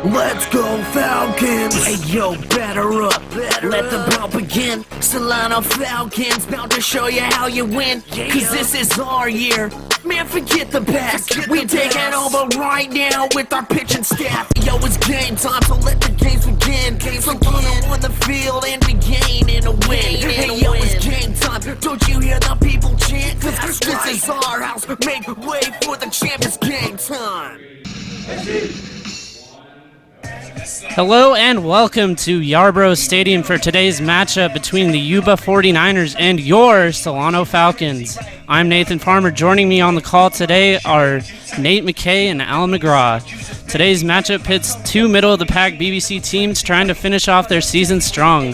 Let's go Falcons! Hey yo, batter up, let the ball begin. Solano Falcons, bout to show you how you win. Cause this is our year, man forget the past. We taking over right now with our pitching staff. Yo, it's game time, so let the games begin. So run on the field and we gain in a win. Hey yo, it's game time, don't you hear the people chant? Cause this is our house, make way for the champ, it's game time. Hello and welcome to Yarborough Stadium for today's matchup between the Yuba 49ers and your Solano Falcons. I'm Nathan Farmer. Joining me on the call today are Nate McKay and Alan McGraw. Today's matchup pits two middle-of-the-pack BBC teams trying to finish off their season strong.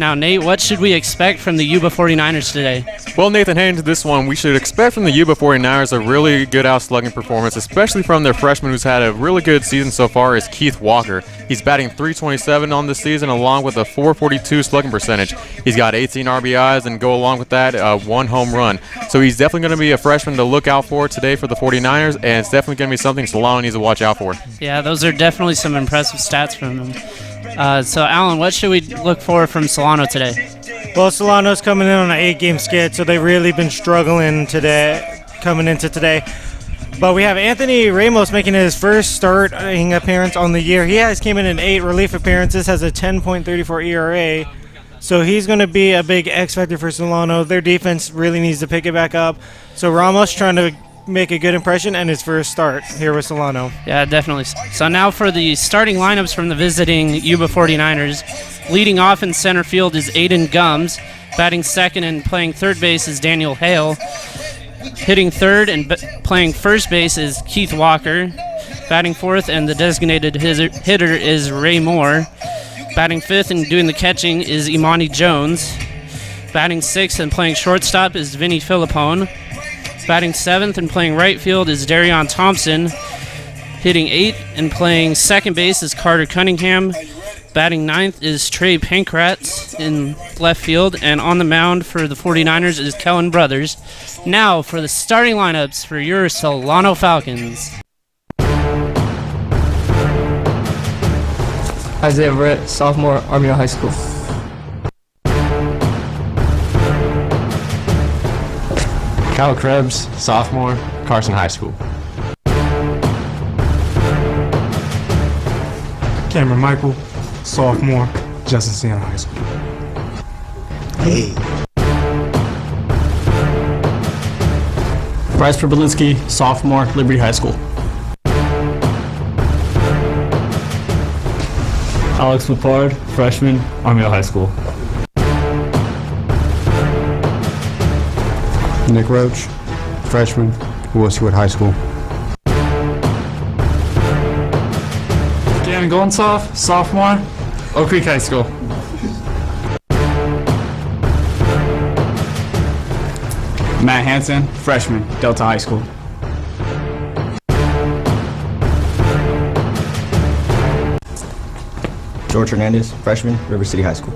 Now, Nate, what should we expect from the Yuba 49ers today? Well, Nathan, heading into this one, we should expect from the Yuba 49ers a really good out-slugging performance, especially from their freshman who's had a really good season so far, is Keith Walker. He's batting .327 on this season, along with a .442 slugging percentage. He's got 18 RBIs, and go along with that, one home run. So he's definitely going to be a freshman to look out for today for the 49ers, and it's definitely going to be something Solano needs to watch out for. Yeah, those are definitely some impressive stats from him. So, Alan, what should we look for from Solano today? Well, Solano's coming in on an 8-game skid, so they've really been struggling today, coming into today. But we have Anthony Ramos making his first starting appearance on the year. He has came in 8 relief appearances, has a 10.34 ERA. So he's going to be a big X factor for Solano. Their defense really needs to pick it back up. So Ramos trying to make a good impression and his first start here with Solano. Yeah, definitely. So now for the starting lineups from the visiting Yuba 49ers. Leading off in center field is Aiden Gums. Batting second and playing third base is Daniel Hale. Hitting third and playing first base is Keith Walker. Batting fourth and the designated hitter is Ray Moore. Batting fifth and doing the catching is Imani Jones. Batting sixth and playing shortstop is Vinny Filippone. Batting seventh and playing right field is Darion Thompson. Hitting eighth and playing second base is Carter Cunningham. Batting ninth is Trey Pankratz in left field. And on the mound for the 49ers is Kellen Brothers. Now for the starting lineups for your Solano Falcons. Isaiah Verrett, sophomore, Army High School. Kyle Krebs, sophomore, Carson High School. Cameron Michael, sophomore, Justin Siena High School. Hey. Bryce Probolinsky, sophomore, Liberty High School. Alex Lepard, freshman, Army High School. Nick Roach, freshman, Williswood High School. Dan Goldensoff, sophomore, Oak Creek High School. Matt Hansen, freshman, Delta High School. George Hernandez, freshman, River City High School.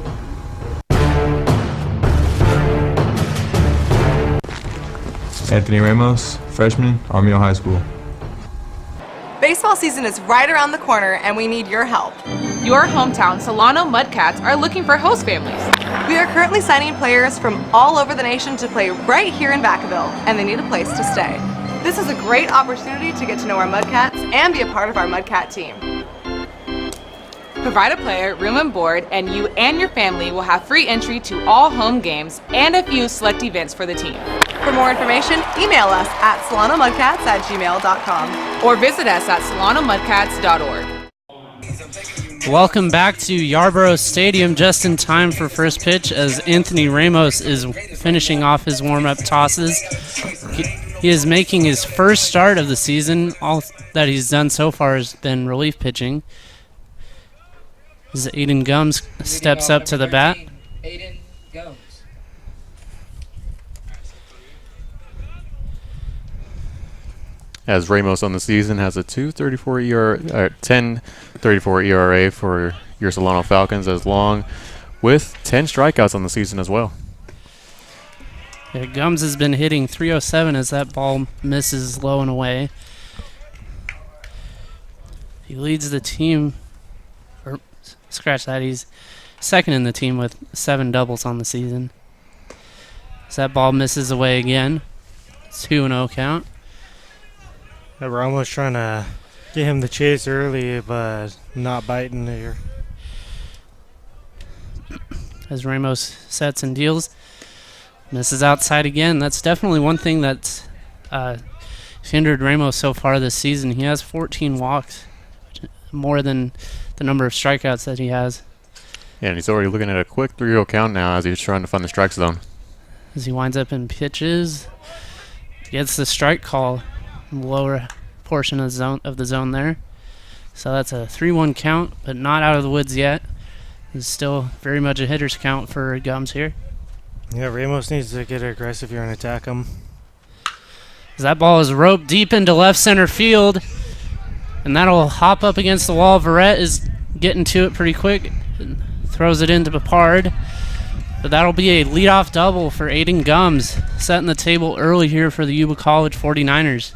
Anthony Ramos, freshman, Army High School. Baseball season is right around the corner and we need your help. Your hometown Solano Mudcats are looking for host families. We are currently signing players from all over the nation to play right here in Vacaville, and they need a place to stay. This is a great opportunity to get to know our Mudcats and be a part of our Mudcat team. Provide a player room and board, and you and your family will have free entry to all home games and a few select events for the team. For more information, email us at solonomudcats@gmail.com or visit us at solonomudcats.org. Welcome back to Yarborough Stadium, just in time for first pitch as Anthony Ramos is finishing off his warm-up tosses. He is making his first start of the season. All that he's done so far has been relief pitching. As Aiden Gums steps up to the bat. Aiden Gums. As Ramos on the season has a 10.34 ERA for your Solano Falcons, as long with 10 strikeouts on the season as well. Yeah, Gums has been hitting .307 as that ball misses low and away. He leads the team, or scratch that, he's second in the team with 7 doubles on the season. As that ball misses away again. 2-0 count. We're almost trying to get him the chase early, but not biting here. As Ramos sets and deals. Misses outside again. That's definitely one thing that's hindered Ramos so far this season. He has 14 walks, more than the number of strikeouts that he has. Yeah, and he's already looking at a quick 3-0 count now as he's trying to find the strike zone. As he winds up in pitches, gets the strike call in the lower portion of the zone there. So that's a 3-1 count, but not out of the woods yet. It's still very much a hitter's count for Gums here. Yeah, Ramos needs to get aggressive here and attack him. As that ball is roped deep into left center field, and that'll hop up against the wall. Verrett is getting to it pretty quick, and throws it into Papard. But that'll be a leadoff double for Aiden Gums, setting the table early here for the Yuba College 49ers.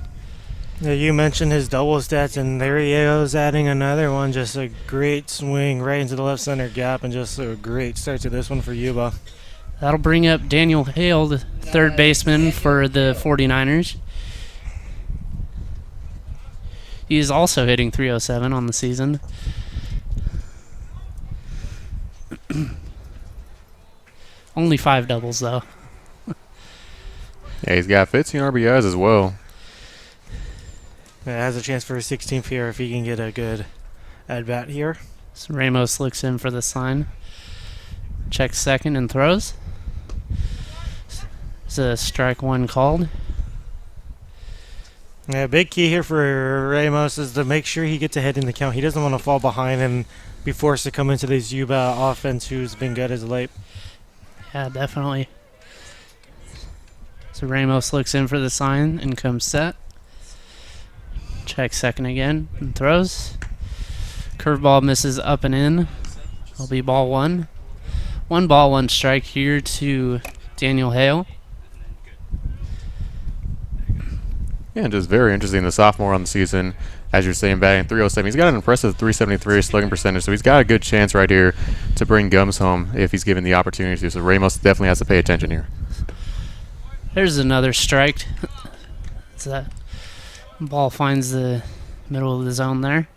Yeah, you mentioned his double stats, and there he goes adding another one. Just a great swing right into the left center gap, and just a great start to this one for Yuba. That'll bring up Daniel Hale, the third baseman for the 49ers. He is also hitting .307 on the season. Only 5 doubles, though. Yeah, he's got 15 RBIs as well. Yeah, has a chance for a 16th here if he can get a good at-bat here. So Ramos looks in for the sign. Checks second and throws. It's a strike one called. Yeah, big key here for Ramos is to make sure he gets ahead in the count. He doesn't want to fall behind and be forced to come into this Yuba offense who's been good as of late. Yeah, definitely. So Ramos looks in for the sign and comes set. Checks second again and throws. Curveball misses up and in. It'll be ball 1. 1 ball, 1 strike here to Daniel Hale. Yeah, and just very interesting. The sophomore on the season, as you're saying, batting .307. He's got an impressive .373 slugging percentage, so he's got a good chance right here to bring Gums home if he's given the opportunity to. So Ramos definitely has to pay attention here. There's another strike. So that ball finds the middle of the zone there.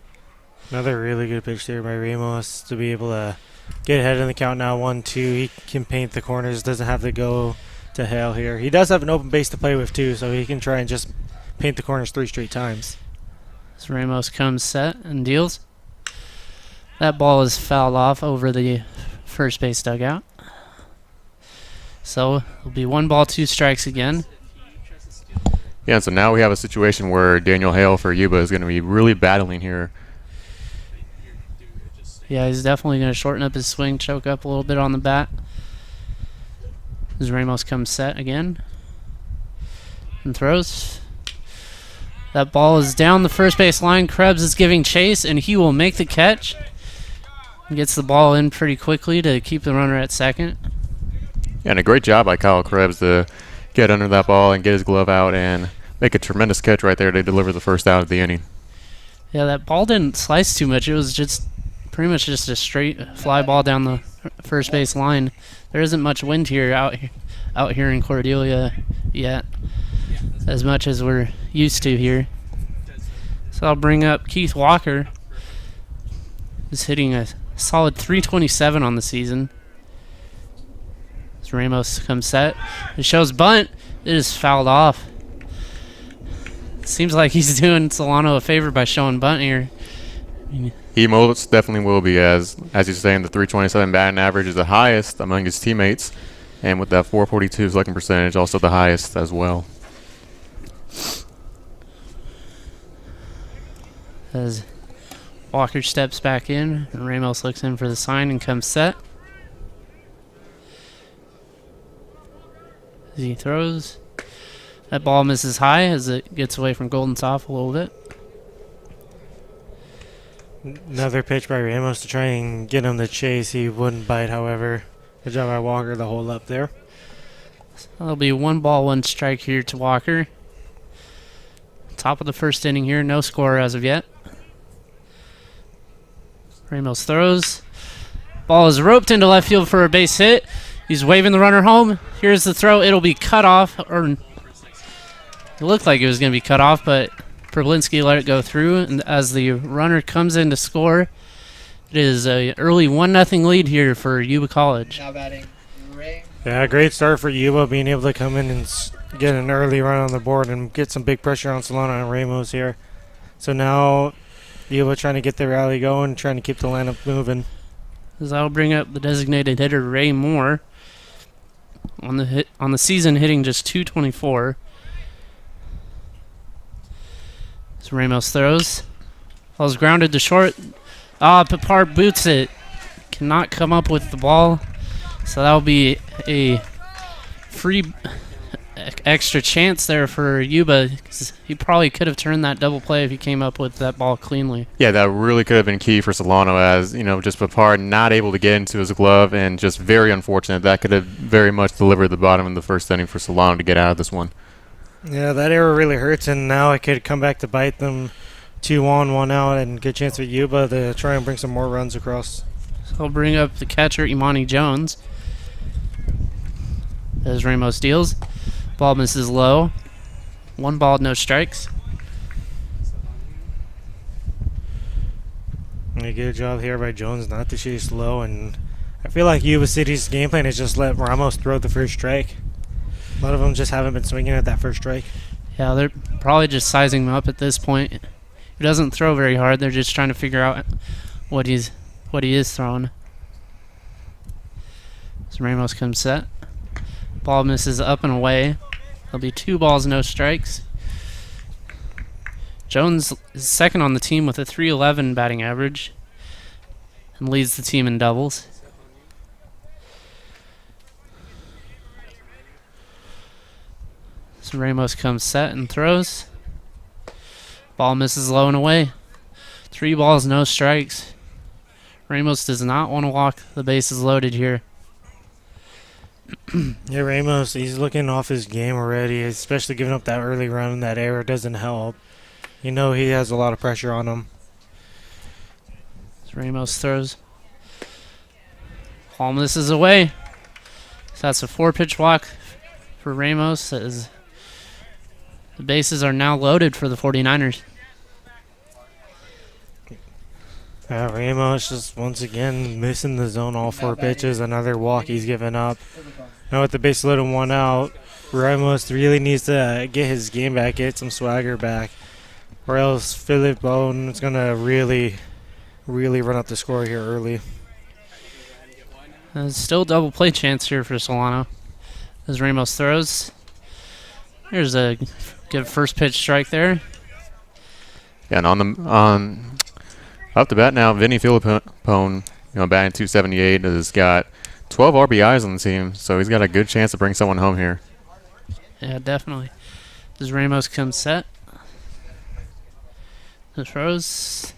Another really good pitch there by Ramos to be able to get ahead in the count now. 1-2. He can paint the corners. Doesn't have to go to Hale here. He does have an open base to play with too, so he can try and just paint the corners 3 straight times. So Ramos comes set and deals. That ball is fouled off over the first base dugout. So it'll be 1 ball, 2 strikes again. Yeah, and so now we have a situation where Daniel Hale for Yuba is going to be really battling here. Yeah, he's definitely going to shorten up his swing, choke up a little bit on the bat. As Ramos comes set again and throws. That ball is down the first base line. Krebs is giving chase, and he will make the catch. He gets the ball in pretty quickly to keep the runner at second. Yeah, and a great job by Kyle Krebs to get under that ball and get his glove out and make a tremendous catch right there to deliver the first out of the inning. Yeah, that ball didn't slice too much. It was just pretty much just a straight fly ball down the first base line. There isn't much wind here out here in Cordelia yet, as much as we're used to here. So I'll bring up Keith Walker. He's hitting a solid .327 on the season. As Ramos comes set. It shows bunt. It is fouled off. Seems like he's doing Solano a favor by showing bunt here. He most definitely will be, as you're saying, the .327 batting average is the highest among his teammates, and with that .442 slugging percentage, also the highest as well. As Walker steps back in, and Ramos looks in for the sign and comes set. As he throws, that ball misses high as it gets away from Golden Soft a little bit. Another pitch by Ramos to try and get him to chase. He wouldn't bite, however. Good job by Walker to hold up there. So that'll be 1 ball, 1 strike here to Walker. Top of the first inning here, no score as of yet. Ramos throws. Ball is roped into left field for a base hit. He's waving the runner home. Here's the throw. It'll be cut off, or it looked like it was going to be cut off, but Problinski let it go through. And as the runner comes in to score, it is an early 1-0 lead here for Yuba College. Now batting Ray. Yeah, great start for Yuba, being able to come in and get an early run on the board and get some big pressure on Solano and Ramos here. So now Yuba trying to get the rally going, trying to keep the lineup moving. As I'll bring up the designated hitter Ray Moore on the season, hitting just .224. So Ramos throws. Ball's grounded to short. Pipard boots it. Cannot come up with the ball. So that'll be a free extra chance there for Yuba. 'Cause he probably could have turned that double play if he came up with that ball cleanly. Yeah, that really could have been key for Solano, as just Pipard not able to get into his glove, and just very unfortunate. That could have very much delivered the bottom of the first inning for Solano to get out of this one. Yeah, that error really hurts, and now it could come back to bite them. 2 on, 1 out, and good chance for Yuba to try and bring some more runs across. So I'll bring up the catcher Imani Jones as Ramos deals. Ball misses low. 1 ball, no strikes. A good job here by Jones not to chase low, and I feel like Yuba City's game plan is just let Ramos throw the first strike. A lot of them just haven't been swinging at that first strike. Yeah, they're probably just sizing him up at this point. He doesn't throw very hard. They're just trying to figure out what he is throwing. So Ramos comes set. Ball misses up and away. There'll be 2 balls, no strikes. Jones is second on the team with a .311 batting average and leads the team in doubles. So Ramos comes set and throws. Ball misses low and away. 3 balls, no strikes. Ramos does not want to walk the bases loaded here. Yeah, Ramos, he's looking off his game already, especially giving up that early run. That error doesn't help. He has a lot of pressure on him. So Ramos throws. Ball misses away. So that's a 4-pitch walk for Ramos, as the bases are now loaded for the 49ers. Ramos just once again missing the zone all 4 pitches. Another walk he's given up. Now with the base loaded 1 out, Ramos really needs to get his game back, get some swagger back, or else Philip Bone is going to really run up the score here early. There's still double play chance here for Solano as Ramos throws. Here's a good first pitch strike there. Yeah, and on up to bat now, Vinny Filipone, batting .278, has got 12 RBIs on the team, so he's got a good chance to bring someone home here. Yeah, definitely. Does Ramos come set? The throws.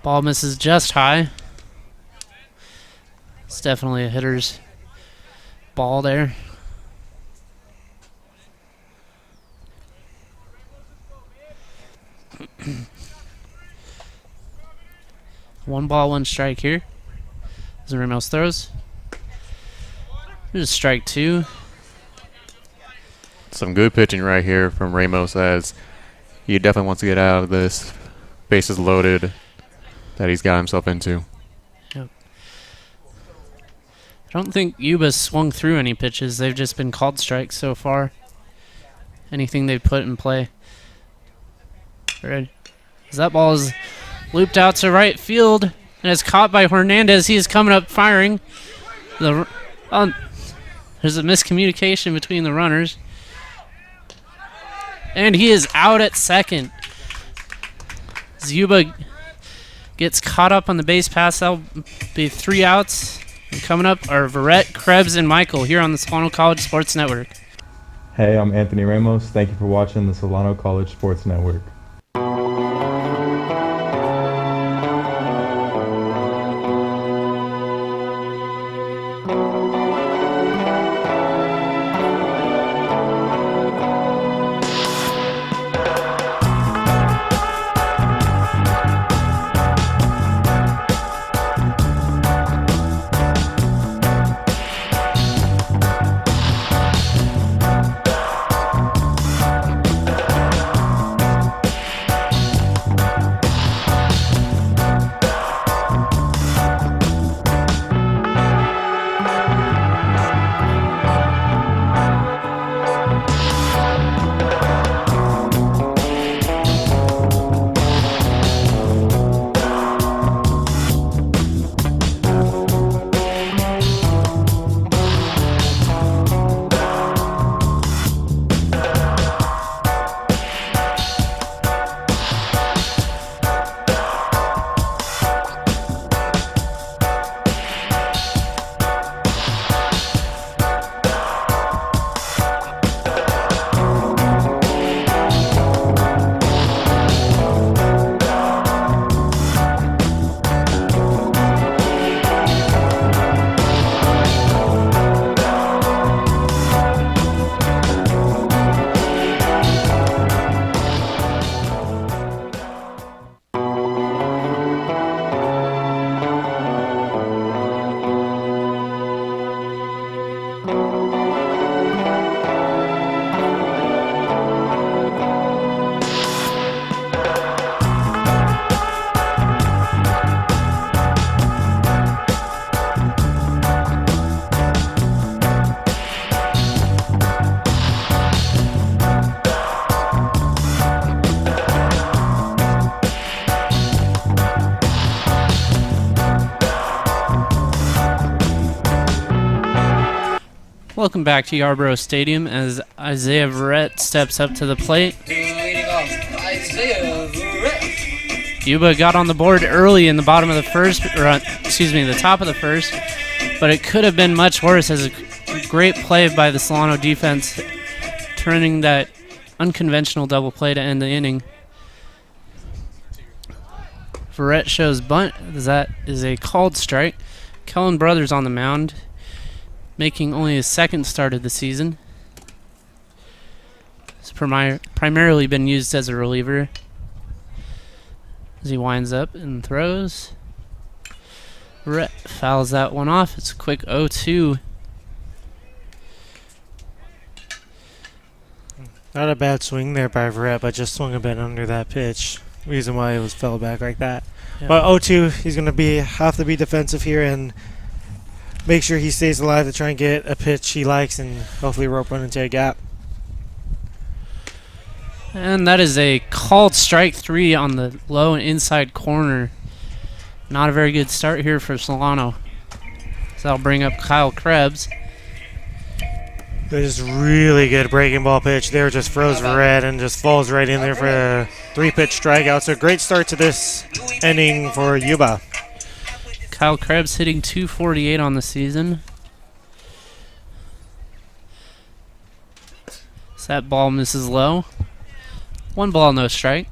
Ball misses just high. It's definitely a hitter's ball there. One ball, 1 strike here. As Ramos throws. There's strike 2. Some good pitching right here from Ramos, as he definitely wants to get out of this bases loaded that he's got himself into. Yep. I don't think Yuba's swung through any pitches. They've just been called strikes so far. Anything they've put in play. Ready? As that ball is looped out to right field and is caught by Hernandez. He is coming up firing. There's a miscommunication between the runners. And he is out at second. Yuba gets caught up on the base pass. That'll be 3 outs. And coming up are Verrett, Krebs, and Michael here on the Solano College Sports Network. Hey, I'm Anthony Ramos. Thank you for watching the Solano College Sports Network. Welcome back to Yarborough Stadium as Isaiah Verrett steps up to the plate. Leading off, Isaiah Verrett. Yuba got on the board early in the bottom of the first, the top of the first, but it could have been much worse as a great play by the Solano defense, turning that unconventional double play to end the inning. Verrett shows bunt. That is a called strike. Kellen Brothers on the mound, making only his second start of the season. He's primarily been used as a reliever. As he winds up and throws. Verrett fouls that one off. It's a quick 0-2. Not a bad swing there by Verrett, but just swung a bit under that pitch. Reason why it was fell back like that. Yeah. But 0-2, he's going to have to be defensive here and make sure he stays alive to try and get a pitch he likes and hopefully rope run into a gap. And that is a called strike 3 on the low and inside corner. Not a very good start here for Solano. So that'll bring up Kyle Krebs. This is really good breaking ball pitch there, just froze Verrett and just falls right in there for a 3-pitch strikeout. So great start to this inning for Yuba. Kyle Krebs hitting .248 on the season. So that ball misses low. 1 ball, no strike.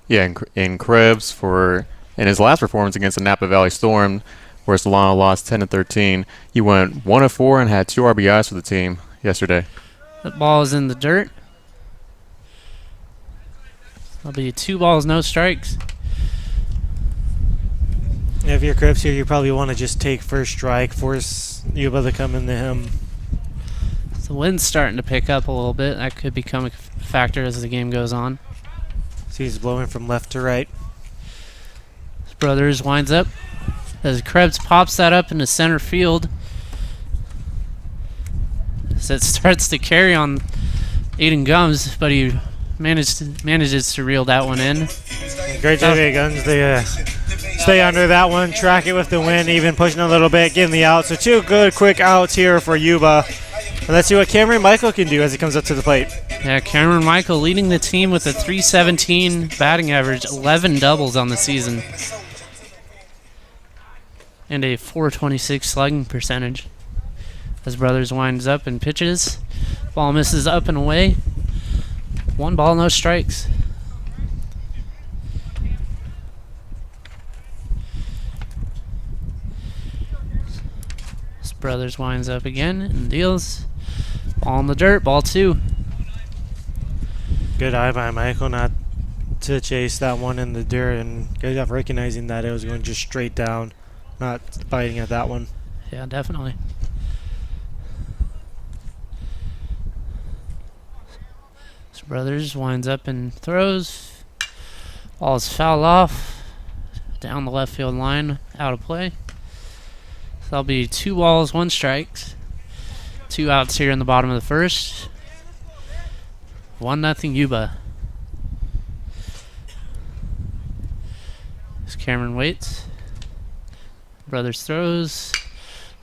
Yeah, and Krebs in his last performance against the Napa Valley Storm, where Solano lost 10-13, he went 1 of 4 and had 2 RBIs for the team yesterday. That ball is in the dirt. That'll be 2 balls, no strikes. If you're Krebs here, you probably want to just take first strike, force Yuba to come into him. The wind's starting to pick up a little bit. That could become a factor as the game goes on. So he's blowing from left to right. His Brothers winds up as Krebs pops that up into center field. So it starts to carry on Aiden Gums, but he manages to reel that one in. Great job, Aiden Gums. They stay under that one, track it with the wind, even pushing a little bit, getting the out. So 2 good quick outs here for Yuba. And let's see what Cameron Michael can do as he comes up to the plate. Yeah, Cameron Michael leading the team with a .317 batting average, 11 doubles on the season, and a .426 slugging percentage. As Brothers winds up and pitches, ball misses up and away. 1 ball, no strikes. As Brothers winds up again and deals. Ball in the dirt, ball 2. Good eye by Michael not to chase that one in the dirt, and good job recognizing that it was going just straight down, not biting at that one. Yeah, definitely. So Brothers winds up and throws. Ball's fouled off down the left field line, out of play. So that'll be 2 balls, 1 strike. 2 outs here in the bottom of the first. 1-0 Yuba. As Cameron waits. Brothers throws.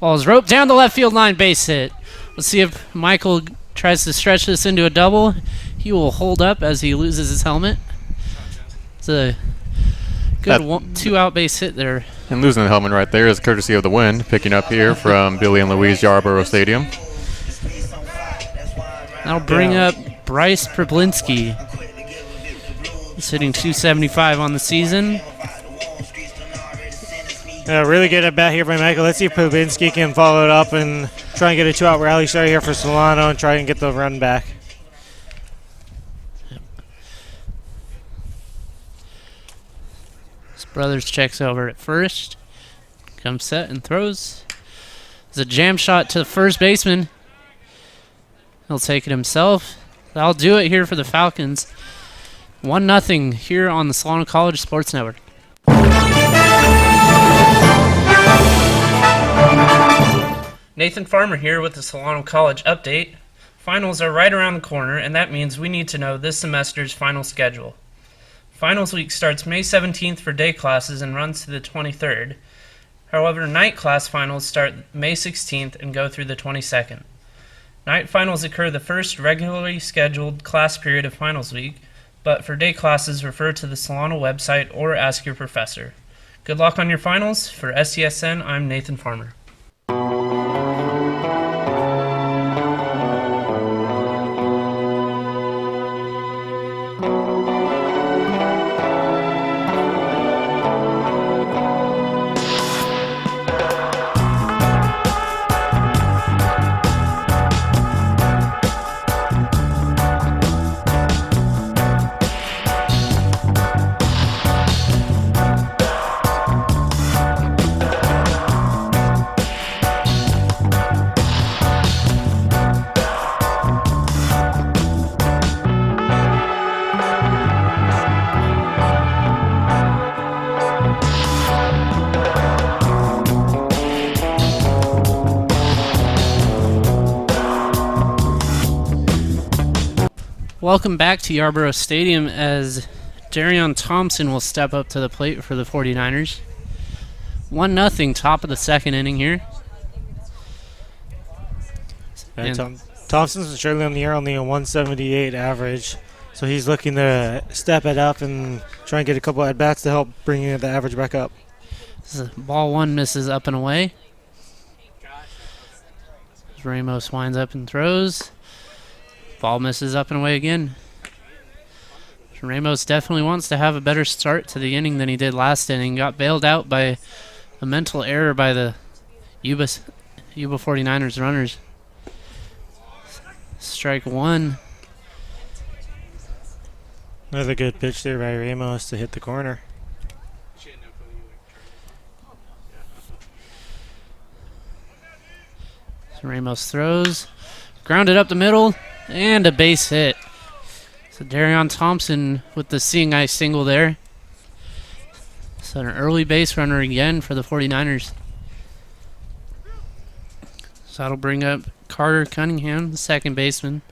Ball's roped down the left field line, base hit. Let's see if Michael tries to stretch this into a double. He will hold up as he loses his helmet. It's a good 2-out base hit there. And losing the helmet right there is courtesy of the wind, picking up here from Billy and Louise Yarborough Stadium. That'll bring up Bryce Problinski. He's hitting .275 on the season. Really good at bat here by Michael. Let's see if Problinski can follow it up and try and get a 2-out rally start here for Solano and try and get the run back. His Brothers checks over at first. Comes set and throws. There's a jam shot to the first baseman. He'll take it himself. That'll do it here for the Falcons. 1-0 here on the Solano College Sports Network. Nathan Farmer here with the Solano College update. Finals are right around the corner, and that means we need to know this semester's final schedule. Finals week starts May 17th for day classes and runs to the 23rd. However, night class finals start May 16th and go through the 22nd. Night finals occur the first regularly scheduled class period of finals week, but for day classes, refer to the Solano website or ask your professor. Good luck on your finals. For SCSN, I'm Nathan Farmer. Welcome back to Yarborough Stadium as Darion Thompson will step up to the plate for the 49ers. 1-0, top of the second inning here. Thompson's surely on the air, only a 178 average, so he's looking to step it up and try and get a couple at-bats to help bring the average back up. Ball one misses up and away. Ramos winds up and throws. Ball misses up and away again. Ramos definitely wants to have a better start to the inning than he did last inning. Got bailed out by a mental error by the Yuba 49ers runners. Strike one. Another good pitch there by Ramos to hit the corner. So Ramos throws. Grounded up the middle. And a base hit. So Darion Thompson with the seeing eye single there. So an early base runner again for the 49ers. So that'll bring up Carter Cunningham, the second baseman.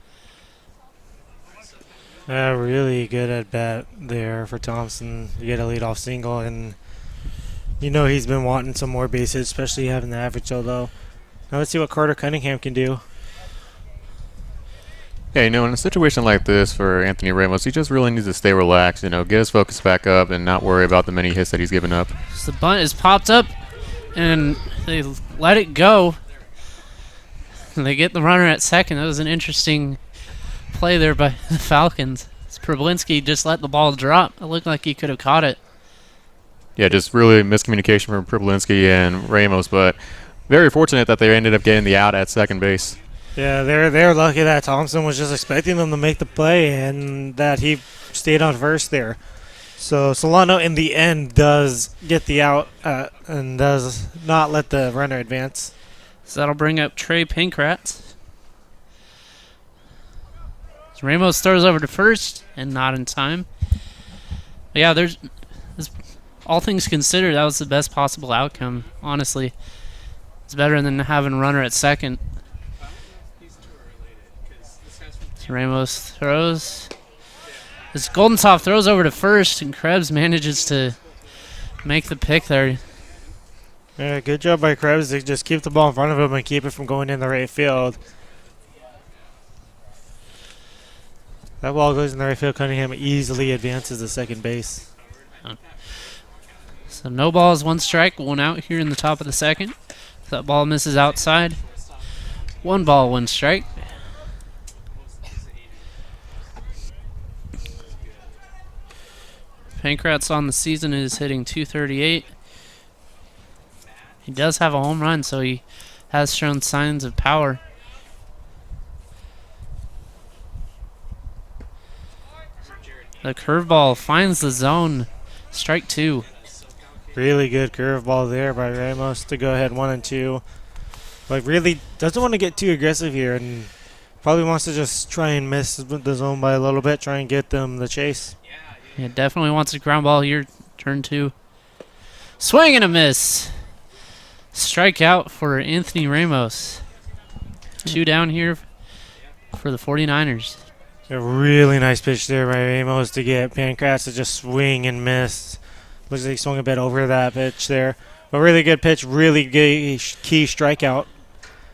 Really good at bat there for Thompson. You get a leadoff single, and you know he's been wanting some more base hits, especially having the average so low. Now let's see what Carter Cunningham can do. Yeah, in a situation like this for Anthony Ramos, he just really needs to stay relaxed, get his focus back up and not worry about the many hits that he's given up. So the bunt is popped up, and they let it go. And they get the runner at second. That was an interesting play there by the Falcons. Problinski just let the ball drop. It looked like he could have caught it. Yeah, just really miscommunication from Problinski and Ramos, but very fortunate that they ended up getting the out at second base. Yeah, they're lucky that Thompson was just expecting them to make the play and that he stayed on first there. So Solano in the end does get the out and does not let the runner advance. So that'll bring up Trey Pankratz. So Ramos throws over to first and not in time. But yeah, there's all things considered, that was the best possible outcome, honestly. It's better than having a runner at second. So Ramos throws. This Goldensoft throws over to first, and Krebs manages to make the pick there. Yeah, good job by Krebs to just keep the ball in front of him and keep it from going in the right field. That ball goes in the right field. Cunningham easily advances to second base. So no balls, one strike, one out here in the top of the second. That ball misses outside. 1 ball, 1 strike. Pankratz on the season is hitting .238. He does have a home run, so he has shown signs of power. The curveball finds the zone. Strike 2. Really good curveball there by Ramos to go ahead 1-2. But really doesn't want to get too aggressive here and probably wants to just try and miss the zone by a little bit, try and get them the chase. Yeah, definitely wants a ground ball here. Turn 2. Swing and a miss. Strikeout for Anthony Ramos. 2 down here for the 49ers. A really nice pitch there by Ramos to get Pankratz to just swing and miss. Looks like he swung a bit over that pitch there. A really good pitch, really good key strikeout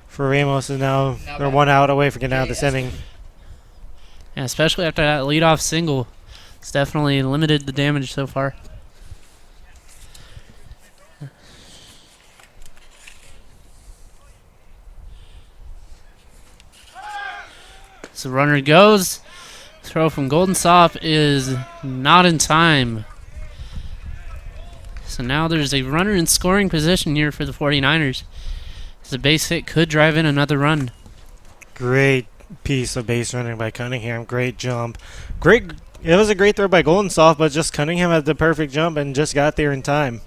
for Ramos, and now they're 1 out away from getting out of this inning. Yeah, especially after that leadoff single. It's definitely limited the damage so far. So runner goes. Throw from Golden Soft is not in time. So now there's a runner in scoring position here for the 49ers. The base hit could drive in another run. Great piece of base running by Cunningham. Great jump. It was a great throw by Golden Soft, but just Cunningham had the perfect jump and just got there in time.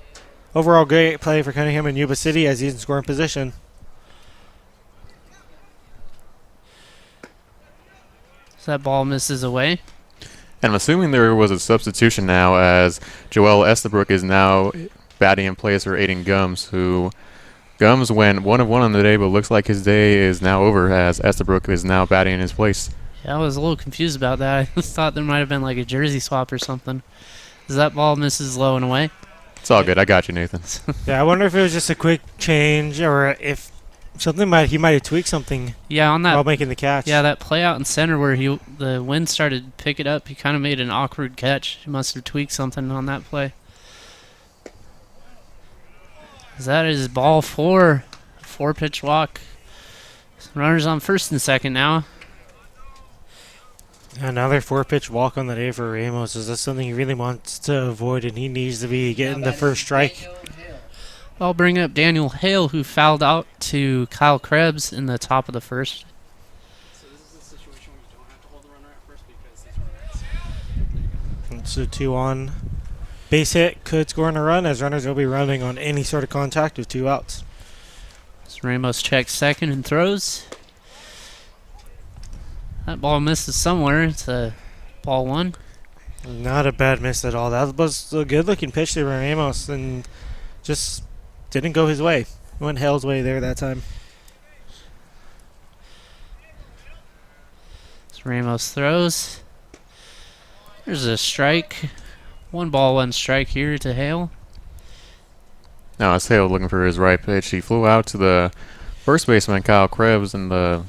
Overall, great play for Cunningham in Yuba City as he's in scoring position. So that ball misses away. And I'm assuming there was a substitution now as Joel Estabrook is now batting in place for Aiden Gums, who Gums went 1 of 1 on the day, but looks like his day is now over as Estabrook is now batting in his place. Yeah, I was a little confused about that. I thought there might have been like a jersey swap or something. As that ball misses low and away. It's all good. I got you, Nathan. Yeah, I wonder if it was just a quick change or if he might have tweaked something. Yeah, on that while making the catch. Yeah, that play out in center where the wind started to pick it up. He kind of made an awkward catch. He must have tweaked something on that play. That is ball 4. 4-pitch walk. Runners on first and second now. Another 4-pitch walk on the day for Ramos. Is this something he really wants to avoid, and he needs to be getting the first strike? I'll bring up Daniel Hale, who fouled out to Kyle Krebs in the top of the first. So this is a situation where you don't have to hold the runner at first because he's So 2 on. Base hit could score in a run as runners will be running on any sort of contact with 2 outs. So Ramos checks second and throws. That ball misses somewhere. It's a ball 1. Not a bad miss at all. That was a good-looking pitch to Ramos and just didn't go his way. Went Hale's way there that time. So Ramos throws. There's a strike. 1 ball, 1 strike here to Hale. Now it's Hale looking for his right pitch. He flew out to the first baseman, Kyle Krebs, in the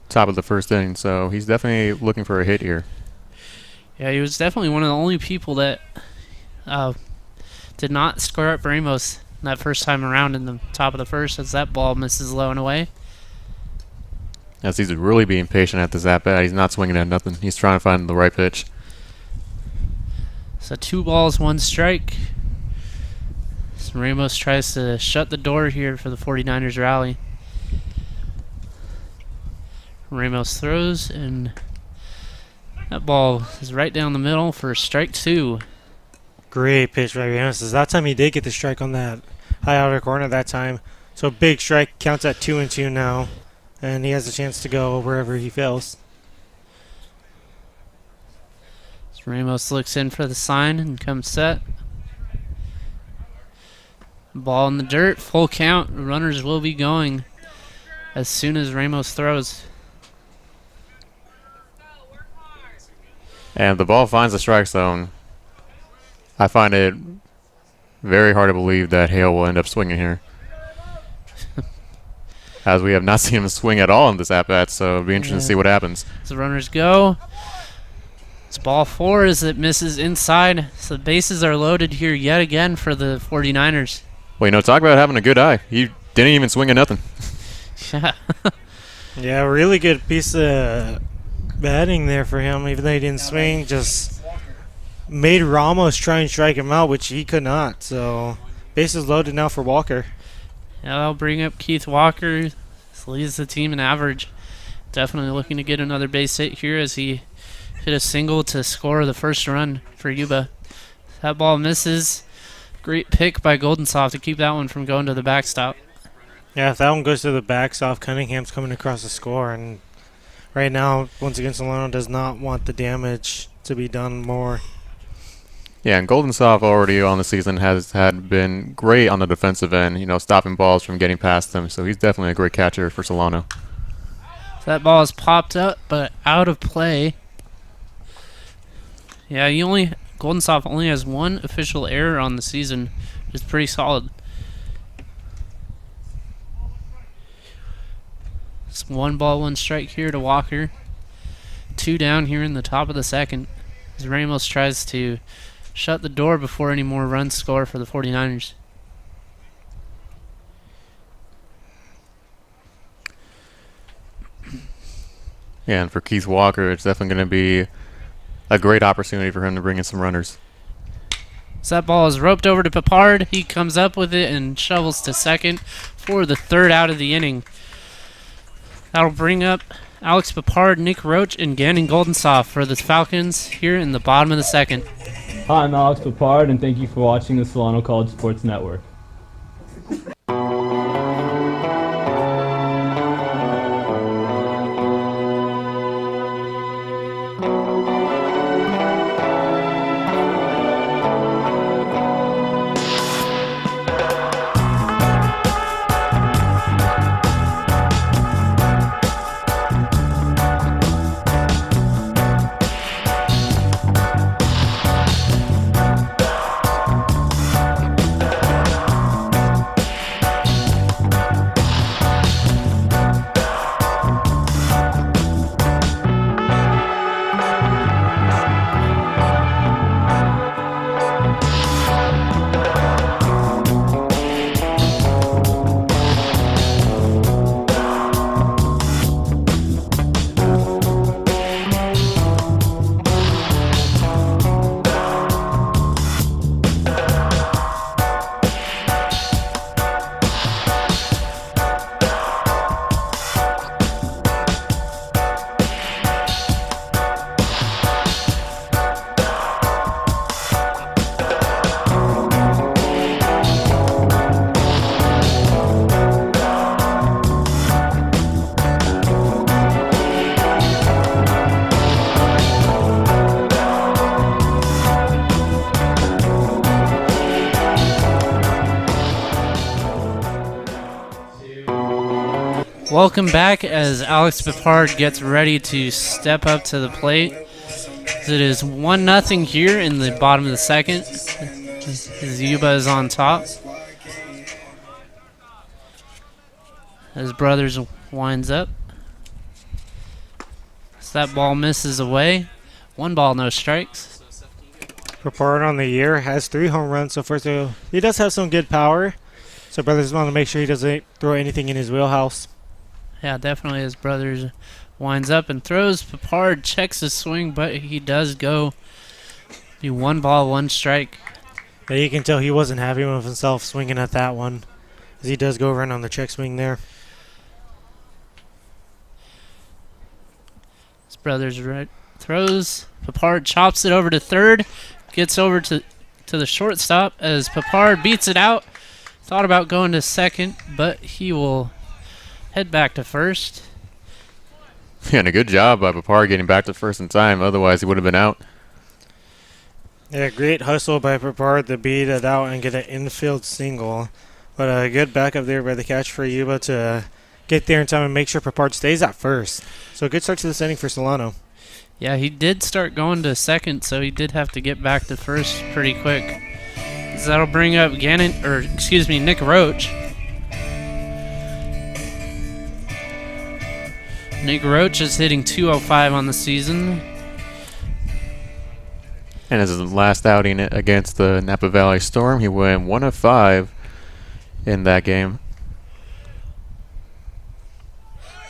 top of the first inning, so he's definitely looking for a hit here. Yeah, he was definitely one of the only people that did not square up Ramos that first time around in the top of the first as that ball misses low and away. As he's really being patient at this at-bat. He's not swinging at nothing. He's trying to find the right pitch. So 2 balls, 1 strike. So Ramos tries to shut the door here for the 49ers rally. Ramos throws, and that ball is right down the middle for strike 2. Great pitch by Ramos. That time he did get the strike on that high outer corner that time. So big strike, counts at 2-2 now, and he has a chance to go wherever he fails. So Ramos looks in for the sign and comes set. Ball in the dirt, full count. Runners will be going as soon as Ramos throws. And the ball finds the strike zone. I find it very hard to believe that Hale will end up swinging here, as we have not seen him swing at all in this at-bat, so it'll be interesting to see what happens. So runners go. It's ball 4 as it misses inside. So the bases are loaded here yet again for the 49ers. Well, talk about having a good eye. He didn't even swing at nothing. Yeah. Yeah, really good piece of batting there for him, even though he didn't swing. Just made Ramos try and strike him out, which he could not. So bases loaded now for Walker. Yeah, I'll bring up Keith Walker. This leads the team in average. Definitely looking to get another base hit here as he hit a single to score the first run for Yuba. That ball misses. Great pick by Golden Soft to keep that one from going to the backstop. Yeah, if that one goes to the backstop, Cunningham's coming across the score. And right now, once again, Solano does not want the damage to be done more. Yeah, and Golden Soft already on the season has been great on the defensive end, stopping balls from getting past them. So he's definitely a great catcher for Solano. That ball is popped up, but out of play. Yeah, Golden Soft only has 1 official error on the season, which is pretty solid. 1 ball, 1 strike here to Walker. 2 down here in the top of the second as Ramos tries to shut the door before any more runs score for the 49ers. Yeah, and for Keith Walker, it's definitely going to be a great opportunity for him to bring in some runners. So that ball is roped over to Papard. He comes up with it and shovels to second for the 3rd out of the inning. That'll bring up Alex Papard, Nick Roach, and Gannon Goldensoft for the Falcons here in the bottom of the second. Hi, I'm Alex Papard, and thank you for watching the Solano College Sports Network. Welcome back as Alex Papard gets ready to step up to the plate. It is 1-0 here in the bottom of the second. As Yuba is on top. As Brothers winds up. So that ball misses away. 1 ball, no strikes. Papard on the year has 3 home runs so far, so he does have some good power. So Brothers want to make sure he doesn't throw anything in his wheelhouse. Yeah, definitely as Brothers winds up and throws. Papard checks his swing, but he does go be 1 ball, 1 strike. Yeah, you can tell he wasn't happy with himself swinging at that one, as he does go run on the check swing there. As Brothers throws. Papard chops it over to third. Gets over to the shortstop as Papard beats it out. Thought about going to second, but he will head back to first. Yeah, and a good job by Papard getting back to first in time. Otherwise, he would have been out. Yeah, great hustle by Papard to beat it out and get an infield single. But a good backup there by the catch for Yuba to get there in time and make sure Papard stays at first. So good start to this inning for Solano. Yeah, he did start going to second, so he did have to get back to first pretty quick. So that'll bring up Nick Roach. Nick Roach is hitting .205 on the season. And as his last outing against the Napa Valley Storm, he went 1 of 5 in that game.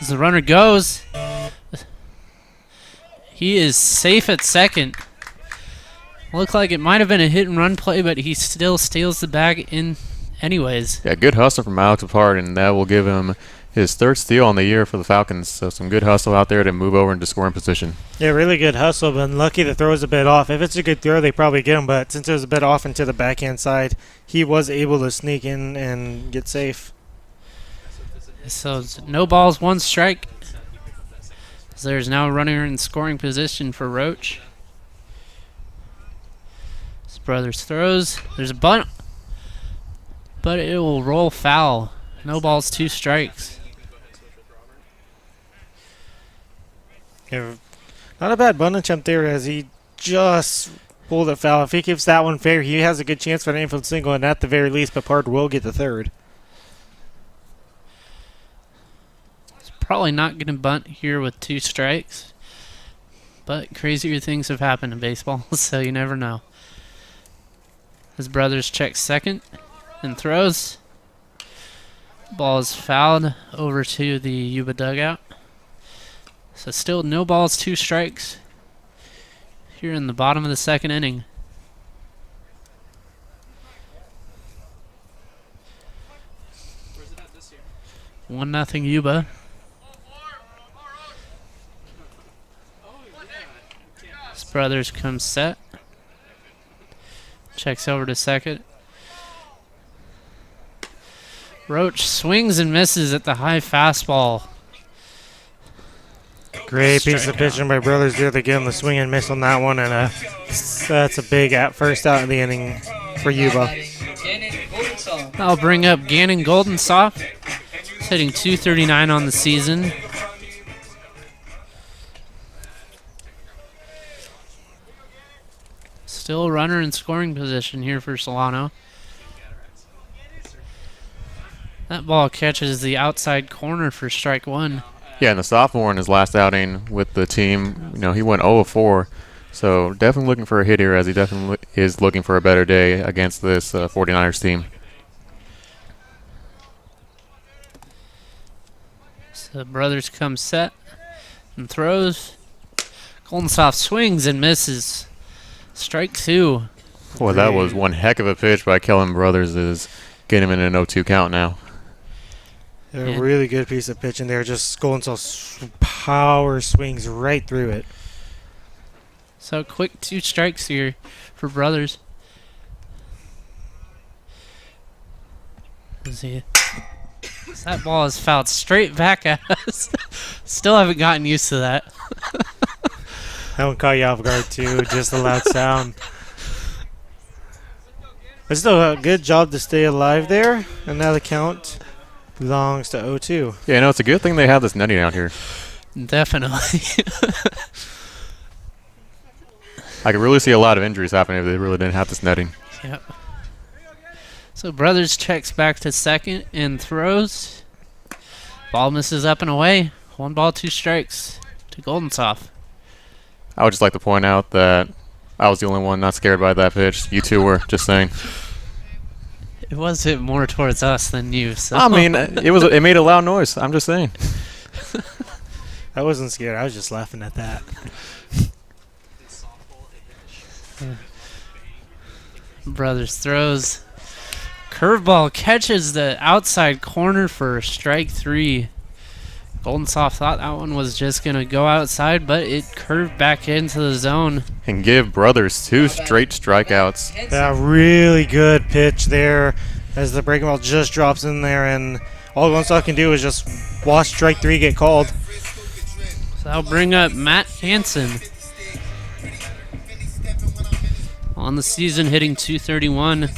As the runner goes, he is safe at second. Looked like it might have been a hit and run play, but he still steals the bag in anyways. Yeah, good hustle from Alex Papard, and that will give him his 3rd steal on the year for the Falcons. So some good hustle out there to move over into scoring position. Yeah, really good hustle, but lucky the throw is a bit off. If it's a good throw, they probably get him, but since it was a bit off into the backhand side, he was able to sneak in and get safe. So it's no balls, 1 strike. So there's now a runner in scoring position for Roach. His Brothers throws. There's a bunt, but it will roll foul. No balls, 2 strikes. Yeah, not a bad bunt attempt there as he just pulled it foul. If he keeps that one fair, he has a good chance for an infield single, and at the very least, Papard will get the 3rd. Probably not going to bunt here with 2 strikes. But crazier things have happened in baseball, so you never know. His brothers check second and throws. Ball is fouled over to the Yuba dugout. So still no balls, 2 strikes here in the bottom of the 2nd inning. Where's it at this year? 1-0 Yuba. His brothers come set. Checks over to second. Roach swings and misses at the high fastball. Great piece of pitching by brothers there. They give him the swing and miss on that one, and that's a big first out of the inning for Yuba. I'll bring up Gannon Goldensoft. He's hitting .239 on the season. Still a runner in scoring position here for Solano. That ball catches the outside corner for strike 1. Yeah, and the sophomore in his last outing with the team, he went 0 of 4. So definitely looking for a hit here, as he definitely is looking for a better day against this 49ers team. So the brothers come set and throws. Goldensoft swings and misses. Strike 2. Well, that was one heck of a pitch by Kellen Brothers, is getting him in an 0-2 count now. A really good piece of pitching there. Just Goldensoft power swings right through it. So quick 2 strikes here for brothers. That ball is fouled straight back at us. Still haven't gotten used to that. That one caught you off guard too, just a loud sound. But still a good job to stay alive there. And now the count belongs to 0-2. Yeah, it's a good thing they have this netting out here. Definitely. I could really see a lot of injuries happening if they really didn't have this netting. Yep. So Brothers checks back to second and throws. Ball misses up and away. 1 ball, 2 strikes to Goldensoft. I would just like to point out that I was the only one not scared by that pitch. You two were, just saying. It was hit more towards us than you. So. I mean, it made a loud noise. I'm just saying. I wasn't scared. I was just laughing at that. Brothers throws. Curveball catches the outside corner for strike 3. Goldensoft thought that one was just going to go outside, but it curved back into the zone. And give Brothers 2 straight strikeouts. Yeah, really good pitch there as the breaking ball just drops in there, and all Goldensoft can do is just watch strike 3 get called. So I'll bring up Matt Hansen. On the season, hitting .231.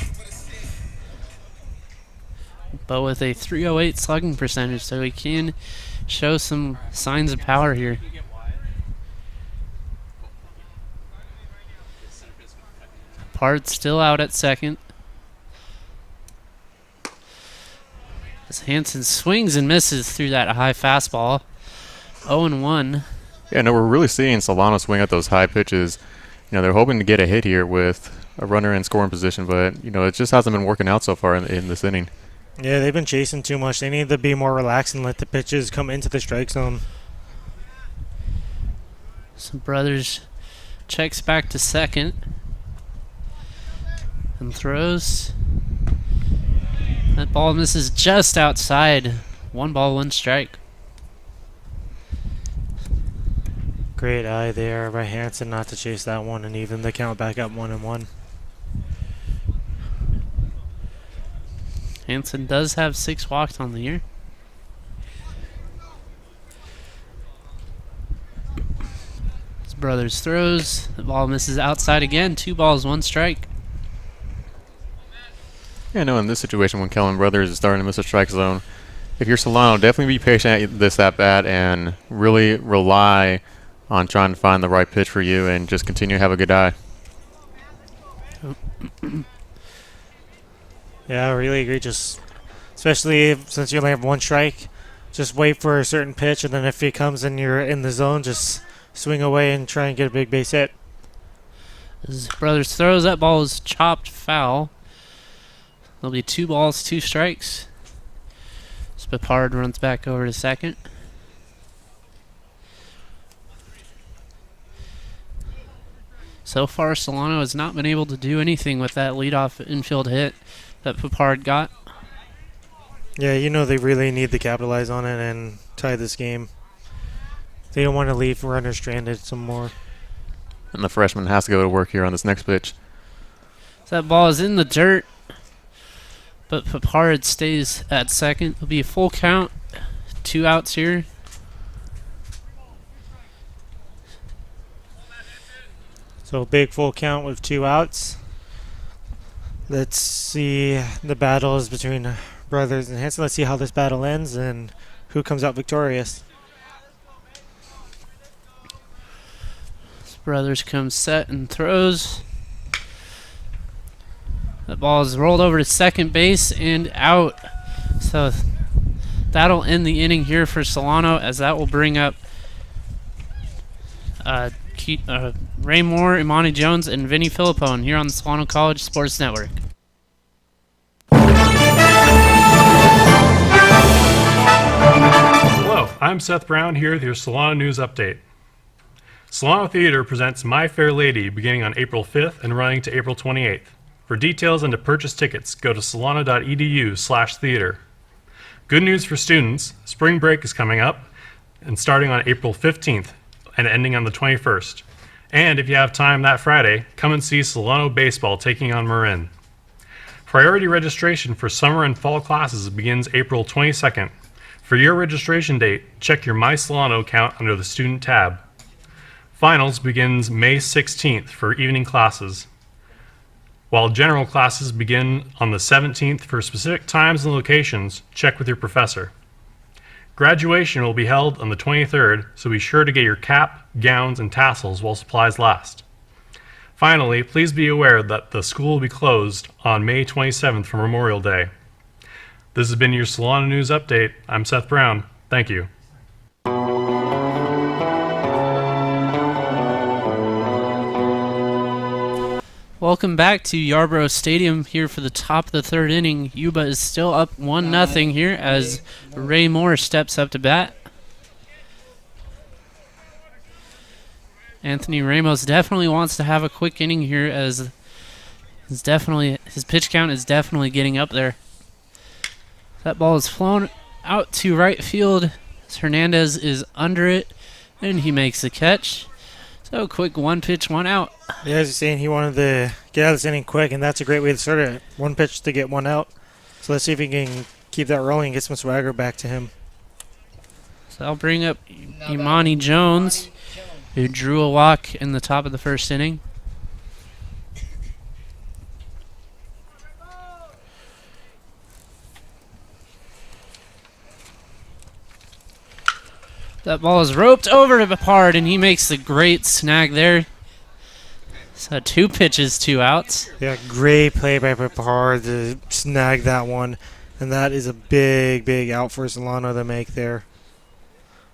But with a .308 slugging percentage, so he can show some signs of power here. Pard still out at second. As Hansen swings and misses through that high fastball. 0-1. Yeah, no, we're really seeing Solano swing at those high pitches. They're hoping to get a hit here with a runner in scoring position, but, it just hasn't been working out so far in this inning. Yeah, they've been chasing too much. They need to be more relaxed and let the pitches come into the strike zone. So Brothers checks back to second and throws. That ball misses just outside. 1 ball, 1 strike. Great eye there by Hansen not to chase that one and even the count back up 1-1. Hansen does have 6 walks on the year. His Brothers throws. The ball misses outside again. 2 balls, 1 strike. Yeah, no, in this situation when Kellen Brothers is starting to miss a strike zone, if you're Solano, definitely be patient at this at-bat and really rely on trying to find the right pitch for you and just continue to have a good eye. Yeah, I really agree. Just especially since you only have 1 strike, just wait for a certain pitch, and then if it comes and you're in the zone, just swing away and try and get a big base hit. His brothers throws. That ball is chopped foul. There'll be 2 balls, 2 strikes. Spipard runs back over to second. So far, Solano has not been able to do anything with that leadoff infield hit that Pipard got. Yeah, you know they really need to capitalize on it and tie this game. They don't want to leave runners stranded some more. And the freshman has to go to work here on this next pitch. That ball is in the dirt, but Pipard stays at second. It'll be a full count, 2 outs here. So big full count with 2 outs. Let's see, the battle is between Brothers and Hanson. Let's see how this battle ends and who comes out victorious. Brothers comes set and throws. The ball is rolled over to second base and out. So that'll end the inning here for Solano, as that will bring up Ray Moore, Imani Jones, and Vinny Filippone here on the Solano College Sports Network. Hello, I'm Seth Brown here with your Solano News Update. Solano Theater presents My Fair Lady beginning on April 5th and running to April 28th. For details and to purchase tickets, go to solano.edu/theater. Good news for students, spring break is coming up and starting on April 15th and ending on the 21st. And if you have time that Friday, come and see Solano Baseball taking on Marin. Priority registration for summer and fall classes begins April 22nd. For your registration date, check your My Solano account under the Student tab. Finals begins May 16th for evening classes, while general classes begin on the 17th. For specific times and locations, check with your professor. Graduation will be held on the 23rd, so be sure to get your cap, gowns, and tassels while supplies last. Finally, please be aware that the school will be closed on May 27th for Memorial Day. This has been your Solano News Update. I'm Seth Brown. Thank you. Welcome back to Yarborough Stadium here for the top of the 3rd inning. Yuba is still up 1-0 here as Ray Moore steps up to bat. Anthony Ramos definitely wants to have a quick inning here, as his pitch count is definitely getting up there. That ball is flown out to right field. Hernandez is under it, and he makes the catch. So quick 1 pitch, 1 out. Yeah, as you're saying, he wanted to get out of this inning quick, and that's a great way to start it. 1 pitch to get 1 out. So let's see if he can keep that rolling and get some swagger back to him. So I'll bring up Imani Jones, who drew a walk in the top of the 1st inning. That ball is roped over to Pipard, and he makes the great snag there. So 2 pitches, 2 outs. Yeah, great play by Pipard to snag that one. And that is a big, big out for Solano to make there.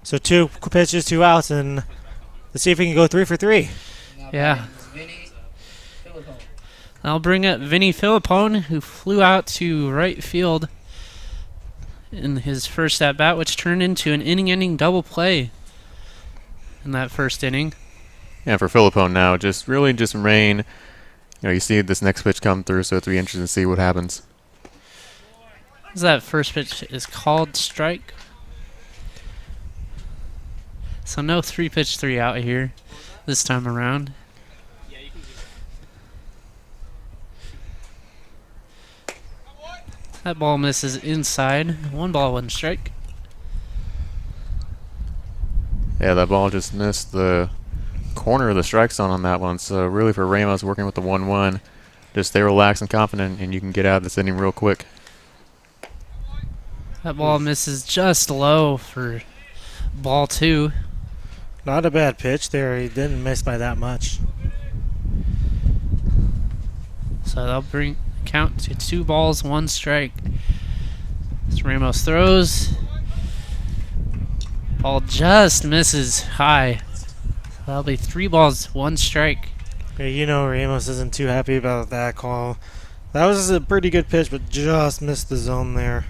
So 2 pitches, 2 outs, and let's see if he can go 3 for 3. Yeah. I'll bring up Vinny Filippone, who flew out to right field in his first at-bat, which turned into an inning-ending double play in that 1st inning. Yeah, for Filippone now, just rain. You see this next pitch come through, so it'll be interesting to see what happens. That first pitch is called strike. So no 3-pitch, 3 out here this time around. That ball misses inside. 1 ball, 1 strike. Yeah, that ball just missed the corner of the strike zone on that one. So really for Ramos working with the 1-1, just stay relaxed and confident, and you can get out of this inning real quick. That ball misses just low for ball 2. Not a bad pitch there. He didn't miss by that much. So they'll bring count to 2 balls, 1 strike. As Ramos throws. Ball just misses high. That'll be 3 balls, 1 strike. Yeah, you know Ramos isn't too happy about that call. That was a pretty good pitch, but just missed the zone there.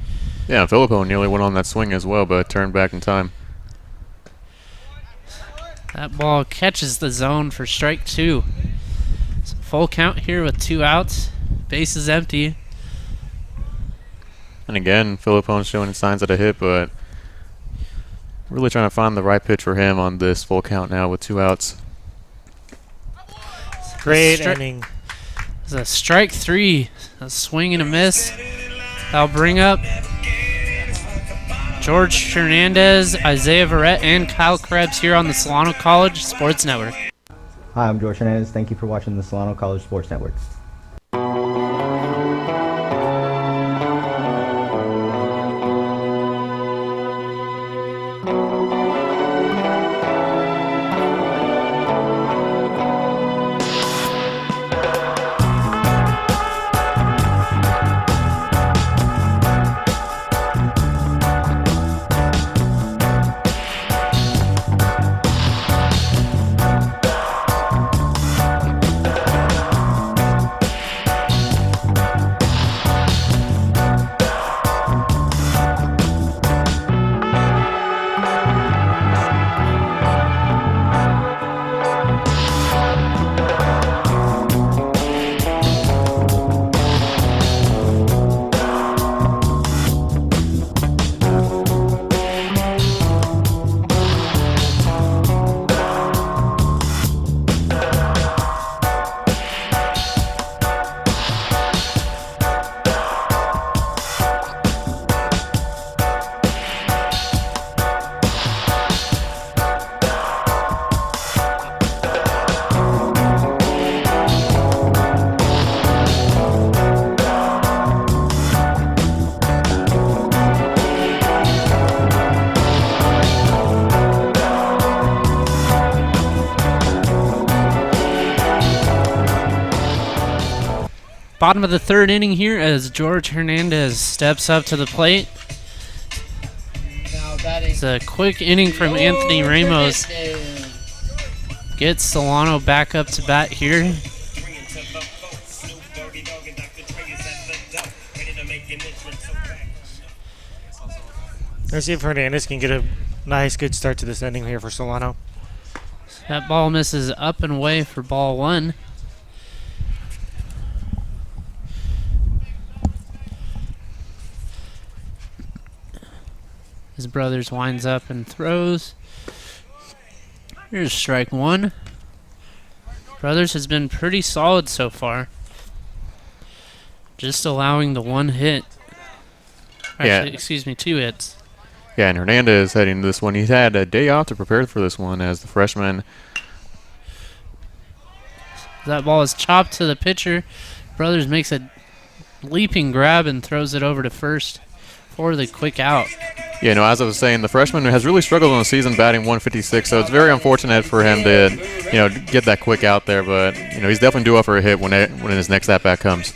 Yeah, Filippo nearly went on that swing as well, but turned back in time. That ball catches the zone for strike 2. So full count here with 2 outs. Base is empty. And again, Filippo's showing signs of a hit, but really trying to find the right pitch for him on this full count now with 2 outs. Great inning. It's a strike 3. A swing and a miss. That'll bring up George Hernandez, Isaiah Verrett, and Kyle Krebs here on the Solano College Sports Network. Hi, I'm George Hernandez. Thank you for watching the Solano College Sports Network. Bottom of the 3rd inning here as George Hernandez steps up to the plate. It's a quick inning from Anthony Ramos. Gets Solano back up to bat here. Let's see if Hernandez can get a nice, good start to this inning here for Solano. That ball misses up and away for ball 1. His brothers winds up and throws. Here's strike 1. Brothers has been pretty solid so far. Just allowing the 1 hit. Actually, excuse me, 2 hits. Yeah, and Hernandez heading to this one. He's had a day off to prepare for this one as the freshman. That ball is chopped to the pitcher. Brothers makes a leaping grab and throws it over to first for the quick out. Yeah, no, as I was saying, the freshman has really struggled in the season batting 156, so it's very unfortunate for him to, get that quick out there, but, he's definitely due up for a hit when his next at-bat comes.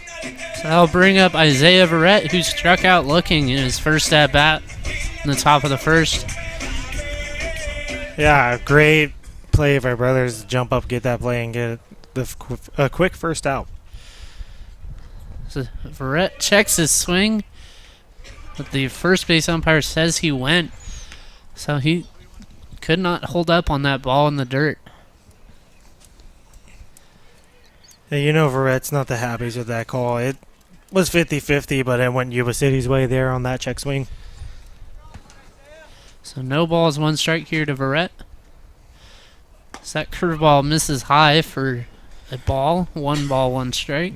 So that'll bring up Isaiah Verrett, who struck out looking in his first at-bat in the top of the 1st. Yeah, great play by brothers to jump up, get that play, and get a quick first out. So Verrett checks his swing. But the first base umpire says he went, so he could not hold up on that ball in the dirt. Yeah, Verrett's not the happiest with that call. It was 50-50, but it went Yuba City's way there on that check swing. So no balls, 1 strike here to Verrett. So that curveball misses high for a ball. 1 ball, 1 strike.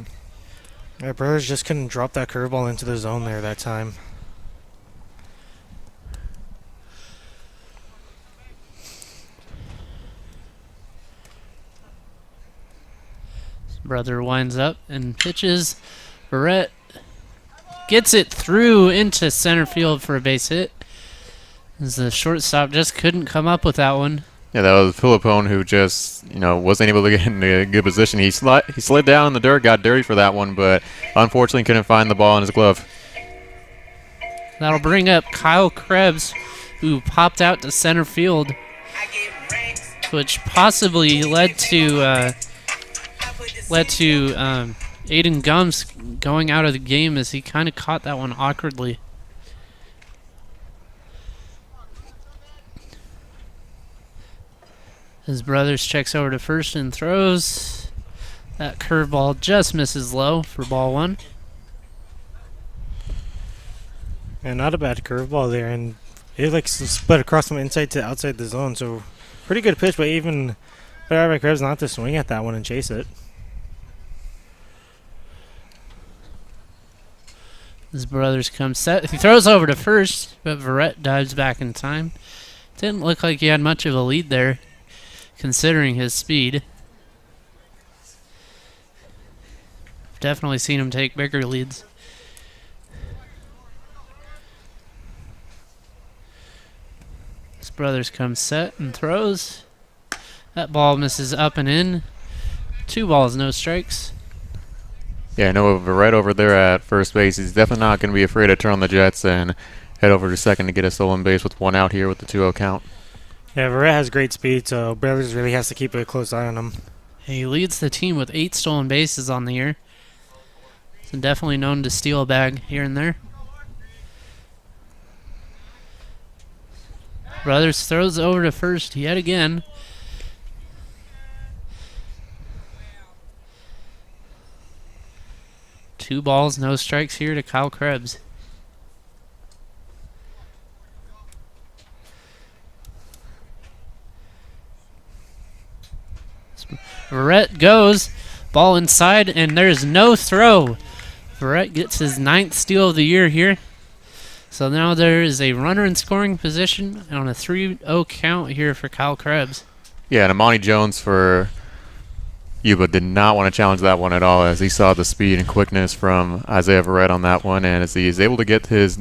My brothers just couldn't drop that curveball into the zone there that time. Brother winds up and pitches. Verrett gets it through into center field for a base hit. As the shortstop just couldn't come up with that one. Yeah, that was Filipone who just, wasn't able to get in a good position. He slid down in the dirt, got dirty for that one, but unfortunately couldn't find the ball in his glove. That'll bring up Kyle Krebs, who popped out to center field, which possibly led to Aiden Gums going out of the game as he kind of caught that one awkwardly. His brothers checks over to first and throws. That curveball just misses low for ball one. And not a bad curveball there, and it like split across from inside to outside the zone, so pretty good pitch, but even better by Krebs not to swing at that one and chase it. His brothers come set. He throws over to first, but Verrett dives back in time. Didn't look like he had much of a lead there, considering his speed. Definitely seen him take bigger leads. His brothers come set and throws. That ball misses up and in. 2 balls, no strikes. Yeah, I know Verrett over there at first base. He's definitely not going to be afraid to turn on the Jets and head over to second to get a stolen base with 1 out here with the 2-0 count. Yeah, Verrett has great speed, so Brothers really has to keep a close eye on him. He leads the team with 8 stolen bases on the year. So definitely known to steal a bag here and there. Brothers throws over to first yet again. Two balls, no strikes here to Kyle Krebs. Verrett goes, ball inside, and there's no throw. Verrett gets his 9th steal of the year here. So now there is a runner in scoring position on a 3-0 count here for Kyle Krebs. Yeah, and Amani Jones for Yuba did not want to challenge that one at all, as he saw the speed and quickness from Isaiah Verrett on that one, and as he is able to get his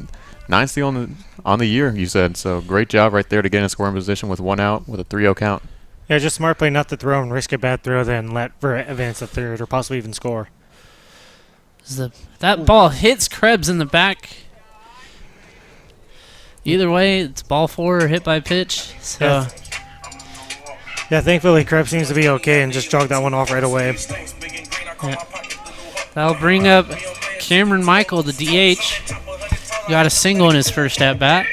9th steal on the year, you said. So great job right there to get in scoring position with 1 out with a 3-0 count. Yeah, just smart play not to throw and risk a bad throw, then let Verrett advance to third or possibly even score. That ball hits Krebs in the back. Either way, it's ball 4 or hit by pitch. So yeah, thankfully Krebs seems to be okay and just jogged that one off right away. Yeah. That'll bring up Cameron Michael, the DH. Got a single in his first at bat.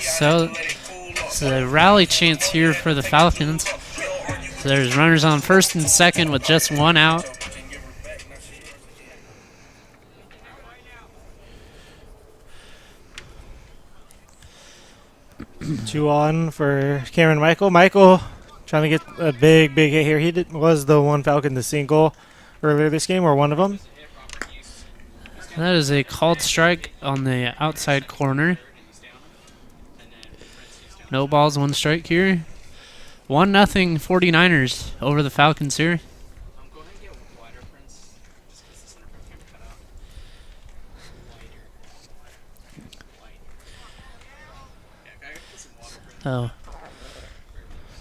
So it's a rally chance here for the Falcons. So there's runners on first and second with just 1 out. Two on for Cameron Michael. Michael trying to get a big hit here. He was the one Falcon to single earlier this game, or one of them. That is a called strike on the outside corner. No balls, 1 strike here. 1-0 49ers over the Falcons here. Oh.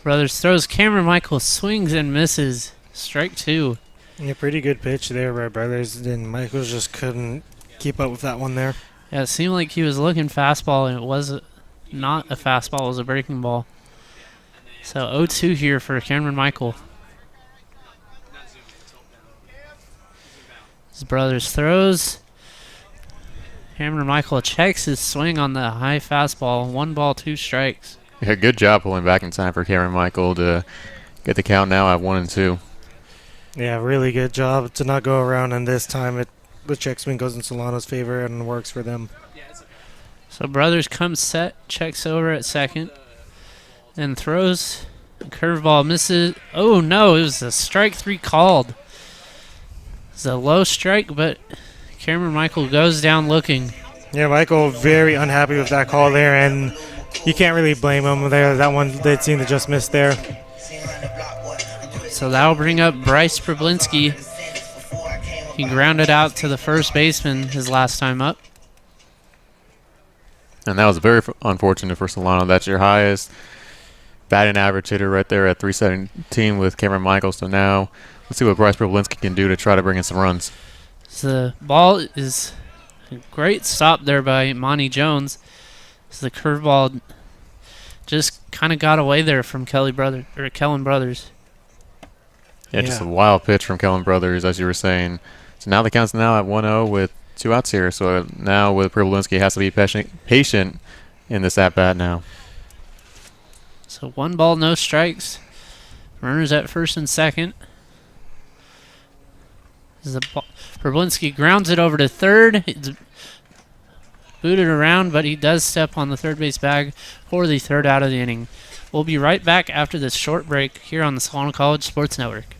Brothers throws. Cameron Michael swings and misses. Strike 2. Yeah, pretty good pitch there by Brothers. And Michaels just couldn't keep up with that one there. Yeah, it seemed like he was looking fastball, and it was not a fastball. It was a breaking ball. So 0-2 here for Cameron Michael. His Brothers throws. Cameron Michael checks his swing on the high fastball. 1 ball, 2 strikes. Yeah, good job pulling back in time for Cameron Michael to get the count now at 1-2. Yeah, really good job to not go around, and this time the check swing goes in Solano's favor and works for them. So Brothers comes set, checks over at second, and throws. Curveball misses. Oh no, it was a strike 3 called. It's a low strike, but Cameron Michael goes down looking. Yeah, Michael very unhappy with that call there, and you can't really blame him there. That one did seem to just miss there. So that'll bring up Bryce Problinski. He grounded out to the first baseman his last time up. And that was very unfortunate for Solano. That's your highest batting average hitter right there at 317 with Cameron Michael. So now let's see what Bryce Problinski can do to try to bring in some runs. So the ball is Great stop there by Monty Jones. So the curveball just kind of got away there from Kellen Brothers. Yeah, just a wild pitch from Kellen Brothers, as you were saying. So now the count's now at 1-0 with 2 outs here. So now with Priblinski has to be patient in this at-bat now. So 1 ball, no strikes. Runners at first and second. Priblinski grounds it over to third. It's booted around, but he does step on the third base bag for the 3rd out of the inning. We'll be right back after this short break here on the Solano College Sports Network.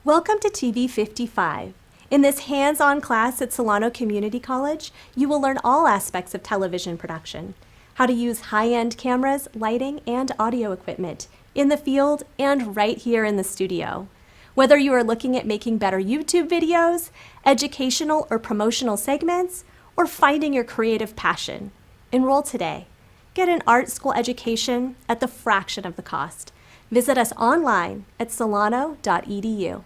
Welcome to TV 55. In this hands-on class at Solano Community College, you will learn all aspects of television production, how to use high-end cameras, lighting, and audio equipment in the field and right here in the studio. Whether you are looking at making better YouTube videos, educational or promotional segments, or finding your creative passion, enroll today. Get an art school education at the fraction of the cost. Visit us online at solano.edu.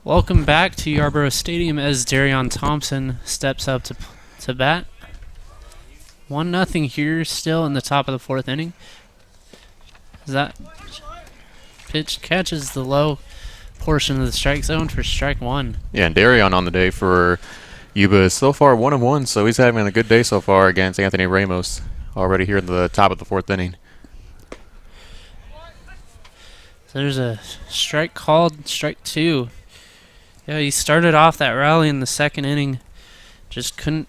Welcome back to Yarborough Stadium as Darion Thompson steps up to bat. 1-0 here, still in the top of the 4th inning. That pitch catches the low portion of the strike zone for strike 1. Yeah, and Darion on the day for Yuba is so far 1-1, so he's having a good day so far against Anthony Ramos already here in the top of the 4th inning. So there's a strike called, strike 2. Yeah, he started off that rally in the 2nd inning. Just couldn't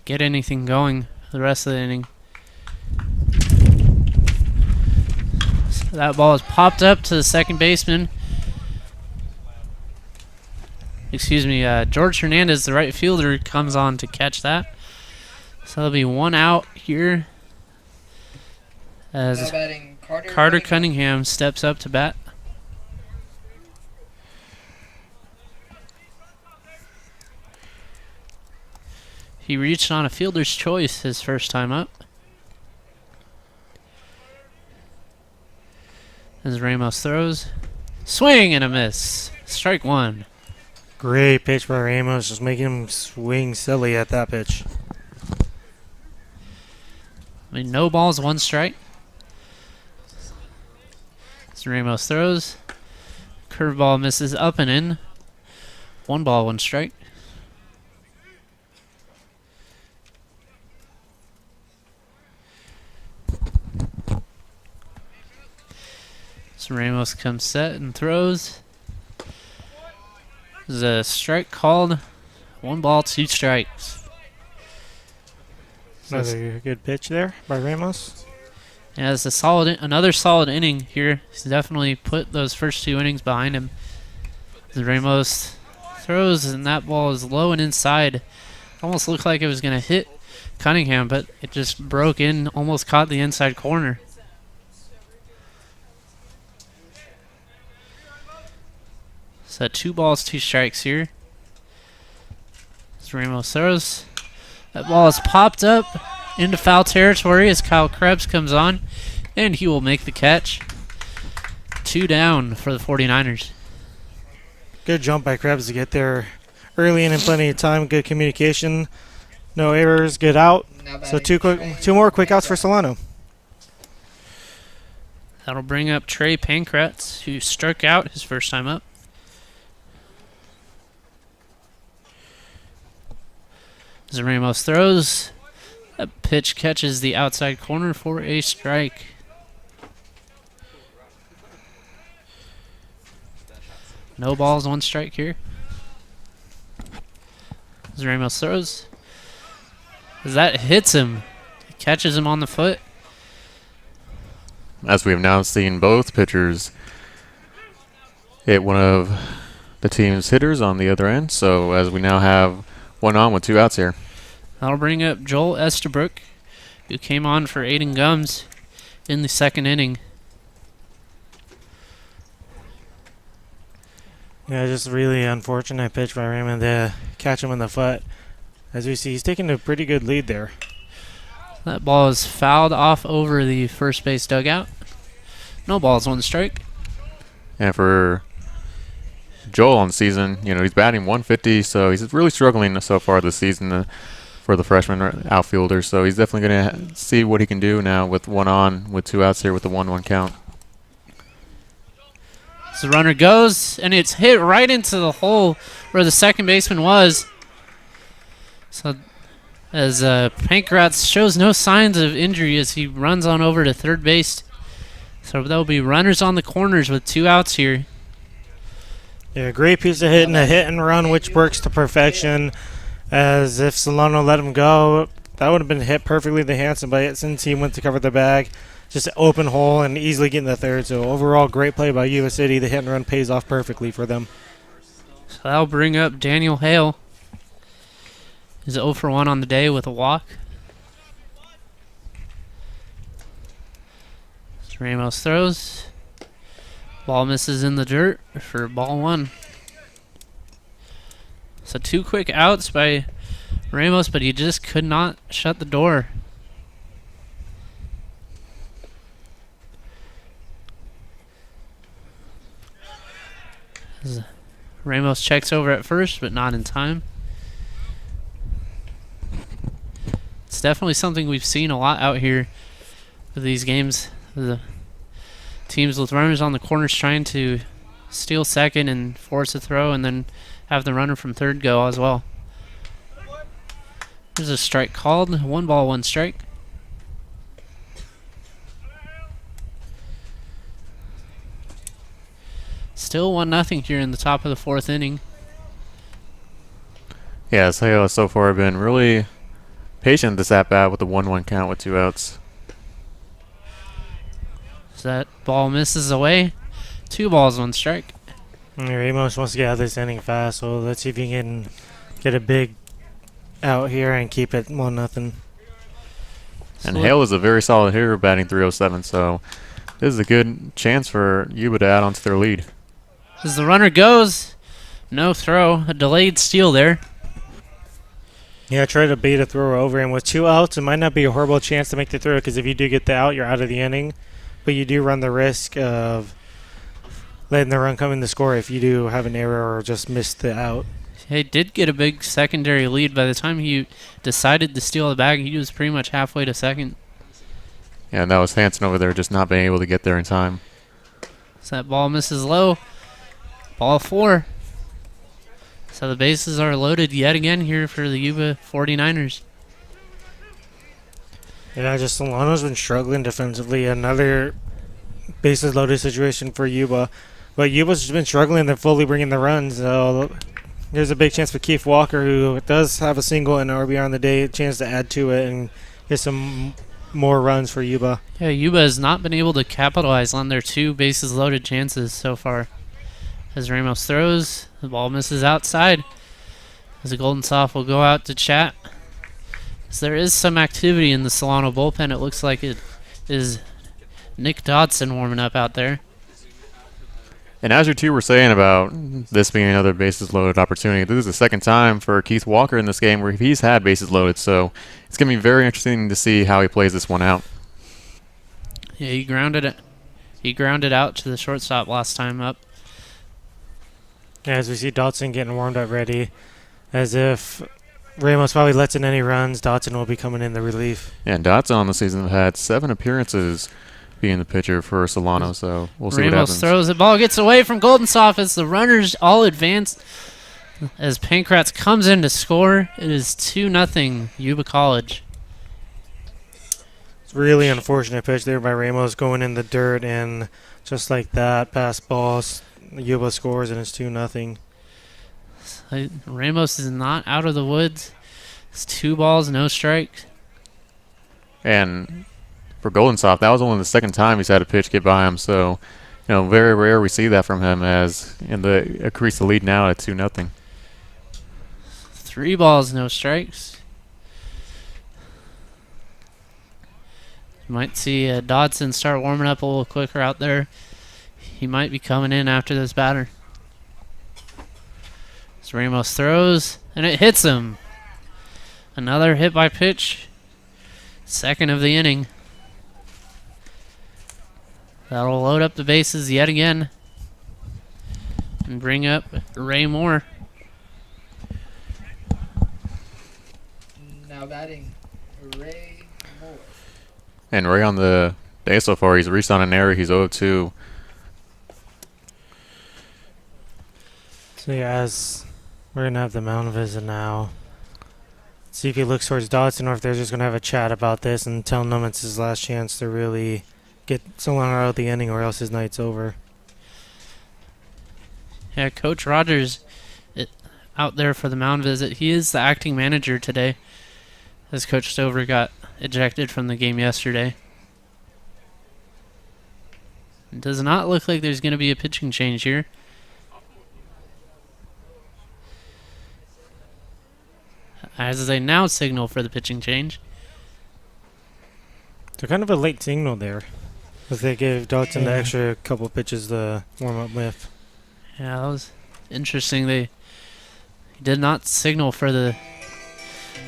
get anything going the rest of the inning. So that ball is popped up to the second baseman. Excuse me, George Hernandez, the right fielder, comes on to catch that. So there'll be 1 out here as Carter Cunningham steps up to bat. He reached on a fielder's choice his first time up. As Ramos throws. Swing and a miss. Strike 1. Great pitch by Ramos, just making him swing silly at that pitch. I mean, no balls, 1 strike. As Ramos throws. Curveball misses up and in. 1 ball, 1 strike. So Ramos comes set and throws. There's a strike called. 1 ball, 2 strikes. Another good pitch there by Ramos. Yeah, it's another solid inning here. He's definitely put those first 2 innings behind him. As Ramos throws, and that ball is low and inside. It almost looked like it was going to hit Cunningham, but it just broke in, almost caught the inside corner. So 2 balls, 2 strikes here. As Ramos throws. That ball is popped up into foul territory as Kyle Krebs comes on, and he will make the catch. 2 down for the 49ers. Good jump by Krebs to get there early and in plenty of time. Good communication. No errors. Good out. So 2 more quick outs for Solano. That'll bring up Trey Pankratz, who struck out his first time up. As Ramos throws, that pitch catches the outside corner for a strike. No balls, 1 strike here. As Ramos throws, as that hits him, it catches him on the foot. As we have now seen both pitchers hit one of the team's hitters on the other end, so as we now have 1 on with 2 outs here. That'll bring up Joel Estabrook, who came on for Aiden Gums in the 2nd inning. Yeah, just really unfortunate pitch by Raymond to catch him in the foot. As we see, he's taking a pretty good lead there. That ball is fouled off over the first base dugout. No balls, 1 strike. And for Joel on the season, he's batting 150, so he's really struggling so far this season for the freshman outfielder. So he's definitely going to see what he can do now with 1 on, with 2 outs here with the 1-1 count. So the runner goes, and it's hit right into the hole where the second baseman was. So as Pankratz shows no signs of injury as he runs on over to third base. So there'll be runners on the corners with 2 outs here. Yeah, great piece of hitting, a hit and run, which works to perfection. As if Solano let him go, that would have been hit perfectly to Hansen, but since he went to cover the bag, just an open hole and easily getting the third. So overall, great play by Yuba City. The hit and run pays off perfectly for them. So that'll bring up Daniel Hale. He's 0 for 1 on the day with a walk. So Ramos throws. Ball misses in the dirt for ball 1. So 2 quick outs by Ramos, but he just could not shut the door. Ramos checks over at first, but not in time. It's definitely something we've seen a lot out here with these games. The teams with runners on the corners trying to steal second and force a throw, and then have the runner from third go as well. There's a strike called. 1 ball, 1 strike. Still 1-0 here in the top of the 4th inning. Yeah, Hale so far have been really patient this at-bat with the 1-1 count with 2 outs. So that ball misses away. 2 balls, 1 strike. Ramos wants to get out of this inning fast, so let's see if he can get a big out here and keep it 1-0. And Hale is a very solid hitter, batting .307, so this is a good chance for Yuba to add on to their lead. As the runner goes, no throw, a delayed steal there. Yeah, try to bait a throw over, and with 2 outs, it might not be a horrible chance to make the throw, because if you do get the out, you're out of the inning. But you do run the risk of letting the run come in to score if you do have an error or just miss the out. He did get a big secondary lead. By the time he decided to steal the bag, he was pretty much halfway to second. Yeah, and that was Hansen over there just not being able to get there in time. So that ball misses low. Ball 4. So the bases are loaded yet again here for the Yuba 49ers. Yeah, just Solano's been struggling defensively. Another bases loaded situation for Yuba. But Yuba's been struggling to fully bring in the runs. So there's a big chance for Keith Walker, who does have a single and an RBI on the day, a chance to add to it and get some more runs for Yuba. Yeah, Yuba has not been able to capitalize on their 2 bases loaded chances so far. As Ramos throws, the ball misses outside. As the Golden Soft will go out to chat. So there is some activity in the Solano bullpen. It looks like it is Nick Dodson warming up out there. And as you two were saying about this being another bases loaded opportunity, this is the 2nd time for Keith Walker in this game where he's had bases loaded. So it's going to be very interesting to see how he plays this one out. Yeah, he grounded it. He grounded out to the shortstop last time up. Yeah, as we see Dodson getting warmed up ready, as if Ramos probably lets in any runs, Dodson will be coming in the relief. Yeah, and Dodson on the season have had 7 appearances being the pitcher for Solano, so we'll see what happens. Ramos throws the ball, gets away from Golden Soft as the runners all advance As Pankratz comes in to score, it is 2-0 Yuba College. It's really unfortunate pitch there by Ramos going in the dirt, and just like that, pass ball, Yuba scores, and it's 2-0. Ramos is not out of the woods. It's 2 balls, no strikes. And for Goldensoft, that was only the second time he's had a pitch get by him, so very rare we see that from him as increase the lead now at 2-0. 3 balls, no strikes. Might see Dodson start warming up a little quicker out there. He might be coming in after this batter. As Ramos throws, and it hits him. Another hit by pitch. Second of the inning. That'll load up the bases yet again. And bring up Ray Moore. Now batting, Ray Moore. And Ray on the day so far, he's reached on an error. He's 0-2. So yeah, as we're going to have the mound visit now. See if he looks towards Dodson or if they're just going to have a chat about this and telling him it's his last chance to really get Solano out of the inning or else his night's over. Yeah, Coach Rogers out there for the mound visit. He is the acting manager today, as Coach Stover got ejected from the game yesterday. It does not look like there's going to be a pitching change here. As they now signal for the pitching change. So kind of a late signal there, because they gave Dodson the extra couple pitches to warm up with. Yeah, that was interesting. They did not signal for the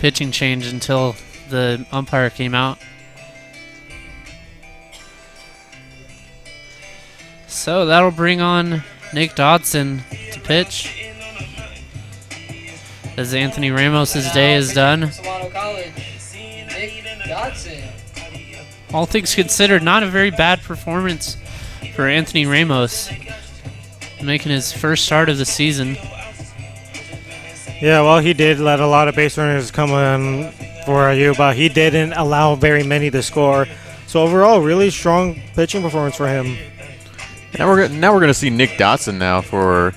pitching change until the umpire came out. So that'll bring on Nick Dodson to pitch, as Anthony Ramos' day is done. Solano College, Nick Dodson. All things considered, not a very bad performance for Anthony Ramos, making his first start of the season. Yeah, well, he did let a lot of base runners come in for Yuba. He didn't allow very many to score. So overall, really strong pitching performance for him. Now we're going to see Nick Dodson now for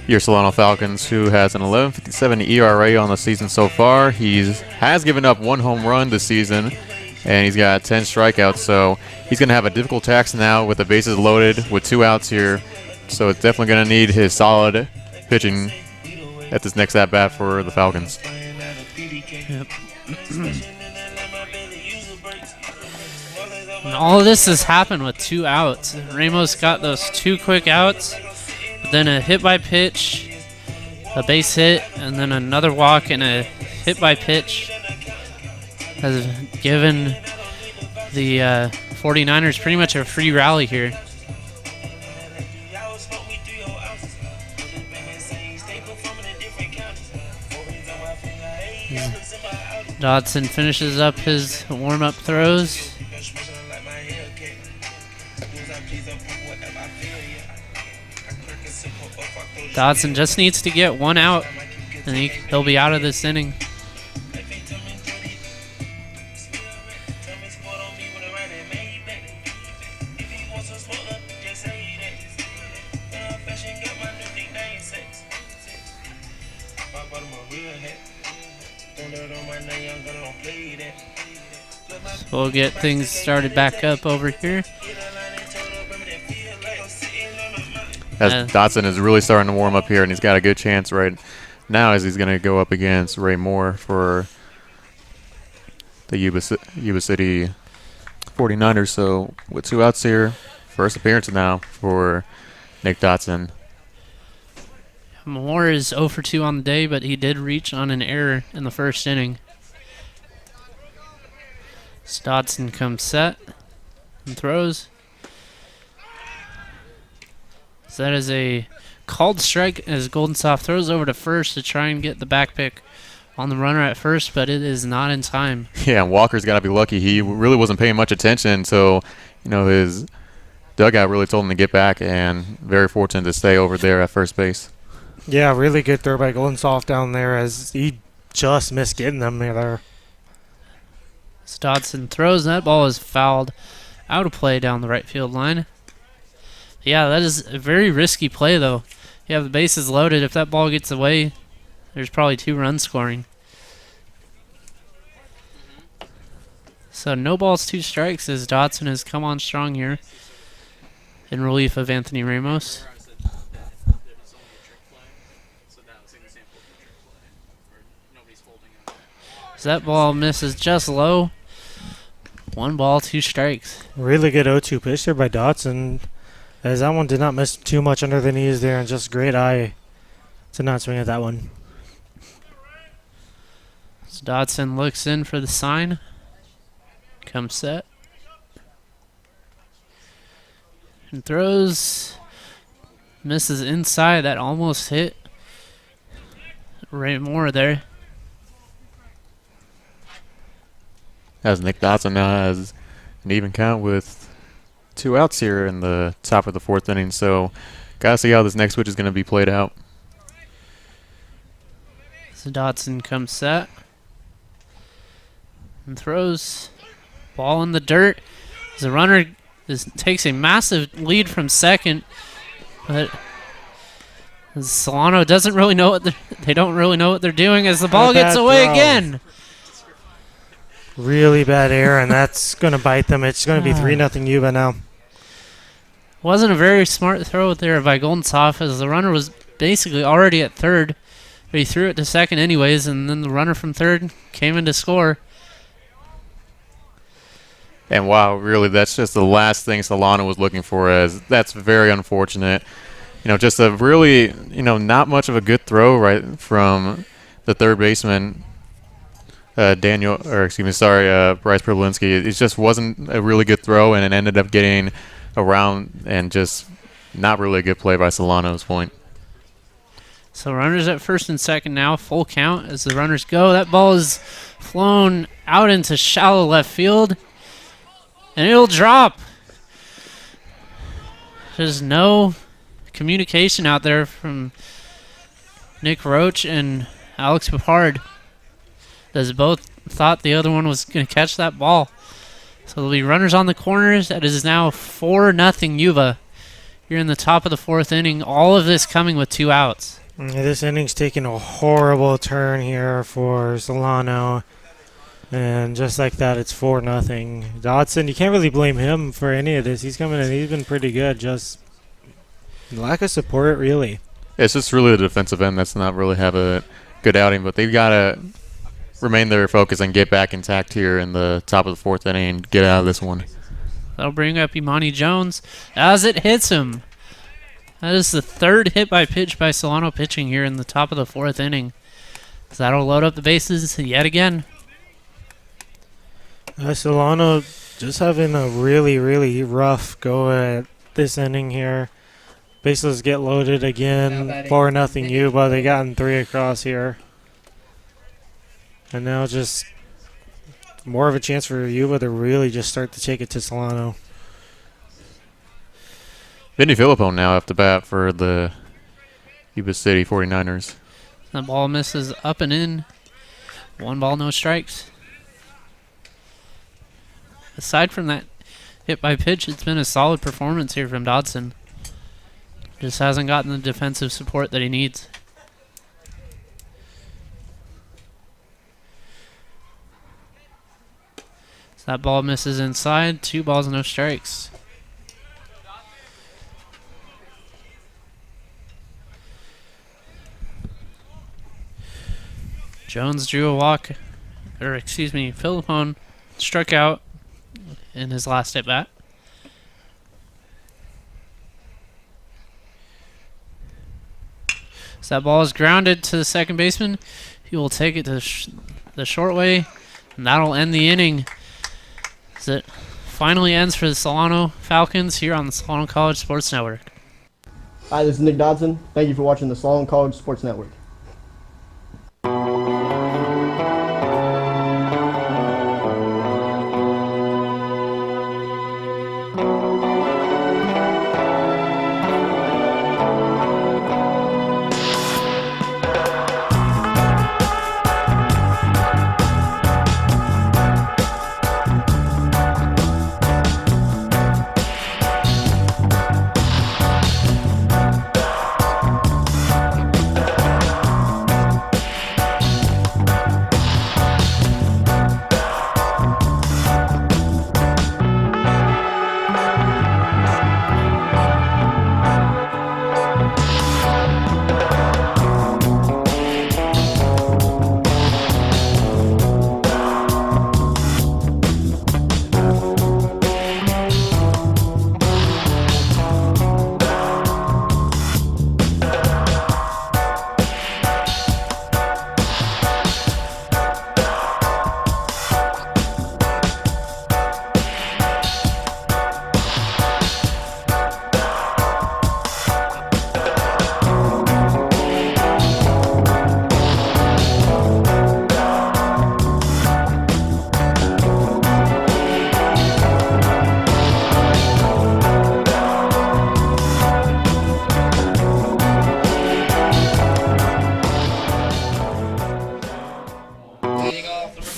your Solano Falcons, who has an 11.57 ERA on the season so far. He has given up 1 home run this season, and he's got 10 strikeouts. So he's going to have a difficult task now with the bases loaded with 2 outs here. So it's definitely going to need his solid pitching at this next at-bat for the Falcons. Yep. And all of this has happened with 2 outs. Ramos got those 2 quick outs, but then a hit by pitch, a base hit, and then another walk and a hit by pitch has given the 49ers pretty much a free rally here. Dodson finishes up his warm-up throws. Dodson just needs to get 1 out, and he'll be out of this inning. We'll get things started back up over here. As Dodson is really starting to warm up here, and he's got a good chance right now as he's going to go up against Ray Moore for the Yuba City 49ers. So with 2 outs here, first appearance now for Nick Dodson. Moore is 0 for 2 on the day, but he did reach on an error in the first inning. So Dodson comes set and throws. So that is a called strike as Goldensoft throws over to first to try and get the back pick on the runner at first, but it is not in time. Yeah, and Walker's got to be lucky. He really wasn't paying much attention, so his dugout really told him to get back, and very fortunate to stay over there at first base. Yeah, really good throw by Golden Soft down there as he just missed getting them there. As Dodson throws, that ball is fouled out of play down the right field line. Yeah, that is a very risky play, though. You have the bases loaded. If that ball gets away, there's probably 2 runs scoring. So no balls, 2 strikes as Dodson has come on strong here in relief of Anthony Ramos. So that ball misses just low. 1 ball, 2 strikes. Really good 0-2 pitch there by Dodson, as that one did not miss too much under the knees there, and just great eye to not swing at that one. So Dodson looks in for the sign. Comes set. And throws. Misses inside. That almost hit Ray Moore there. As Nick Dodson now has an even count with 2 outs here in the top of the 4th inning. So gotta see how this next switch is going to be played out. So Dodson comes set. And throws. Ball in the dirt. The runner takes a massive lead from second, but Solano doesn't really know what they don't really know what they're doing as the ball gets away again. Really bad error, and that's going to bite them. It's going to be 3-0 Yuba now. Wasn't a very smart throw there by Golden Soft, as the runner was basically already at third, but he threw it to second anyways, and then the runner from third came in to score. And wow, really, that's just the last thing Solano was looking for, as that's very unfortunate. You know, just a really, not much of a good throw right from the third baseman, Bryce Prablinski. It just wasn't a really good throw, and it ended up getting around, and just not really a good play by Solano's point. So runners at first and second now, full count as the runners go. That ball is flown out into shallow left field. And it'll drop. There's no communication out there from Nick Roach and Alex Papard, as both thought the other one was going to catch that ball. So there'll be runners on the corners. That is now 4-0 Yuba. You're in the top of the 4th inning. All of this coming with 2 outs. This inning's taking a horrible turn here for Solano. And just like that, it's 4-0. Dodson, you can't really blame him for any of this. He's coming in. He's been pretty good. Just lack of support, really. It's just really the defensive end that's not really have a good outing, but they've got to remain their focus and get back intact here in the top of the 4th inning and get out of this one. That'll bring up Imani Jones as it hits him. That is the 3rd hit by pitch by Solano pitching here in the top of the 4th inning. So that'll load up the bases yet again. Solano just having a really, really rough go at this inning here. Bases get loaded again. 4-0 Yuba. They gotten 3 across here. And now just more of a chance for Yuba to really just start to take it to Solano. Vinny Filippo now up to bat for the Yuba City 49ers. The ball misses up and in. 1 ball, no strikes. Aside from that hit by pitch, it's been a solid performance here from Dodson. Just hasn't gotten the defensive support that he needs. So that ball misses inside. 2 balls, no strikes. Jones drew a walk, Philippone struck out in his last at bat. So that ball is grounded to the second baseman. He will take it to the short way, and that'll end the inning. As it finally ends for the Solano Falcons here on the Solano College Sports Network. Hi, this is Nick Dodson. Thank you for watching the Solano College Sports Network.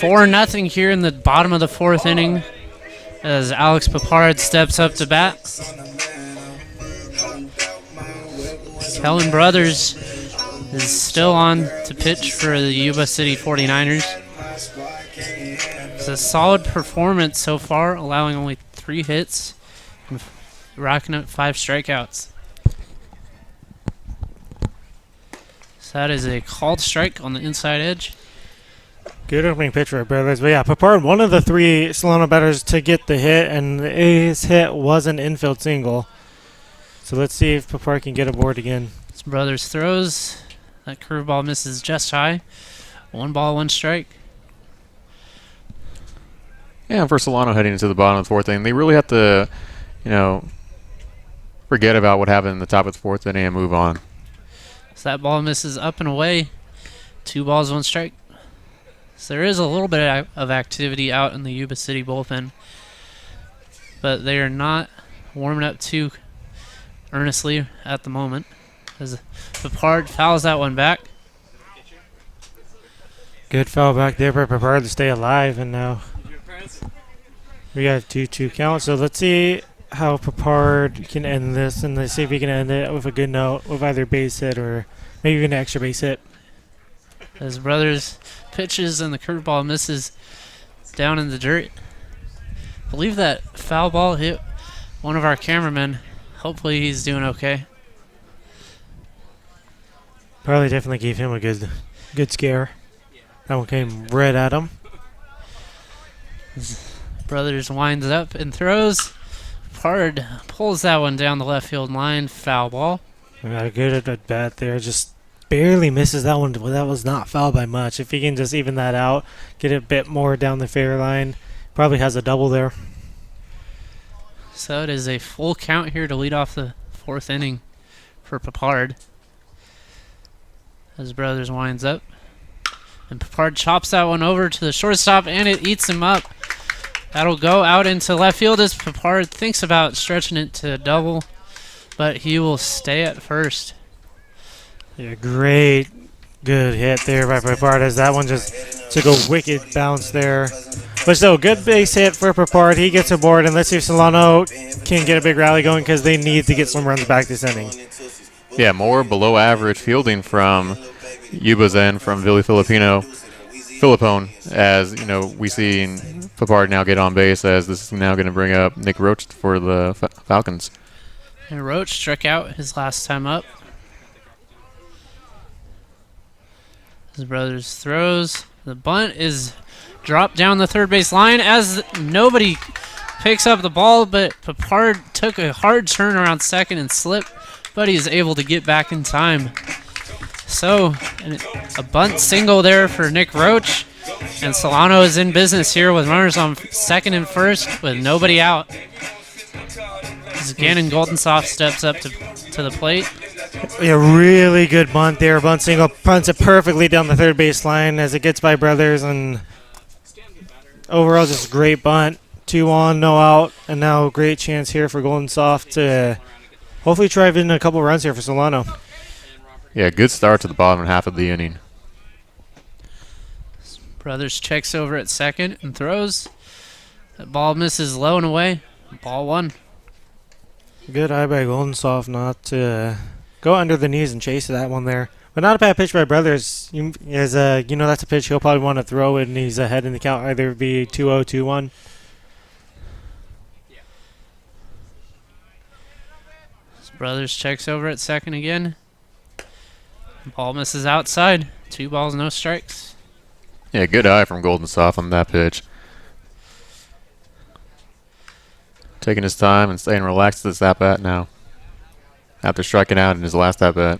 4-0 here in the bottom of the 4th inning as Alex Papard steps up to bat. Kellen Brothers is still on to pitch for the Yuba City 49ers. It's a solid performance so far, allowing only 3 hits and racking up 5 strikeouts. So that is a called strike on the inside edge. Good opening pitch for Brothers. But yeah, Papard, one of the 3 Solano batters to get the hit, and his hit was an infield single. So let's see if Papard can get aboard again. Brothers throws. That curveball misses just high. 1 ball, 1 strike. Yeah, and for Solano heading into the bottom of the 4th inning, they really have to, forget about what happened in the top of the 4th inning and move on. So that ball misses up and away. 2 balls, 1 strike. So there is a little bit of activity out in the Yuba City bullpen, but they are not warming up too earnestly at the moment. As Papard fouls that one back. Good foul back there for Papard to stay alive, and now we got a 2-2 count. So let's see how Papard can end this, and let's see if he can end it with a good note with either base hit or maybe even an extra base hit. As Brothers pitches and the curveball misses down in the dirt. I believe that foul ball hit one of our cameramen. Hopefully he's doing okay. Probably definitely gave him a good scare. That one came right at him. Brothers winds up and throws. Hard pulls that one down the left field line. Foul ball. Got a good at bat there. Just barely misses that one. That was not foul by much. If he can just even that out, get it a bit more down the fair line, probably has a double there. So it is a full count here to lead off the 4th inning for Papard. As Brothers winds up. And Papard chops that one over to the shortstop, and it eats him up. That'll go out into left field as Papard thinks about stretching it to a double, but he will stay at first. Yeah, great. Good hit there by Papard as that one just took a wicked bounce there. But still, good base hit for Papard. He gets aboard, and let's see if Solano can get a big rally going because they need to get some runs back this inning. Yeah, more below average fielding from Yuba's end, from Billy Filipone, as we see Papard now get on base, as this is now going to bring up Nick Roach for the Falcons. And Roach struck out his last time up. His Brothers throws. The bunt is dropped down the third base line as nobody picks up the ball, but Papard took a hard turn around second and slipped, but he's able to get back in time. So, a bunt single there for Nick Roach, and Solano is in business here with runners on second and first with nobody out. As Gannon Goldensoft steps up to the plate. A really good bunt there. Bunt single, punts it perfectly down the third base line as it gets by Brothers, and overall just a great bunt. 2 on, no out, and now a great chance here for Goldensoft to hopefully drive in a couple runs here for Solano. Yeah, good start to the bottom half of the inning. Brothers checks over at second and throws. That ball misses low and away. Ball 1. Good eye by Goldensoft not to go under the knees and chase that one there. But not a bad pitch by Brothers. That's a pitch he'll probably want to throw it, and he's ahead in the count. Either be 2-0, 2-1. Brothers checks over at second again. Ball misses outside. 2 balls, no strikes. Yeah, good eye from Goldensoft on that pitch. Taking his time and staying relaxed at this at-bat now, after striking out in his last at-bat.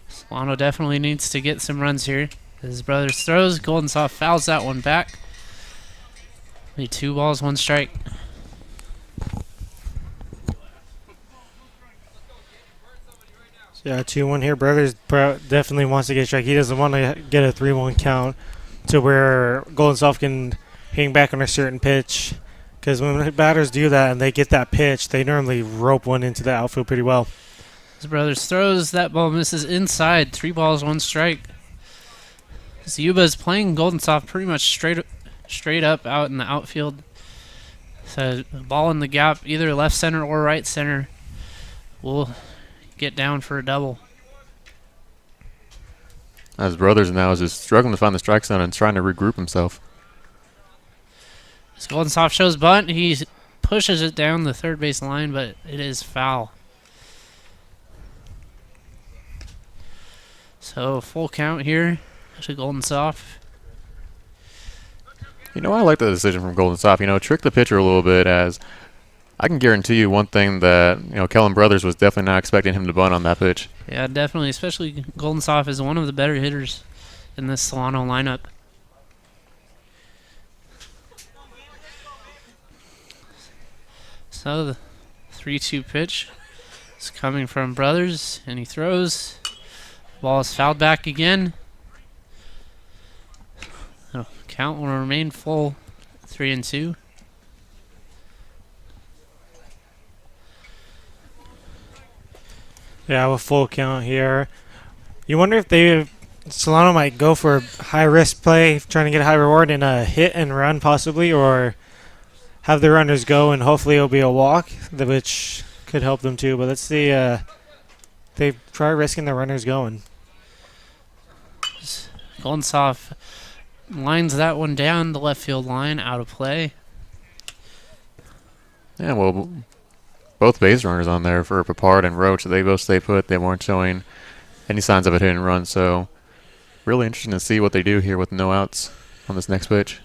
Solano definitely needs to get some runs here. His Brothers throws. Goldensoft fouls that one back. Only 2 balls, 1 strike. Yeah, 2-1 here. Brothers definitely wants to get a strike. He doesn't want to get a 3-1 count to where Goldensoft can hang back on a certain pitch. Because when batters do that and they get that pitch, they normally rope one into the outfield pretty well. His Brothers throws. That ball misses inside. 3 balls, 1 strike. So Yuba is playing Golden Soft pretty much straight up out in the outfield. So ball in the gap, either left center or right center, will get down for a double. His brothers now is just struggling to find the strike zone and trying to regroup himself. As Golden Soft shows bunt, he pushes it down the third base line, but it is foul. So full count here to Golden Soft. You know, I like the decision from Golden Soft. You know, trick the pitcher a little bit, as I can guarantee you one thing that, you know, Kellen Brothers was definitely not expecting him to bunt on that pitch. Yeah, definitely. Especially Golden Soft is one of the better hitters in this Solano lineup. So the 3-2 pitch is coming from Brothers, and he throws. Ball is fouled back again. So count will remain full, 3-2. Yeah, with full count here. You wonder if Solano might go for a high-risk play, trying to get a high reward and a hit and run possibly, or have the runners go and hopefully it'll be a walk, which could help them too. But let's see. They try risking the runners going. Golden Soft lines that one down the left field line, out of play. Yeah, well, both base runners on there for Papard and Roach, they both stay put. They weren't showing any signs of a hit and run, so really interesting to see what they do here with no outs on this next pitch.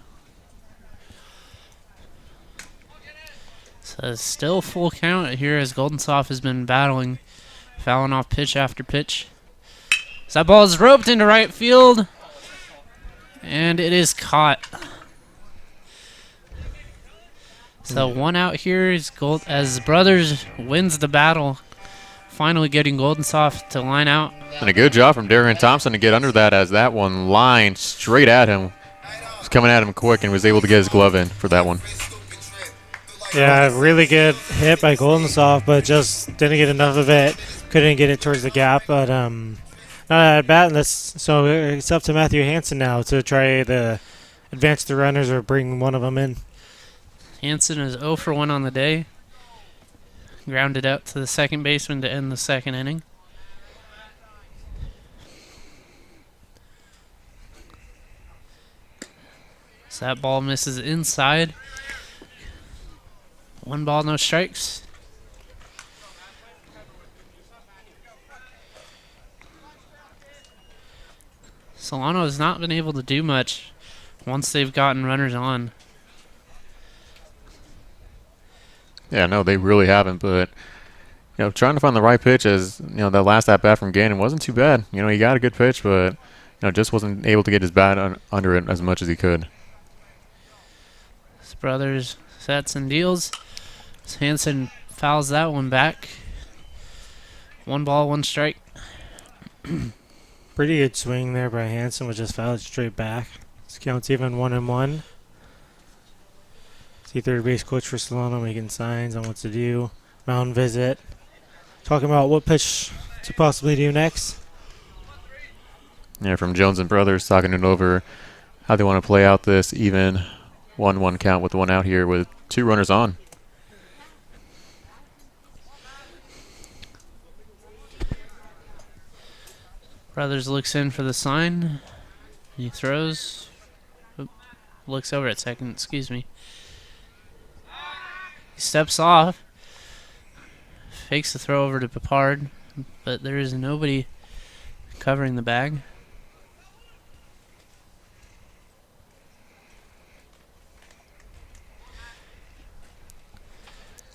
So still full count here as Golden Soft has been battling, fouling off pitch after pitch. So that ball is roped into right field, and it is caught. So one out here is as Brothers wins the battle, finally getting Golden Soft to line out. And a good job from Darian Thompson to get under that, as that one lined straight at him. Was coming at him quick and was able to get his glove in for that one. Yeah, really good hit by Golden Soft, but just didn't get enough of it. Couldn't get it towards the gap, but not at bat. So it's up to Matthew Hansen now to try to advance the runners or bring one of them in. Hansen is 0 for 1 on the day. Grounded out to the second baseman to end the second inning. So that ball misses inside. 1 ball, no strikes. Solano has not been able to do much once they've gotten runners on. Yeah, no, they really haven't, but you know, trying to find the right pitch, as you know, that last at bat from Gannon wasn't too bad. You know, he got a good pitch, but you know, just wasn't able to get his bat under it as much as he could. His brothers sets and deals. Hansen fouls that one back. 1 ball, 1 strike. Pretty good swing there by Hansen, which just fouled straight back. This counts even 1-1. See third base coach for Solano making signs on what to do. Mound visit. Talking about what pitch to possibly do next. Yeah, from Jones and Brothers talking it over how they want to play out this even 1-1 count with 1 out here with 2 runners on. Brothers looks in for the sign. He throws. Oop, looks over at second, excuse me. He steps off. Fakes the throw over to Papard, but there is nobody covering the bag.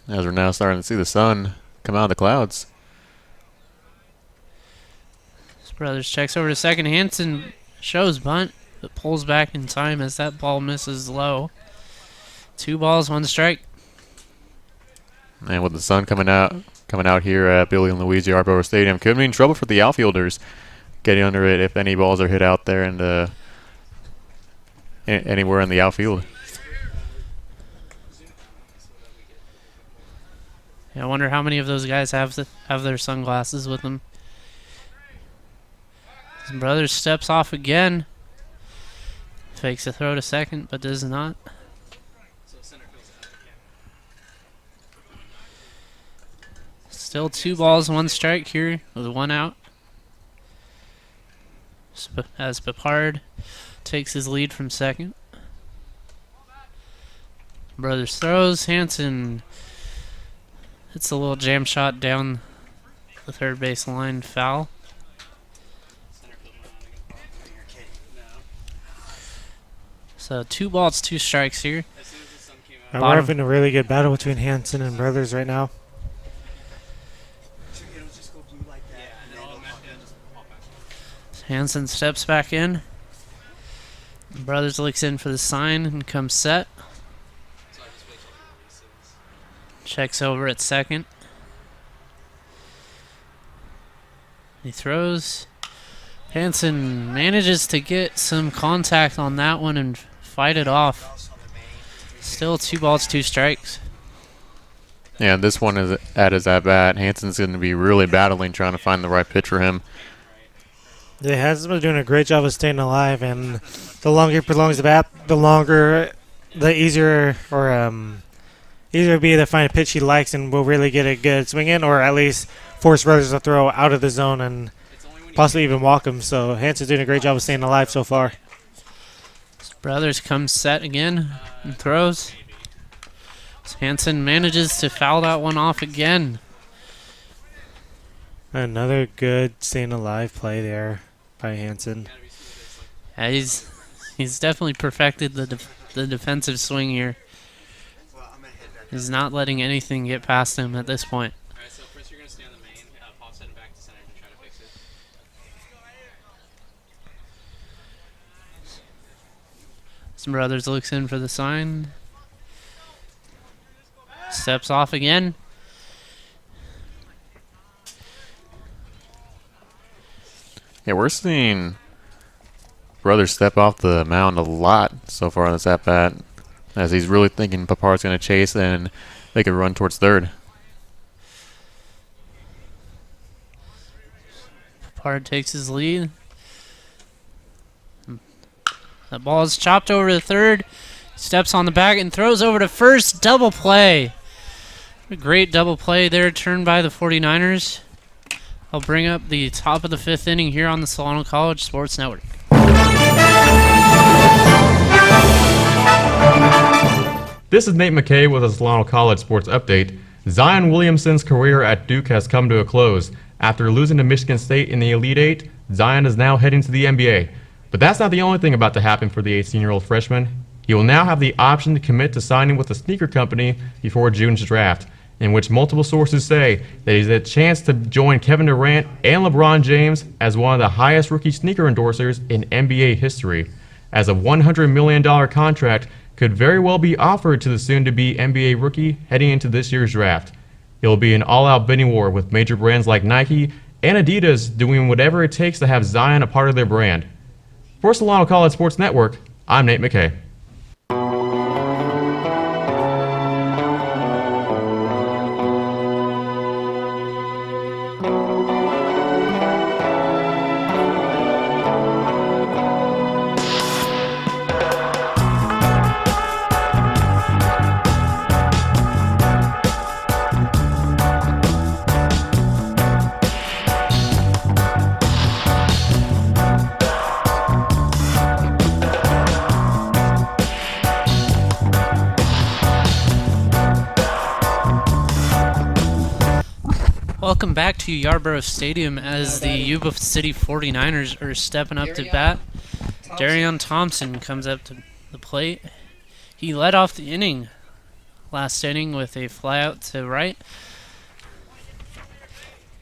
As we're now starting to see the sun come out of the clouds. Brothers checks over to second. Hansen shows bunt, but pulls back in time as that ball misses low. 2 balls, 1 strike. And with the sun coming out here at Billy and Luigi Arbor Stadium, could mean trouble for the outfielders getting under it if any balls are hit out there and anywhere in the outfield. Yeah, I wonder how many of those guys have their sunglasses with them. His brother steps off again. Fakes a throw to second, but does not. Still 2 balls, 1 strike here with 1 out. As Papard takes his lead from second. Brothers throws. Hansen hits a little jam shot down the third base line, foul. So 2 balls, 2 strikes here. We're having a really good battle between Hansen and Brothers right now. Hansen steps back in. Brothers looks in for the sign and comes set. Checks over at second. He throws. Hansen manages to get some contact on that one and fight it off. Still 2 balls, 2 strikes. Yeah, this one is at his at-bat. Hansen's going to be really battling, trying to find the right pitch for him. Yeah, Hansen's been doing a great job of staying alive, and the longer he prolongs the bat, the easier it'll be to find a pitch he likes and will really get a good swing in, or at least force Brothers to throw out of the zone and possibly even walk him. So Hansen's doing a great job of staying alive so far. Brothers comes set again and throws. Hansen manages to foul that one off again. Another good staying alive play there by Hansen. Yeah, he's definitely perfected the defensive swing here. He's not letting anything get past him at this point. Alright, so first you're going to stay on the main, pop set it back to center and try to fix it. Some Brothers looks in for the sign. Steps off again. Yeah, we're seeing Brothers step off the mound a lot so far in this at-bat, as he's really thinking Papard's going to chase and make a run towards third. Papard takes his lead. That ball is chopped over to third. Steps on the back and throws over to first. Double play. A great double play there, turned by the 49ers. I'll bring up the top of the 5th inning here on the Solano College Sports Network. This is Nate McKay with a Solano College Sports Update. Zion Williamson's career at Duke has come to a close. After losing to Michigan State in the Elite Eight, Zion is now heading to the NBA. But that's not the only thing about to happen for the 18-year-old freshman. He will now have the option to commit to signing with a sneaker company before June's draft, in which multiple sources say that he's a chance to join Kevin Durant and LeBron James as one of the highest rookie sneaker endorsers in NBA history, as a $100 million contract could very well be offered to the soon-to-be NBA rookie heading into this year's draft. It will be an all-out bidding war with major brands like Nike and Adidas doing whatever it takes to have Zion a part of their brand. For Solano College Sports Network, I'm Nate McKay. Welcome back to Yarborough Stadium as the Yuba City 49ers are stepping up to bat. Darion Thompson comes up to the plate. He led off the inning last inning with a flyout to right,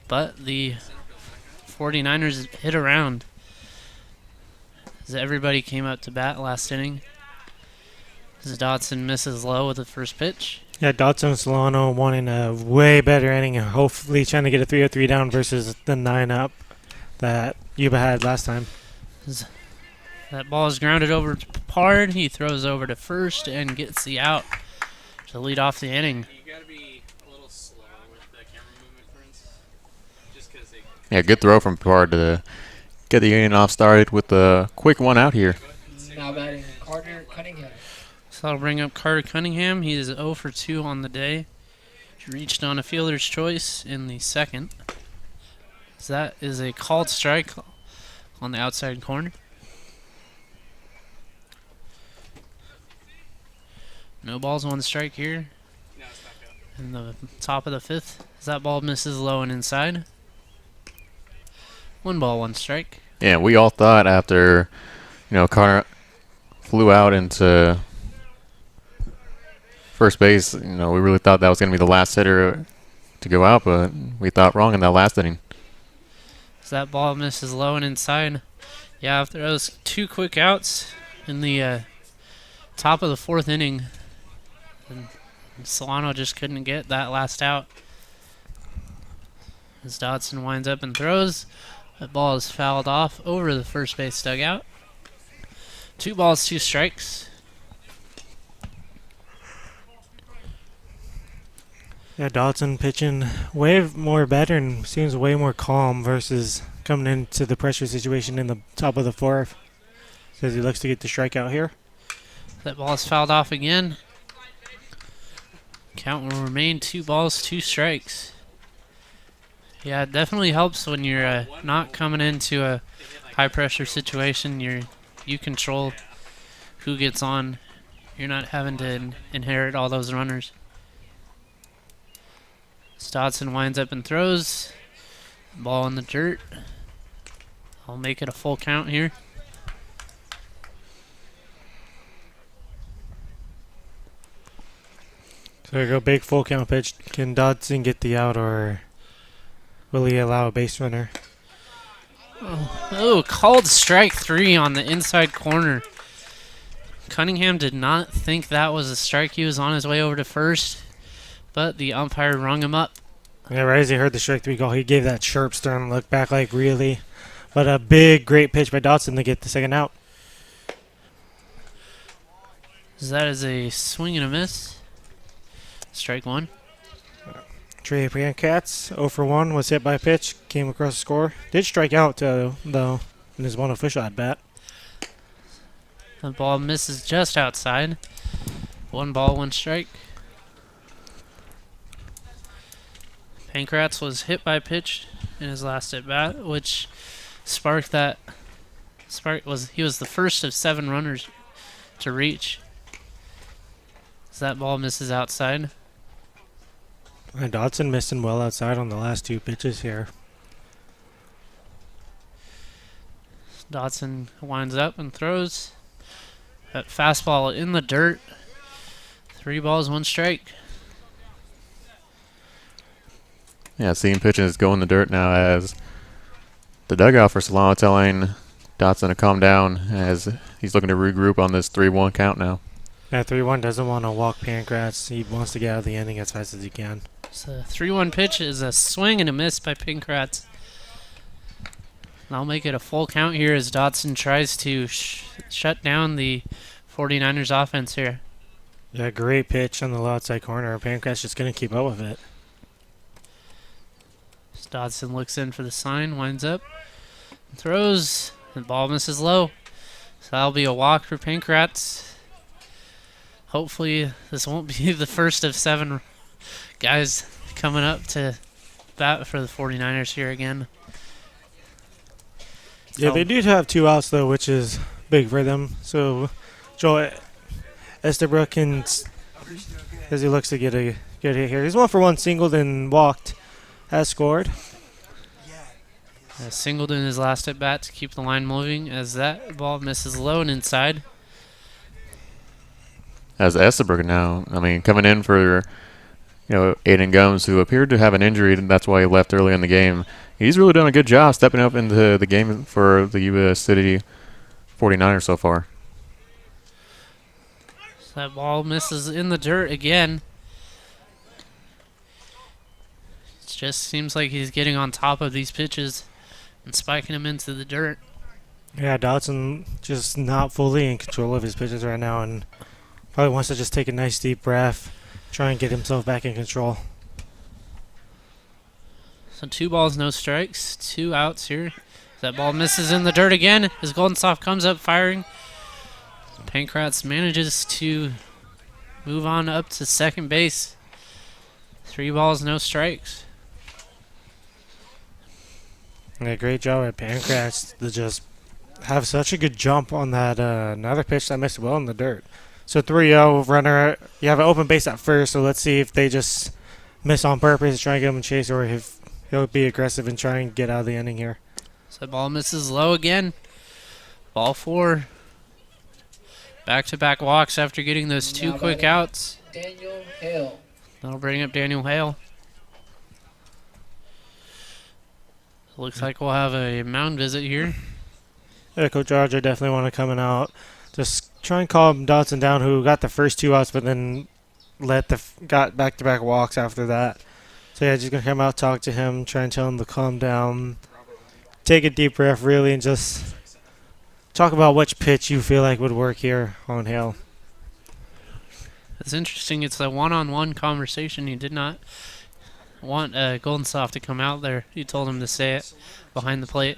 but the 49ers hit around as everybody came up to bat last inning. As Dodson misses low with the first pitch. Yeah, Dodson and Solano wanting a way better inning and hopefully trying to get a 3-3 down versus the 9 up that Yuba had last time. That ball is grounded over to Papard. He throws over to first and gets the out to lead off the inning. You gotta be a little slower with the camera movement, Prince. Just because they... Yeah, good throw from Papard to get the inning off started with a quick one out here. Now batting Cunningham. So that'll bring up Carter Cunningham. He is 0 for 2 on the day. He reached on a fielder's choice in the second. So that is a called strike on the outside corner. No balls, 1 strike here. In the top of the 5th. As that ball misses low and inside. 1 ball, 1 strike. Yeah, we all thought after, Connor flew out into first base, we really thought that was going to be the last hitter to go out, but we thought wrong in that last inning. As that ball misses low and inside. Yeah, after those 2 quick outs in the top of the 4th inning, and Solano just couldn't get that last out. As Dodson winds up and throws, that ball is fouled off over the first base dugout. 2 balls, 2 strikes. Yeah, Dodson pitching way more better and seems way more calm versus coming into the pressure situation in the top of the 4th. Says he looks to get the strikeout here. That ball is fouled off again. Count will remain 2 balls, 2 strikes. Yeah, it definitely helps when you're not coming into a high pressure situation. You control who gets on. You're not having to inherit all those runners. Dodson winds up and throws. Ball in the dirt. I'll make it a full count here. So there we go, big full count pitch. Can Dodson get the out, or will he allow a base runner? Oh, called strike 3 on the inside corner. Cunningham did not think that was a strike. He was on his way over to first, but the umpire rung him up. Yeah, right as he heard the strike 3 call, he gave that sharp, stern look back like, really? But a big, great pitch by Dodson to get the second out. That is a swing and a miss. Strike 1. Trey Pancats, 0 for 1, was hit by a pitch, came across the score. Did strike out, though, in his one official at bat. The ball misses just outside. 1 ball, 1 strike. Pancrats was hit by a pitch in his last at bat, which sparked that. He was the first of 7 runners to reach. As that ball misses outside. And Dodson missed him well outside on the last 2 pitches here. Dodson winds up and throws. That fastball in the dirt. 3 balls, 1 strike. Yeah, seeing pitching is going in the dirt now as the dugout for Solano telling Dodson to calm down as he's looking to regroup on this 3-1 count now. Yeah, 3-1 doesn't want to walk Pancrats. He wants to get out of the inning as fast as he can. So 3-1 pitch is a swing and a miss by Pancrats. I'll make it a full count here as Dodson tries to shut down the 49ers offense here. Yeah, great pitch on the outside corner. Pancrats just going to keep up with it. Dodson looks in for the sign, winds up, and throws. The ball misses low. So that'll be a walk for Pancrats. Hopefully this won't be the first of 7 guys coming up to bat for the 49ers here again. Yeah, they do have 2 outs, though, which is big for them. So Joel Estabrook can, as he looks to get a good hit here. He's 1 for 1 singled and walked. Has scored. Singled in his last at bat to keep the line moving as that ball misses low and inside. As Estabrook now, coming in for Aiden Gums, who appeared to have an injury, and that's why he left early in the game. He's really done a good job stepping up into the game for the Yuba City 49ers so far. So that ball misses in the dirt again. It just seems like he's getting on top of these pitches and spiking them into the dirt. Yeah, Dodson just not fully in control of his pitches right now and probably wants to just take a nice deep breath, try and get himself back in control. So 2 balls, no strikes, 2 outs here. That ball misses in the dirt again as Golden Soft comes up firing. Pankratz manages to move on up to second base. 3 balls, no strikes. Yeah, great job at Pankratz to just have such a good jump on that another pitch that missed well in the dirt. So 3-0 runner. You have an open base at first, so let's see if they just miss on purpose to try and get him a chase, or if he'll be aggressive and try and get out of the inning here. So ball misses low again. Ball 4. Back-to-back walks after getting those 2 quick outs. Daniel Hale. That'll bring up Daniel Hale. Looks like we'll have a mound visit here. Yeah, Coach Roger definitely want to come out. Just try and calm Dodson down, who got the first 2 outs, but then got back-to-back walks after that. So yeah, just gonna come out, talk to him, try and tell him to calm down, take a deep breath, really, and just talk about which pitch you feel like would work here on Hale. It's interesting. It's a one-on-one conversation. He did not want Golden Soft to come out there. He told him to say it behind the plate.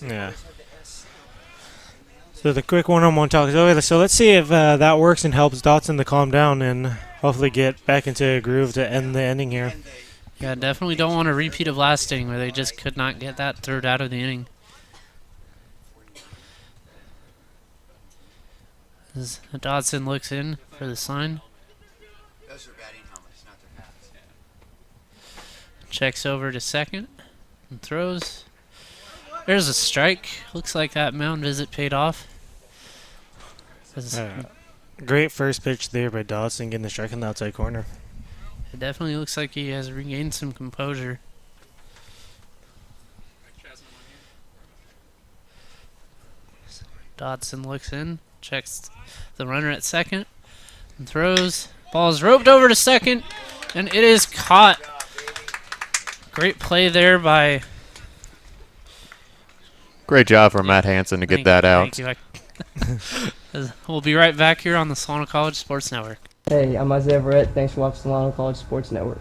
Yeah. So the quick one-on-one talk is over. So let's see if that works and helps Dotson to calm down and hopefully get back into a groove to end the inning here. Yeah, definitely don't want a repeat of last inning where they just could not get that third out of the inning. As Dodson looks in for the sign. Those are batting helmets, not their hats. Checks over to second and throws. There's a strike. Looks like that mound visit paid off. Great first pitch there by Dodson, getting the strike in the outside corner. It definitely looks like he has regained some composure. Dodson looks in, checks the runner at second, and throws. Ball is roped over to second, and it is caught. Great play there by... Great job for Matt Hansen to get that out. Thank you. We'll be right back here on the Solano College Sports Network. Hey, I'm Isaiah Verrett. Thanks for watching Solano College Sports Network.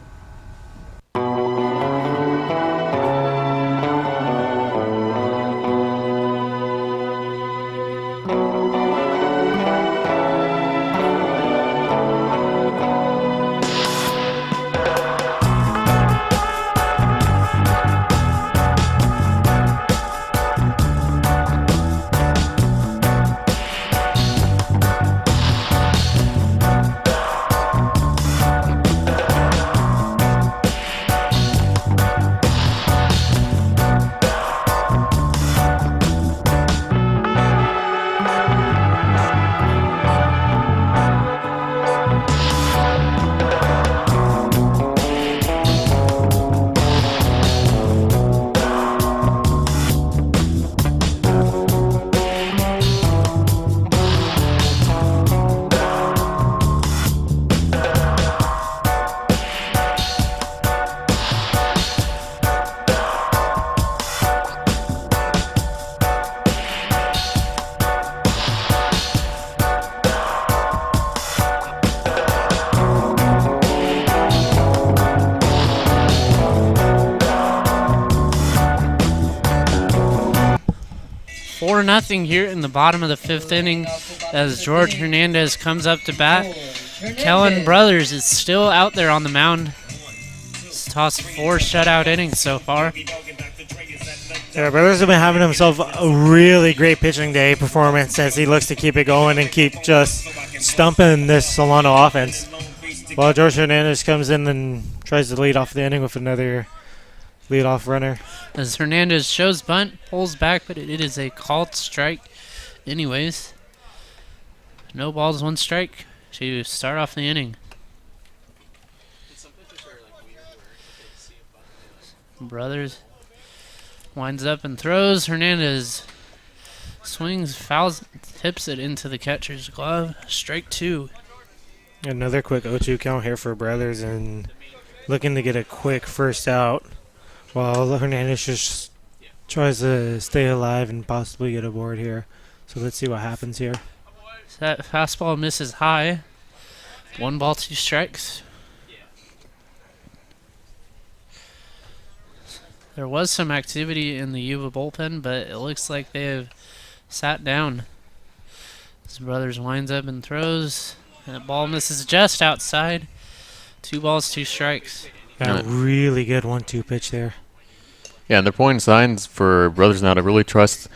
Nothing here in the bottom of the 5th inning as George Hernandez comes up to bat. Kellen Brothers is still out there on the mound. He's tossed 4 shutout innings so far. Yeah, Brothers has been having himself a really great pitching day performance as he looks to keep it going and keep just stumping this Solano offense. While George Hernandez comes in and tries to lead off the inning with another leadoff runner. As Hernandez shows bunt, pulls back, but it is a called strike anyways. No balls, 1 strike to start off the inning. Brothers winds up and throws. Hernandez swings, fouls, tips it into the catcher's glove. Strike 2. Another quick 0-2 count here for Brothers and looking to get a quick first out. While Hernandez just tries to stay alive and possibly get aboard here. So let's see what happens here. So that fastball misses high. 1 ball, 2 strikes. There was some activity in the Yuba bullpen, but it looks like they have sat down. His brothers winds up and throws. That ball misses just outside. 2 balls, 2 strikes. Got a really good 1-2 pitch there. Yeah, and they're pointing signs for Brothers now to really trust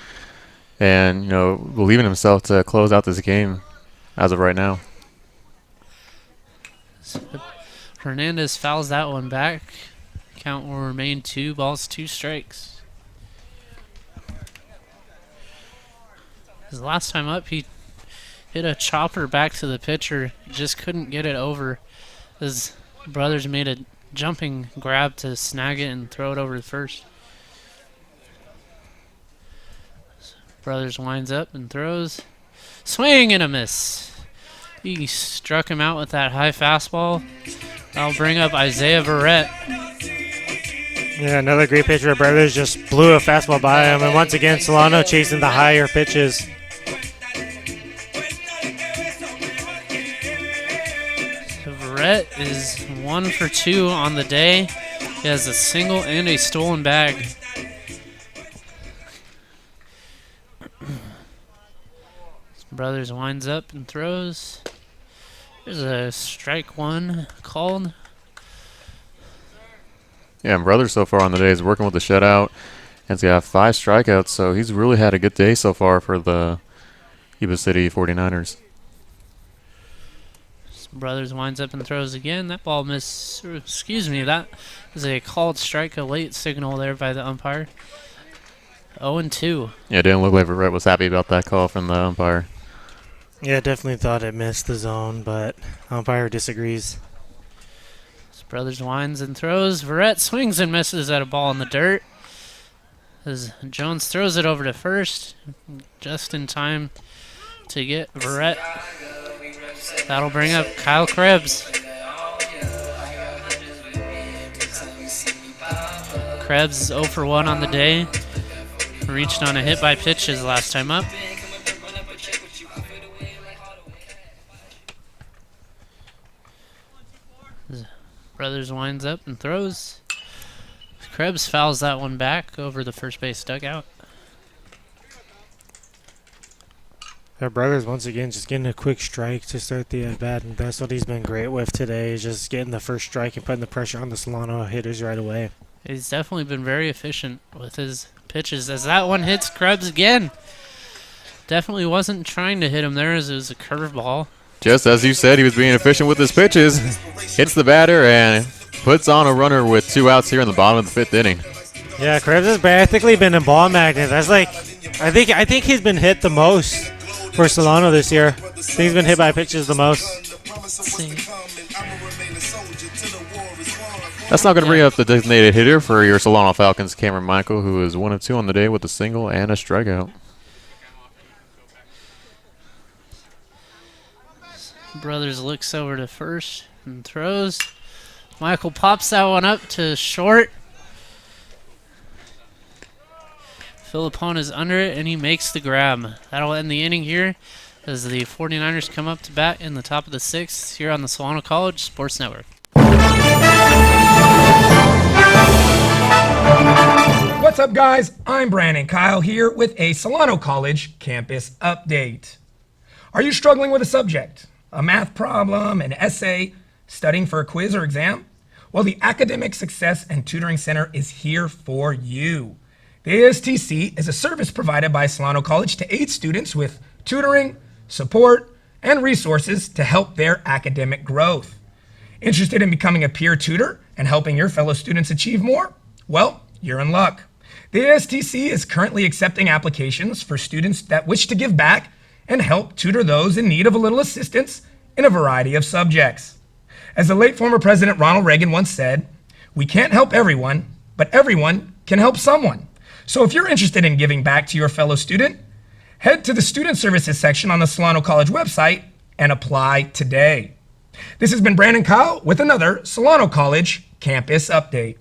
and, believe in himself to close out this game as of right now. Hernandez fouls that one back. Count will remain 2 balls, 2 strikes. His last time up, he hit a chopper back to the pitcher. Just couldn't get it over. His brothers made a jumping grab to snag it and throw it over to first. Brothers winds up and throws. Swing and a miss. He struck him out with that high fastball. That'll bring up Isaiah Verrett. Yeah, another great pitcher. The brothers just blew a fastball by him. And once again, Solano chasing the higher pitches. Verrett is 1 for 2 on the day. He has a single and a stolen bag. Brothers winds up and throws. There's a strike 1 called. Yeah, and Brothers so far on the day is working with the shutout. And he's got 5 strikeouts, so he's really had a good day so far for the Yuba City 49ers. Brothers winds up and throws again. That ball missed. Excuse me, that was a called strike, a late signal there by the umpire. 0-2. Yeah, it didn't look like Verrett was happy about that call from the umpire. Yeah, definitely thought it missed the zone, but umpire disagrees. Brothers winds and throws. Verrett swings and misses at a ball in the dirt. As Jones throws it over to first, just in time to get Verrett. That'll bring up Kyle Krebs. Krebs is 0 for 1 on the day. Reached on a hit by pitch his last time up. Brothers winds up and throws. Krebs fouls that one back over the first base dugout. Their brothers once again just getting a quick strike to start the at-bat, and that's what he's been great with today, is just getting the first strike and putting the pressure on the Solano hitters right away. He's definitely been very efficient with his pitches as that one hits Krebs again. Definitely wasn't trying to hit him there as it was a curveball. Just as you said, he was being efficient with his pitches. Hits the batter and puts on a runner with 2 outs here in the bottom of the 5th inning. Yeah, Krebs has basically been a ball magnet. That's like, I think he's been hit the most for Solano this year. I think he's been hit by pitches the most. That's not going to bring up the designated hitter for your Solano Falcons, Cameron Michael, who is 1 of 2 on the day with a single and a strikeout. Brothers looks over to first and throws. Michael pops that one up to short. Philippone is under it, and he makes the grab. That'll end the inning here as the 49ers come up to bat in the top of the 6th here on the Solano College Sports Network. What's up, guys? I'm Brandon Kyle here with a Solano College campus update. Are you struggling with a subject, a math problem, an essay, studying for a quiz or exam? Well, the Academic Success and Tutoring Center is here for you. The ASTC is a service provided by Solano College to aid students with tutoring, support, and resources to help their academic growth. Interested in becoming a peer tutor and helping your fellow students achieve more? Well, you're in luck. The ASTC is currently accepting applications for students that wish to give back and help tutor those in need of a little assistance in a variety of subjects. As the late former President Ronald Reagan once said, "We can't help everyone, but everyone can help someone." So if you're interested in giving back to your fellow student, head to the Student Services section on the Solano College website and apply today. This has been Brandon Kyle with another Solano College Campus Update.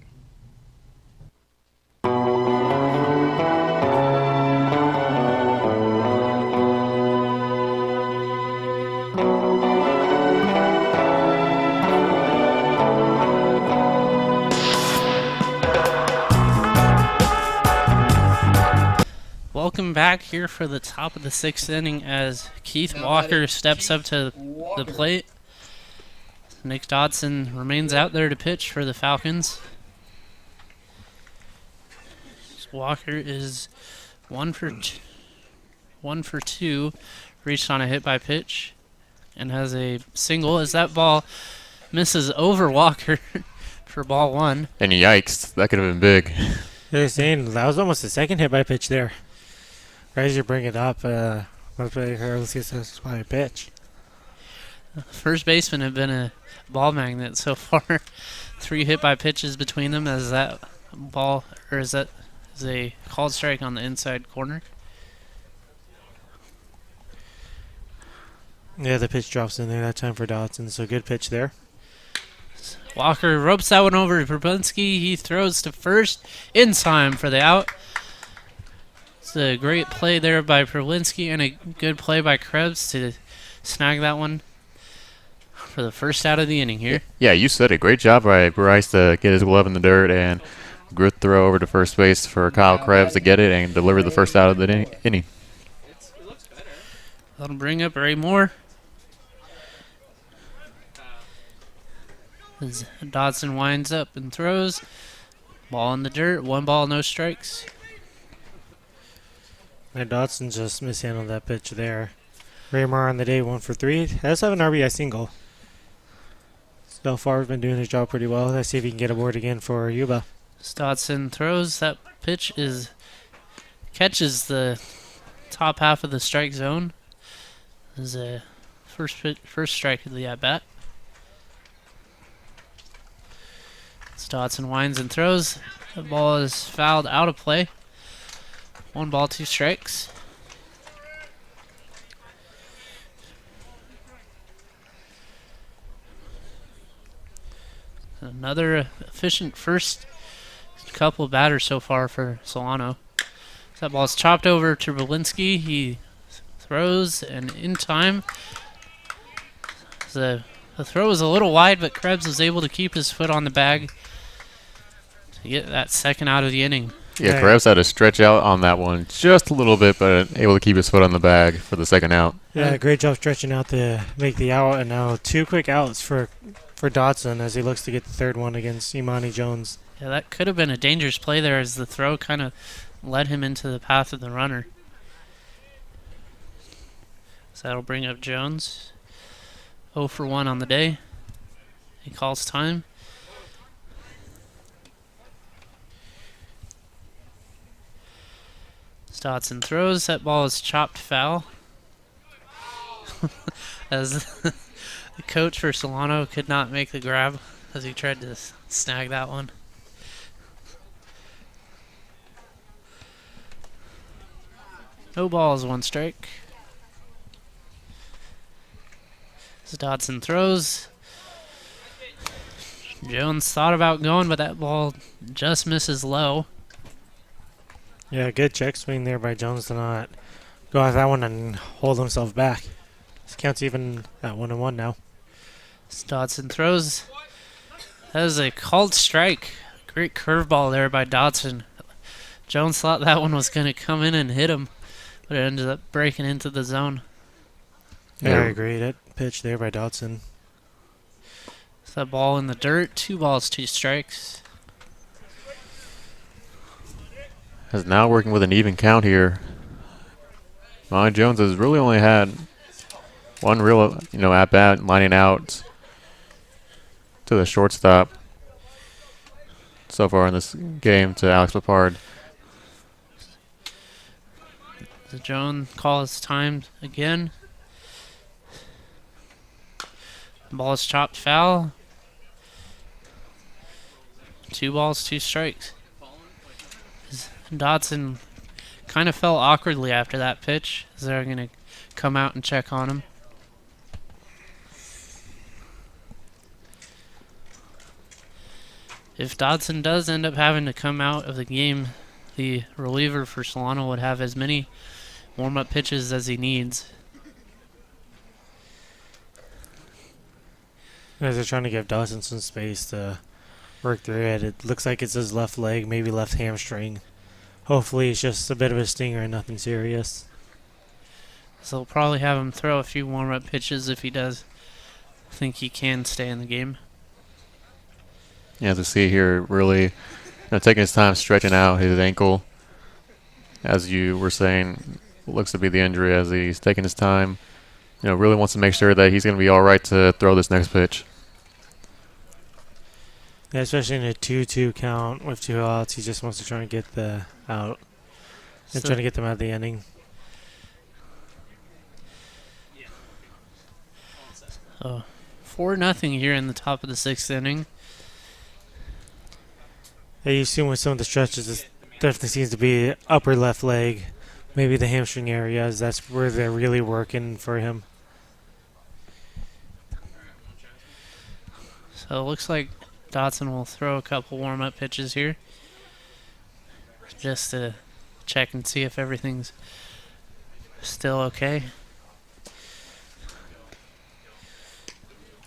welcome back here for the top of the 6th inning as Keith Walker steps up to the plate. Nick Dodson remains out there to pitch for the Falcons. Walker is 1 for 2, reached on a hit by pitch, and has a single as that ball misses over Walker for ball 1. And yikes, that could have been big. They're saying that was almost the second hit by pitch there. Right as you bring it up, let's see this by pitch. First baseman have been a ball magnet so far. 3 hit by pitches between them as that ball, or is that is a called strike on the inside corner. Yeah, the pitch drops in there that time for Dodson, so good pitch there. Walker ropes that one over to Prablinski. He throws to first in time for the out. It's a great play there by Prablinski and a good play by Krebs to snag that one for the first out of the inning here. Yeah, you said it. Great job by Bryce to get his glove in the dirt and good throw over to first base for Kyle Krebs to get it and deliver the first out of the inning. That'll bring up Ray Moore. As Dodson winds up and throws. Ball in the dirt. 1 ball, no strikes. And Dodson just mishandled that pitch there. Raymar on the day 1 for 3. Has have an RBI single. So far, he's been doing his job pretty well. Let's see if he can get aboard again for Yuba. Dodson throws. That pitch catches the top half of the strike zone. This is a first strike of the at bat. Dodson winds and throws. The ball is fouled out of play. 1 ball, 2 strikes. Another efficient first couple of batters so far for Solano. That ball is chopped over to Berlinski. He throws and in time. The throw was a little wide, but Krebs was able to keep his foot on the bag to get that second out of the inning. Yeah, Krebs had to stretch out on that one just a little bit, but able to keep his foot on the bag for the second out. Yeah, great job stretching out to make the out, and now 2 quick outs for Dodson as he looks to get the 3rd one against Imani Jones. Yeah, that could have been a dangerous play there as the throw kind of led him into the path of the runner. So that'll bring up Jones. 0 for 1 on the day. He calls time. Dodson throws. That ball is chopped foul. As the coach for Solano could not make the grab as he tried to snag that one. No balls, 1 strike. As Dodson throws. Jones thought about going, but that ball just misses low. Yeah, good check swing there by Jones to not go off that one and hold himself back. This counts even at 1-1 now. As Dodson throws. That is a called strike. Great curveball there by Dodson. Jones thought that one was going to come in and hit him, but it ended up breaking into the zone. Yeah, I agree. That pitch there by Dodson. It's that ball in the dirt. 2 balls, 2 strikes. Is now working with an even count here. Imani Jones has really only had 1 real, at bat, lining out to the shortstop so far in this game to Alex Papard. The Jones calls time again. The ball is chopped foul. 2 balls, 2 strikes. Dodson kind of fell awkwardly after that pitch. Is they're going to come out and check on him. If Dodson does end up having to come out of the game, the reliever for Solano would have as many warm-up pitches as he needs. As they're trying to give Dodson some space to work through it. It looks like it's his left leg, maybe left hamstring. hopefully it's just a bit of a stinger and nothing serious. So they'll probably have him throw a few warm-up pitches if he does think he can stay in the game. Yeah, to see here, really taking his time stretching out his ankle. As you were saying, looks to be the injury as he's taking his time. Really wants to make sure that he's going to be all right to throw this next pitch. Yeah, especially in a 2-2 count with 2 outs, he just wants to try and get the out and try to get them out of the inning. So 4-0 here in the top of the 6th inning. Yeah, you've seen with some of the stretches, it definitely seems to be upper left leg, maybe the hamstring areas. That's where they're really working for him. So it looks like Dotson will throw a couple warm-up pitches here just to check and see if everything's still okay.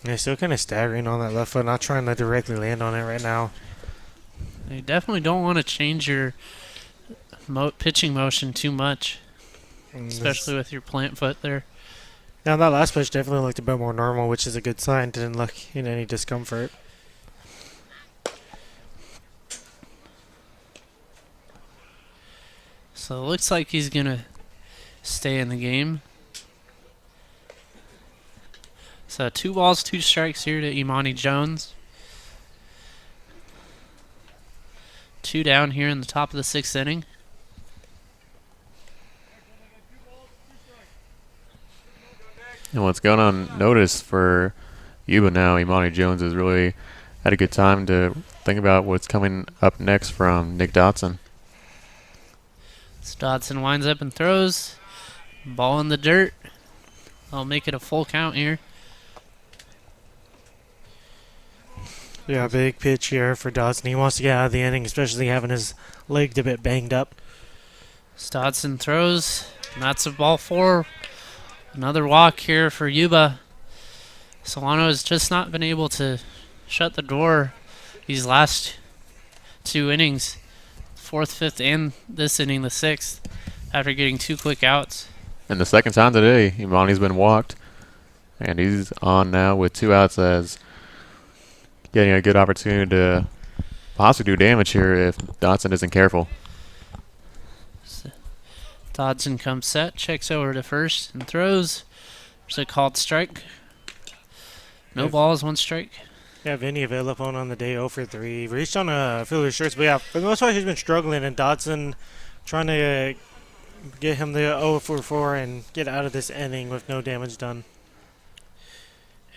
Yeah, still kind of staggering on that left foot, not trying to directly land on it right now. You definitely don't want to change your pitching motion too much, especially with your plant foot there. Now that last pitch definitely looked a bit more normal, which is a good sign. Didn't look in any discomfort. So it looks like he's going to stay in the game. So 2 balls, 2 strikes here to Imani Jones. 2 down here in the top of the 6th inning. And what's going on notice for Yuba now, Imani Jones has really had a good time to think about what's coming up next from Nick Dotson. So Dotson winds up and throws. Ball in the dirt. I'll make it a full count here. Yeah, big pitch here for Dotson. He wants to get out of the inning, especially having his leg a bit banged up. Dotson throws. And that's a ball 4. Another walk here for Yuba. Solano has just not been able to shut the door these last 2 innings. 4th, 5th, and this inning, the 6th, after getting 2 quick outs. And the second time today, Imani's been walked. And he's on now with 2 outs as getting a good opportunity to possibly do damage here if Dotson isn't careful. Dodson comes set, checks over to first, and throws. There's a called strike. No balls, 1 strike. Yeah, Vinny Villapone on the day 0 for 3. Reached on a fielder's shirts, but yeah, for the most part, he's been struggling, and Dotson trying to get him the 0 for 4 and get out of this inning with no damage done.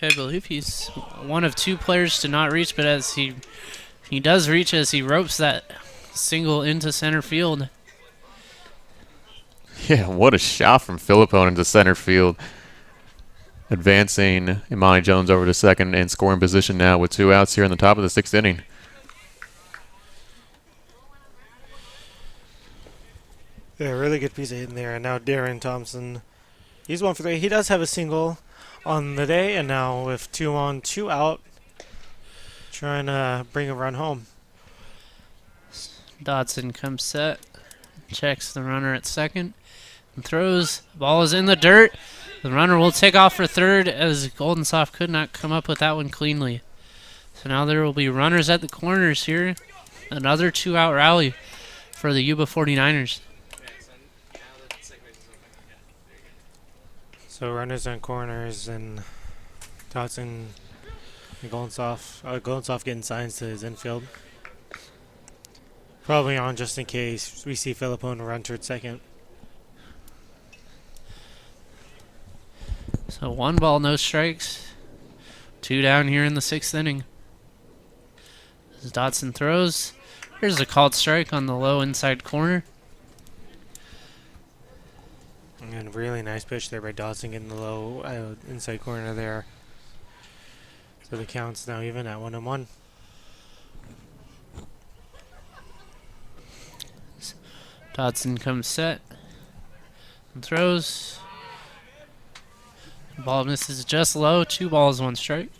I believe he's one of 2 players to not reach, but as he does reach as he ropes that single into center field. Yeah, what a shot from Philippone into center field. Advancing Imani Jones over to second and scoring position now with 2 outs here in the top of the 6th inning. Yeah, really good piece of hitting there. And now Darren Thompson, he's 1 for 3. He does have a single on the day, and now with 2 on, 2 out, trying to bring a run home. Dodson comes set, checks the runner at second, and throws. The ball is in the dirt. The runner will take off for third as Golden Soft could not come up with that one cleanly. So now there will be runners at the corners here. Another 2-out rally for the Yuba 49ers. So runners on corners and Dotson and Golden Soft getting signs to his infield. Probably on just in case we see Philippone run toward second. So 1 ball, no strikes. 2 down here in the 6th inning. As Dotson throws. Here's a called strike on the low inside corner. And really nice pitch there by Dotson getting the low inside corner there. So the count's now even at 1-1. Dotson comes set and throws. Ball misses just low. 2 balls, 1 strike.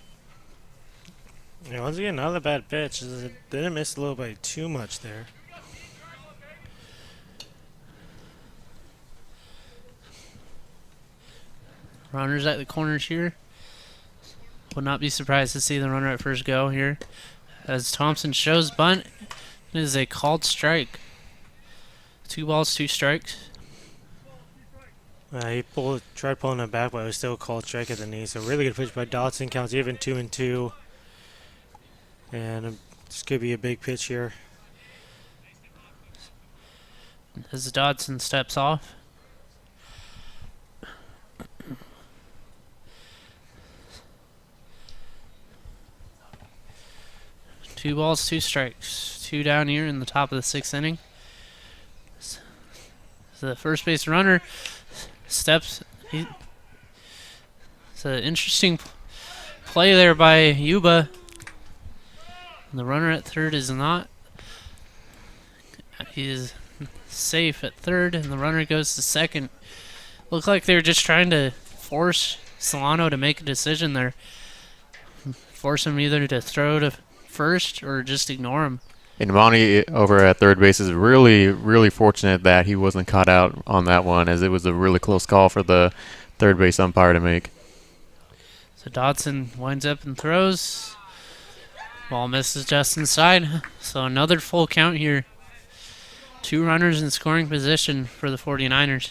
Yeah, once again, another bad pitch. It didn't miss low by too much there. Runners at the corners here. Would not be surprised to see the runner at first go here. As Thompson shows bunt, it is a called strike. 2 balls, 2 strikes. He tried pulling it back, but it was still a called strike at the knee. So really good pitch by Dodson. Counts even 2-2. And this could be a big pitch here. As Dodson steps off. Two balls, 2 strikes. 2 down here in the top of the 6th inning. So the first base runner steps. It's an interesting play there by Yuba. The runner at third is not. He is safe at third, and the runner goes to second. Looked like they were just trying to force Solano to make a decision there. Force him either to throw to first or just ignore him. And Monty over at third base is really fortunate that he wasn't caught out on that one, as it was a really close call for the third base umpire to make. So Dodson winds up and throws. Ball misses just inside. So another full count here. 2 runners in scoring position for the 49ers.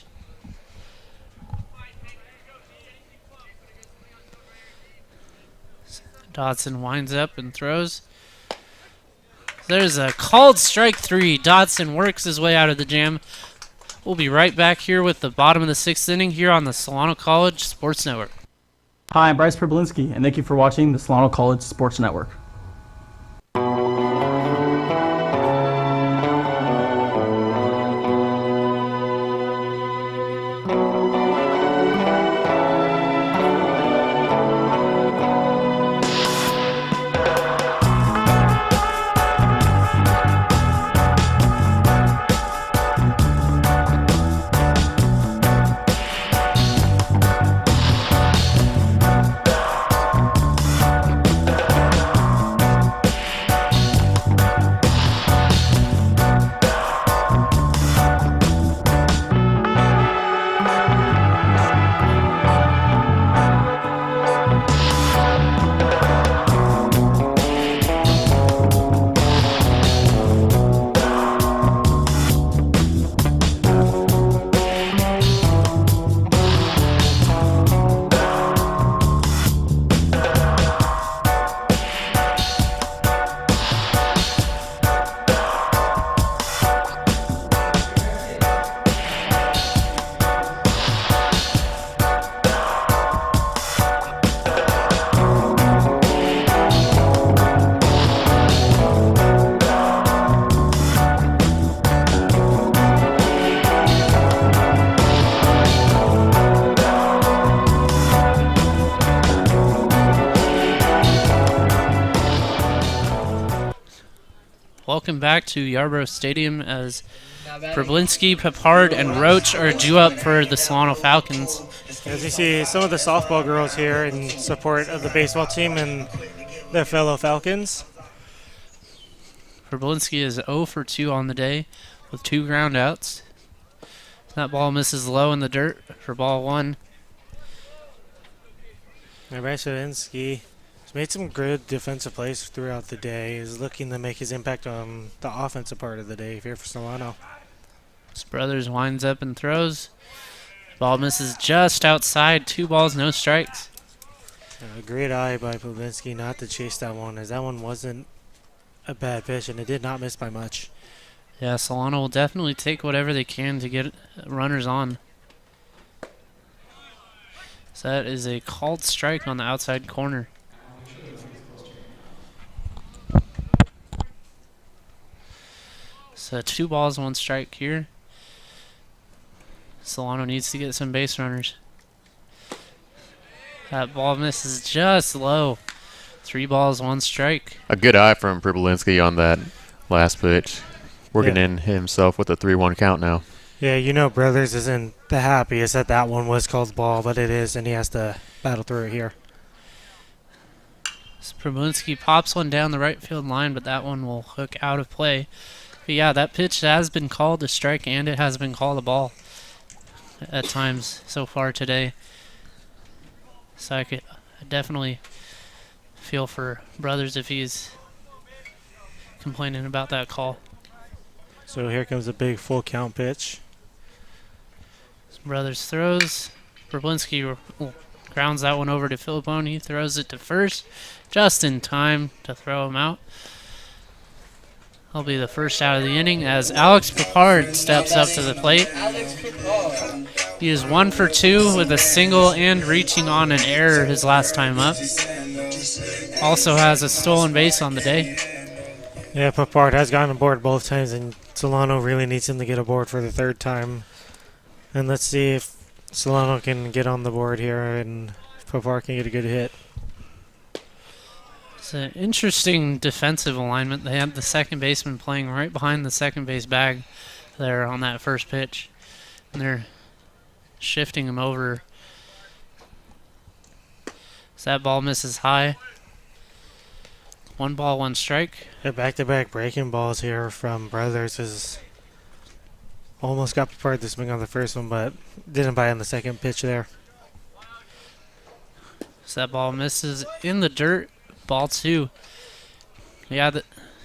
Dodson winds up and throws. There's a called strike 3. Dodson works his way out of the jam. We'll be right back here with the bottom of the 6th inning here on the Solano College Sports Network. Hi, I'm Bryce Prablinski, and thank you for watching the Solano College Sports Network. Welcome back to Yarborough Stadium as Prablinski, Papard, and Roach are due up for the Solano Falcons. As you see, some of the softball girls here in support of the baseball team and their fellow Falcons. Prablinski is 0 for 2 on the day with 2 ground outs. That ball misses low in the dirt for ball 1. Bryce Prablinski has made some good defensive plays throughout the day. Is looking to make his impact on the offensive part of the day here for Solano. Brothers winds up and throws. Ball misses just outside. 2 balls, no strikes. A great eye by Prablinski not to chase that one, as that one wasn't a bad pitch, and it did not miss by much. Yeah, Solano will definitely take whatever they can to get runners on. So that is a called strike on the outside corner. So 2 balls, 1 strike here. Solano needs to get some base runners. That ball misses just low. 3 balls, 1 strike. A good eye from Prablinski on that last pitch. Working in himself with a 3-1 count now. Yeah, you know Brothers isn't the happiest that one was called ball, but it is, and he has to battle through it here. So Prablinski pops one down the right field line, but that one will hook out of play. But yeah, that pitch has been called a strike, and it has been called a ball at times so far today. So I definitely feel for Brothers if he's complaining about that call. So here comes a big full count pitch. Brothers throws. Problinski grounds that one over to Filippone. Throws it to first just in time to throw him out. That'll be the first out of the inning as Alex Picard steps up to the plate. He is 1 for 2 with a single and reaching on an error his last time up. Also has a stolen base on the day. Yeah, Picard has gotten aboard both times, and Solano really needs him to get aboard for the third time. And let's see if Solano can get on the board here and Picard can get a good hit. It's an interesting defensive alignment. They have the second baseman playing right behind the second base bag there on that first pitch. And they're shifting him over. So that ball misses high. 1 ball, 1 strike. Yeah, back-to-back breaking balls here from Brothers is almost got Picard to swing on the first one, but didn't buy on the second pitch there. So that ball misses in the dirt. Ball 2. Yeah,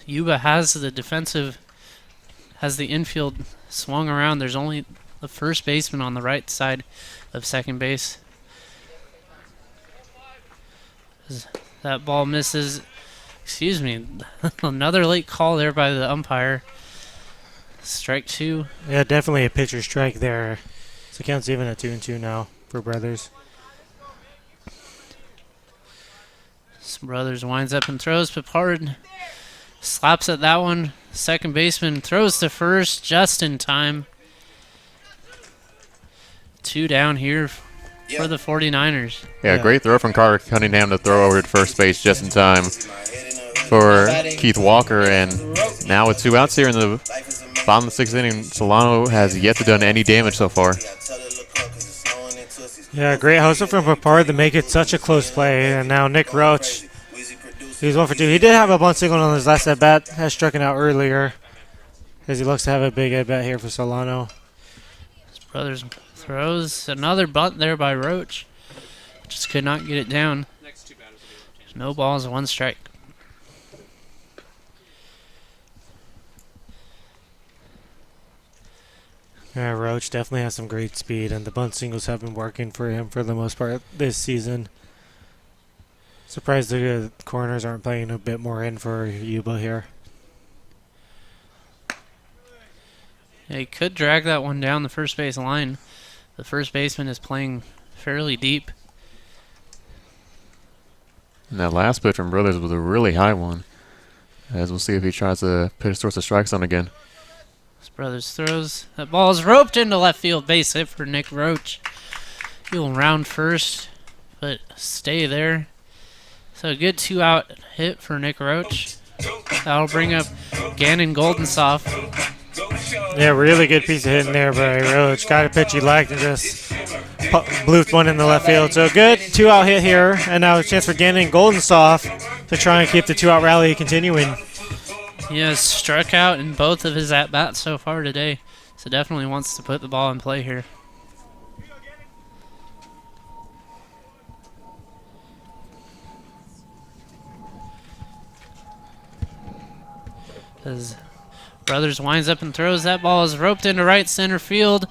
Yuba has the infield swung around. There's only the first baseman on the right side of second base. That ball misses. Excuse me. Another late call there by the umpire. Strike 2. Yeah, definitely a pitcher strike there. So count's even at 2-2 now for Brothers. Brothers winds up and throws. Picard slaps at that one. Second baseman throws to first just in time. 2 down here for the 49ers. Yeah, great throw from Carter Cunningham to throw over to first base just in time for Keith Walker. And now with 2 outs here in the bottom of the 6th inning, Solano has yet to done any damage so far. Yeah, great hustle from Picard to make it such a close play. And now Nick Roach, he's 1 for 2. He did have a bunt single on his last at-bat, has struck out earlier, as he looks to have a big at-bat here for Solano. His Brothers throws another bunt there by Roach. Just could not get it down. No balls, 1 strike. Yeah, Roach definitely has some great speed, and the bunt singles have been working for him for the most part this season. Surprised the corners aren't playing a bit more in for Yuba here. Yeah, he could drag that one down the first base line. The first baseman is playing fairly deep. And that last pitch from Brothers was a really high one. As we'll see if he tries to pitch towards the strike zone again. His Brothers throws. That ball is roped into left field. Base hit for Nick Roach. He'll round first, but stay there. So a good 2-out hit for Nick Roach. That'll bring up Gannon Goldensoft. Yeah, really good piece of hitting there by Roach. Got a pitch he liked and just blooped one in the left field. So a good 2-out hit here, and now a chance for Gannon Goldensoft to try and keep the 2-out rally continuing. He has struck out in both of his at-bats so far today, so definitely wants to put the ball in play here. As Brothers winds up and throws, that ball is roped into right center field,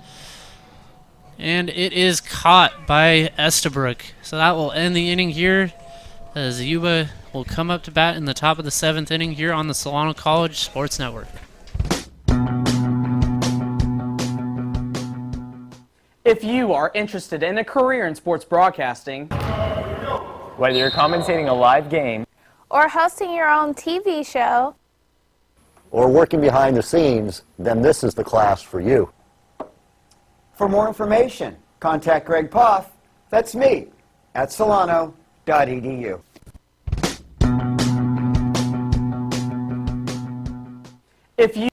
and it is caught by Estabrook. So that will end the inning here, as Yuba will come up to bat in the top of the 7th inning here on the Solano College Sports Network. If you are interested in a career in sports broadcasting, whether you're commentating a live game or hosting your own TV show, or working behind the scenes, then this is the class for you. For more information, contact Greg Poff, that's me, at solano.edu. if you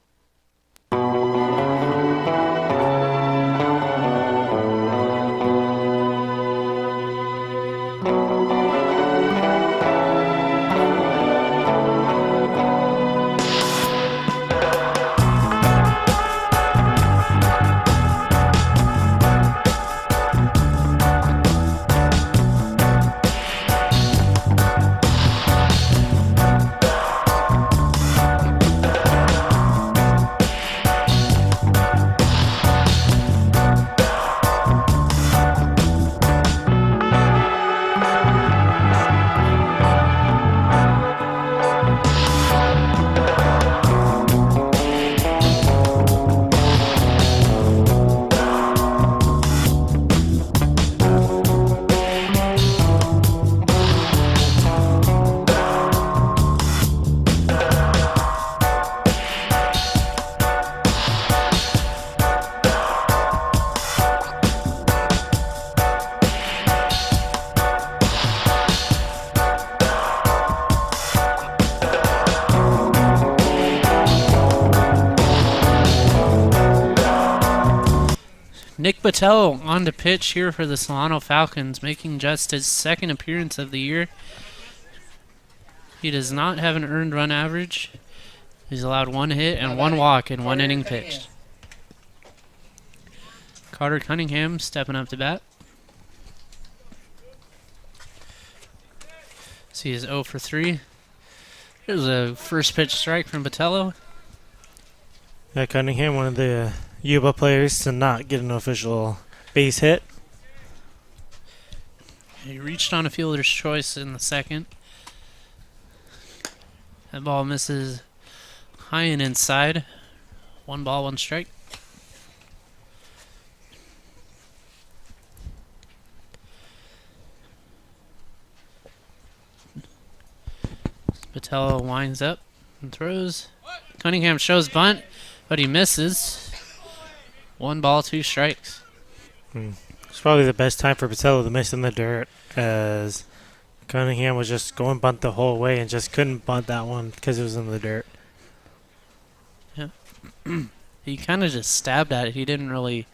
Nick Botello on to pitch here for the Solano Falcons, making just his second appearance of the year. He does not have an earned run average. He's allowed 1 hit and 1 walk in 1 inning pitched. Carter Cunningham stepping up to bat. See, he's 0 for 3. There's a first pitch strike from Botello. Yeah, Cunningham, one of the Yuba players to not get an official base hit. He reached on a fielder's choice in the second. That ball misses high and inside. 1 ball, 1 strike. Botello winds up and throws. Cunningham shows bunt, but he misses. 1 ball, 2 strikes. It's probably the best time for Botello to miss in the dirt, as Cunningham was just going bunt the whole way and just couldn't bunt that one because it was in the dirt. Yeah. He kind of just stabbed at it. He didn't really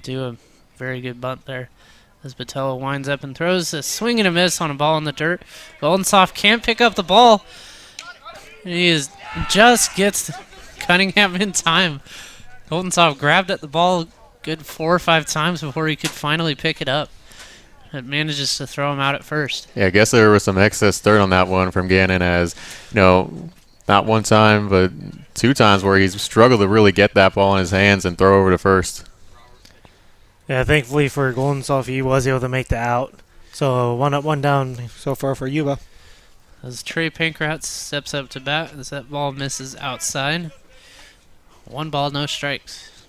do a very good bunt there. As Botello winds up and throws a swing and a miss on a ball in the dirt. Goldensoft can't pick up the ball. Just gets Cunningham in time. Goldensoft grabbed at the ball good 4 or 5 times before he could finally pick it up. It manages to throw him out at first. Yeah, I guess there was some excess dirt on that one from Gannon, as, not 1 time, but 2 times where he's struggled to really get that ball in his hands and throw over to first. Yeah, thankfully for Goldensoft, he was able to make the out. So 1 up, 1 down so far for Yuba. As Trey Pankratz steps up to bat, as that ball misses outside. 1 ball, no strikes.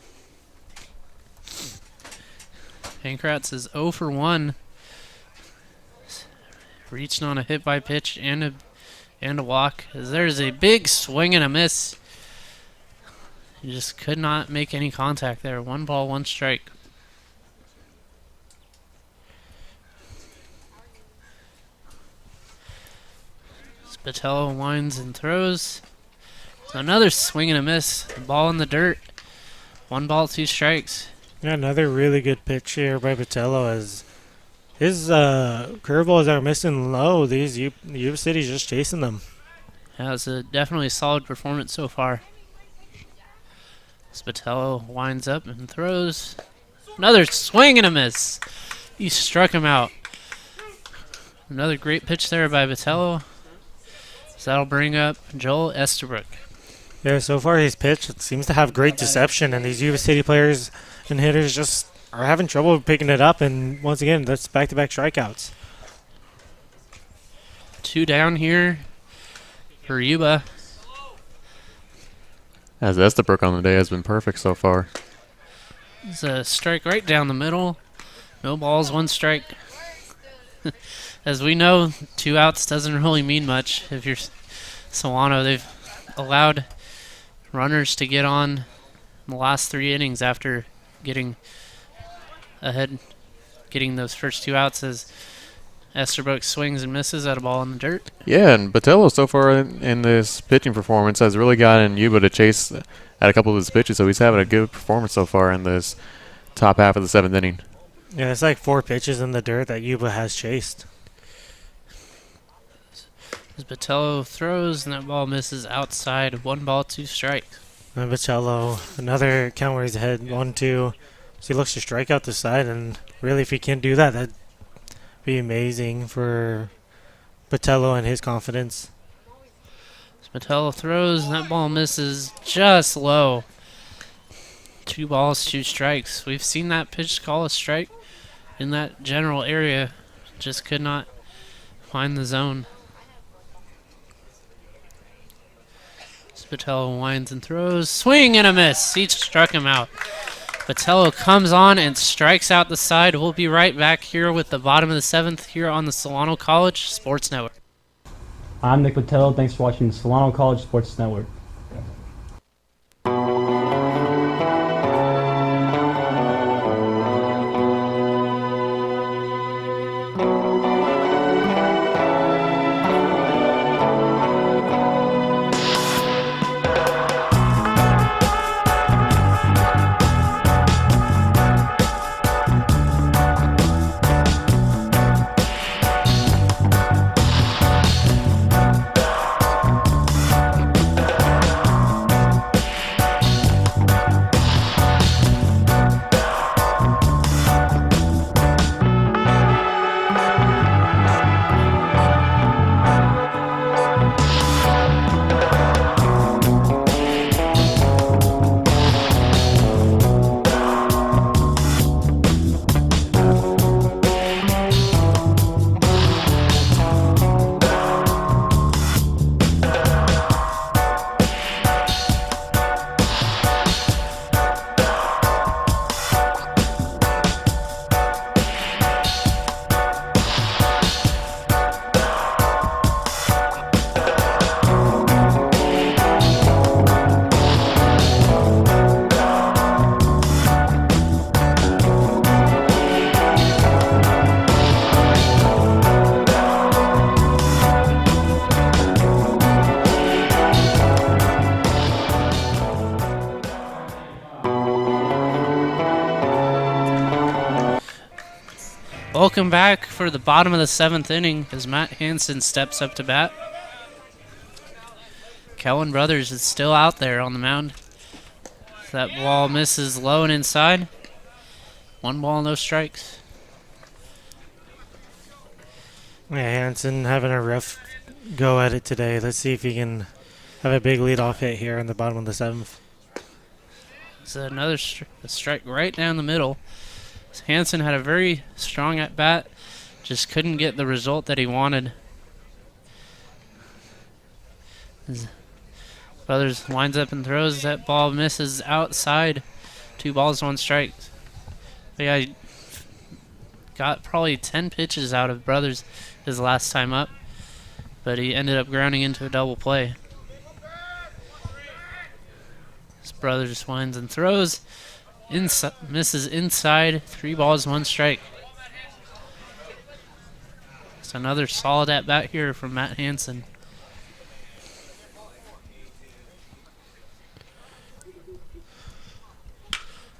Pankratz is 0 for 1. Reaching on a hit by pitch and a walk. As there's a big swing and a miss. He just could not make any contact there. 1 ball, 1 strike. Botello winds and throws. Another swing and a miss. Ball in the dirt. 1 ball, 2 strikes. Yeah, another really good pitch here by Botello, as his curveballs are missing low. Yuba City's just chasing them. Yeah, it's definitely a solid performance so far. Botello winds up and throws. Another swing and a miss. He struck him out. Another great pitch there by Botello. So that'll bring up Joel Estabrook. Yeah, so far his pitch seems to have great deception, and these Yuba City players and hitters just are having trouble picking it up, and once again, that's back-to-back strikeouts. 2 down here for Yuba. As Estabrook on the day has been perfect so far. It's a strike right down the middle. No balls, 1 strike. As we know, 2 outs doesn't really mean much. If you're Solano, they've allowed runners to get on in the last 3 innings after getting ahead, getting those first 2 outs, as Estabrook swings and misses at a ball in the dirt. Yeah, and Botello so far in this pitching performance has really gotten Yuba to chase at a couple of his pitches, so he's having a good performance so far in this top half of the 7th inning. Yeah, it's like 4 pitches in the dirt that Yuba has chased. As Botello throws, and that ball misses outside. 1 ball, 2 strikes. And Botello, another count where he's ahead 1-2. So he looks to strike out the side, and really, if he can do that, that'd be amazing for Botello and his confidence. As Botello throws, and that ball misses just low. 2 balls, 2 strikes. We've seen that pitch call a strike in that general area. Just could not find the zone. Botello winds and throws. Swing and a miss. He struck him out. Botello comes on and strikes out the side. We'll be right back here with the bottom of the 7th here on the Solano College Sports Network. I'm Nick Botello. Thanks for watching the Solano College Sports Network. Welcome back for the bottom of the 7th inning as Matt Hansen steps up to bat. Kellen Brothers is still out there on the mound. That ball misses low and inside. 1 ball, no strikes. Yeah, Hansen having a rough go at it today. Let's see if he can have a big leadoff hit here in the bottom of the 7th. It's another strike right down the middle. Hansen had a very strong at bat, just couldn't get the result that he wanted. His Brothers winds up and throws. That ball misses outside. 2 balls, 1 strike. But yeah, he got probably 10 pitches out of Brothers his last time up, but he ended up grounding into a double play. His Brothers winds and throws. Misses inside. 3 balls, 1 strike. It's another solid at bat here from Matt Hansen.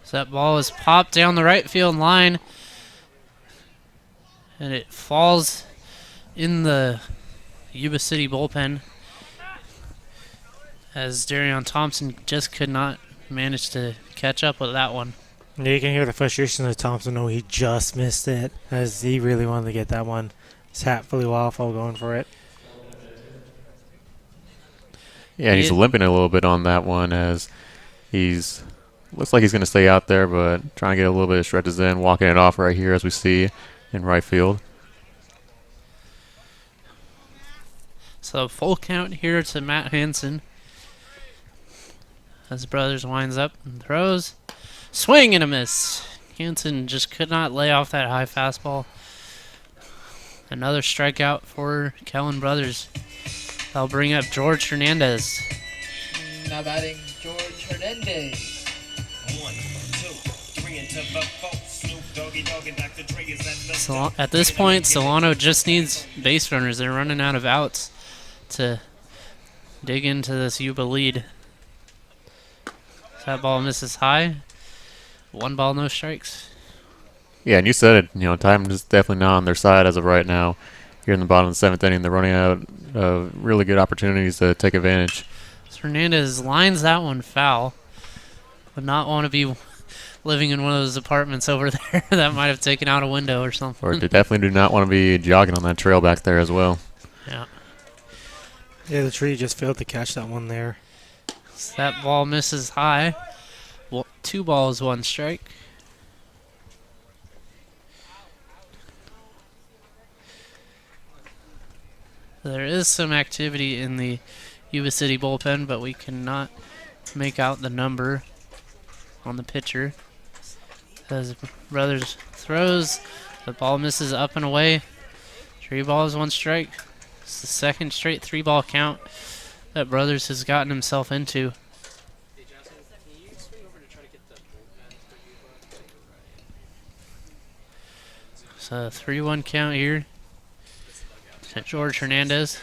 So that ball is popped down the right field line, and it falls in the Yuba City bullpen as Darion Thompson just could not manage to catch up with that one. Yeah, you can hear the frustration of Thompson. Oh, he just missed it, as he really wanted to get that one. His hat flew off while going for it. Yeah, he's limping a little bit on that one as he's looks like he's going to stay out there, but trying to get a little bit of stretches in, walking it off right here as we see in right field. So full count here to Matt Hansen. As Brothers winds up and throws. Swing and a miss. Hansen just could not lay off that high fastball. Another strikeout for Kellen Brothers. That'll bring up George Hernandez. Now batting George Hernandez. 1, 2, 3 into the 4. Snoop Doggy Dogg and Dr. Dre is at the At this point, Solano just needs base runners. They're running out of outs to dig into this Yuba lead. That ball misses high. 1 ball, no strikes. Yeah, and you said it. Time is definitely not on their side as of right now. Here in the bottom of the 7th inning, they're running out of really good opportunities to take advantage. Hernandez lines that one foul. Would not want to be living in one of those apartments over there that might have taken out a window or something. Or they definitely do not want to be jogging on that trail back there as well. Yeah. Yeah, the tree just failed to catch that one there. So that ball misses high. 2 balls, 1 strike. There is some activity in the Yuba City bullpen, but we cannot make out the number on the pitcher. As Brothers throws, the ball misses up and away. 3 balls, 1 strike. It's the 2nd straight 3-ball count that Brothers has gotten himself into. So 3-1 count here to George Hernandez.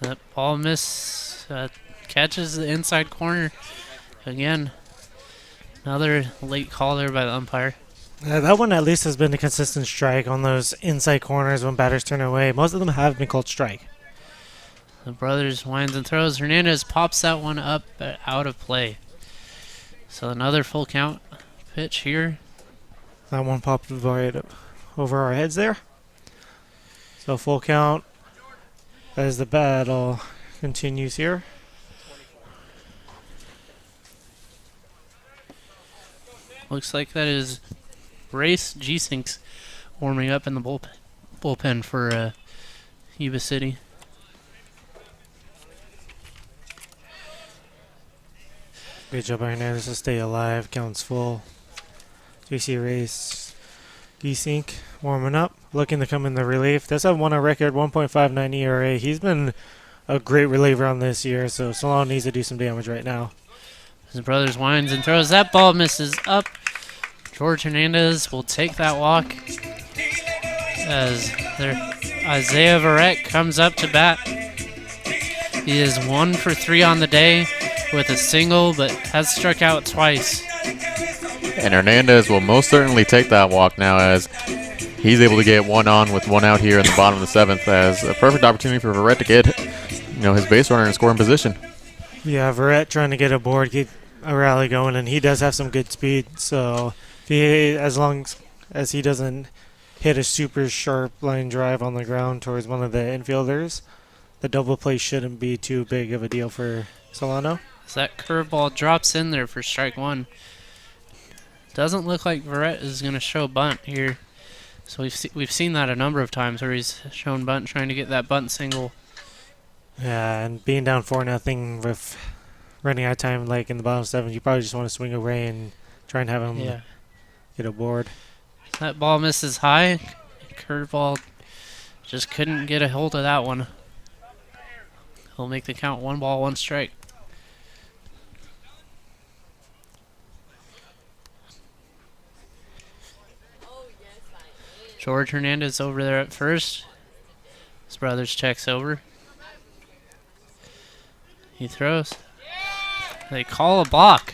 That ball catches the inside corner. Again, another late call there by the umpire. That one at least has been a consistent strike on those inside corners when batters turn away. Most of them have been called strike. The Brothers winds and throws. Hernandez pops that one up but out of play. So another full count pitch here. That one popped right over our heads there. So full count as the battle continues here. Looks like that is Race G-Sinks warming up in the bullpen for Yuba City. Good job by Hernandez to stay alive. Counts full. JC Race G-Sink warming up, looking to come in the relief. Does have one on record, 1.59 ERA. He's been a great reliever on this year, so Solano needs to do some damage right now. His Brothers winds and throws. That ball misses up. George Hernandez will take that walk as Isaiah Verrett comes up to bat. He is 1 for 3 on the day with a single, but has struck out twice. And Hernandez will most certainly take that walk now as he's able to get one on with one out here in the bottom of the 7th, as a perfect opportunity for Verrett to get his base runner in scoring position. Yeah, Verrett trying to get a board, keep a rally going, and he does have some good speed. So as long as he doesn't hit a super sharp line drive on the ground towards one of the infielders, the double play shouldn't be too big of a deal for Solano. As that curveball drops in there for strike 1. Doesn't look like Verrett is going to show bunt here. So we've seen that a number of times where he's shown bunt, trying to get that bunt single. Yeah, and being down 4-0 with running out of time like in the bottom 7, you probably just want to swing away and try and have him get a board. That ball misses high. Curveball just couldn't get a hold of that one. He'll make the count 1 ball, 1 strike. George Hernandez over there at first. His brother's checks over. He throws. They call a balk.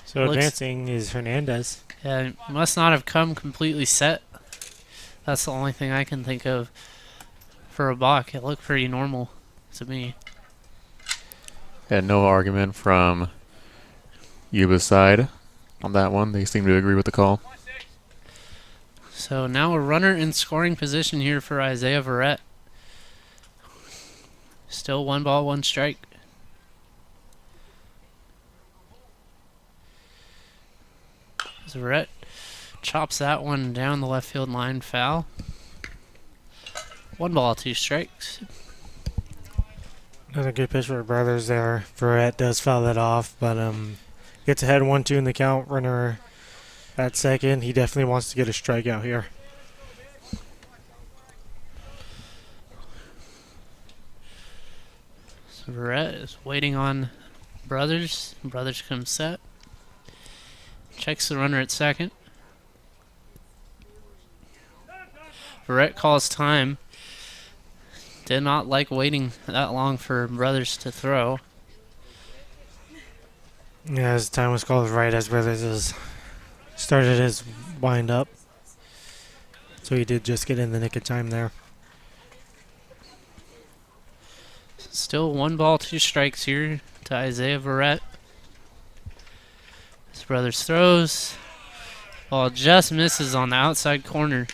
So advancing is Hernandez. Yeah, he must not have come completely set. That's the only thing I can think of for a balk. It looked pretty normal to me. And no argument from Yuba's side on that one. They seem to agree with the call. So now a runner in scoring position here for Isaiah Verrett. Still 1 ball, 1 strike. As Verrett chops that one down the left field line, foul. 1 ball, 2 strikes. Another good pitch for brothers there. Verrett does foul that off, but gets ahead 1-2 in the count. Runner at second. He definitely wants to get a strikeout here. So Verrett is waiting on Brothers. Brothers comes set. Checks the runner at second. Verrett calls time. Did not like waiting that long for Brothers to throw. Yeah, his time was called right as Brothers started his wind up. So he did just get in the nick of time there. Still 1 ball, 2 strikes here to Isaiah Verrett. His Brothers throws. Ball just misses on the outside corner.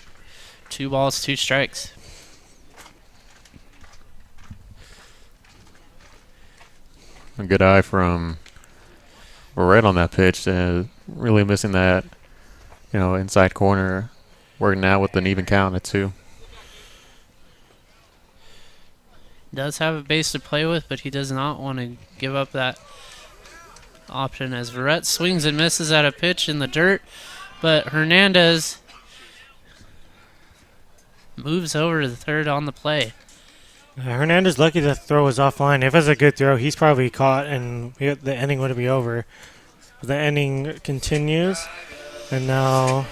2 balls, 2 strikes. A good eye from Verrett on that pitch. Really missing that, inside corner. Working out with an even count at 2. Does have a base to play with, but he does not want to give up that option as Verrett swings and misses at a pitch in the dirt, but Hernandez moves over to the third on the play. Hernandez lucky the throw was offline. If it was a good throw, he's probably caught and the inning would be over. The inning continues, and now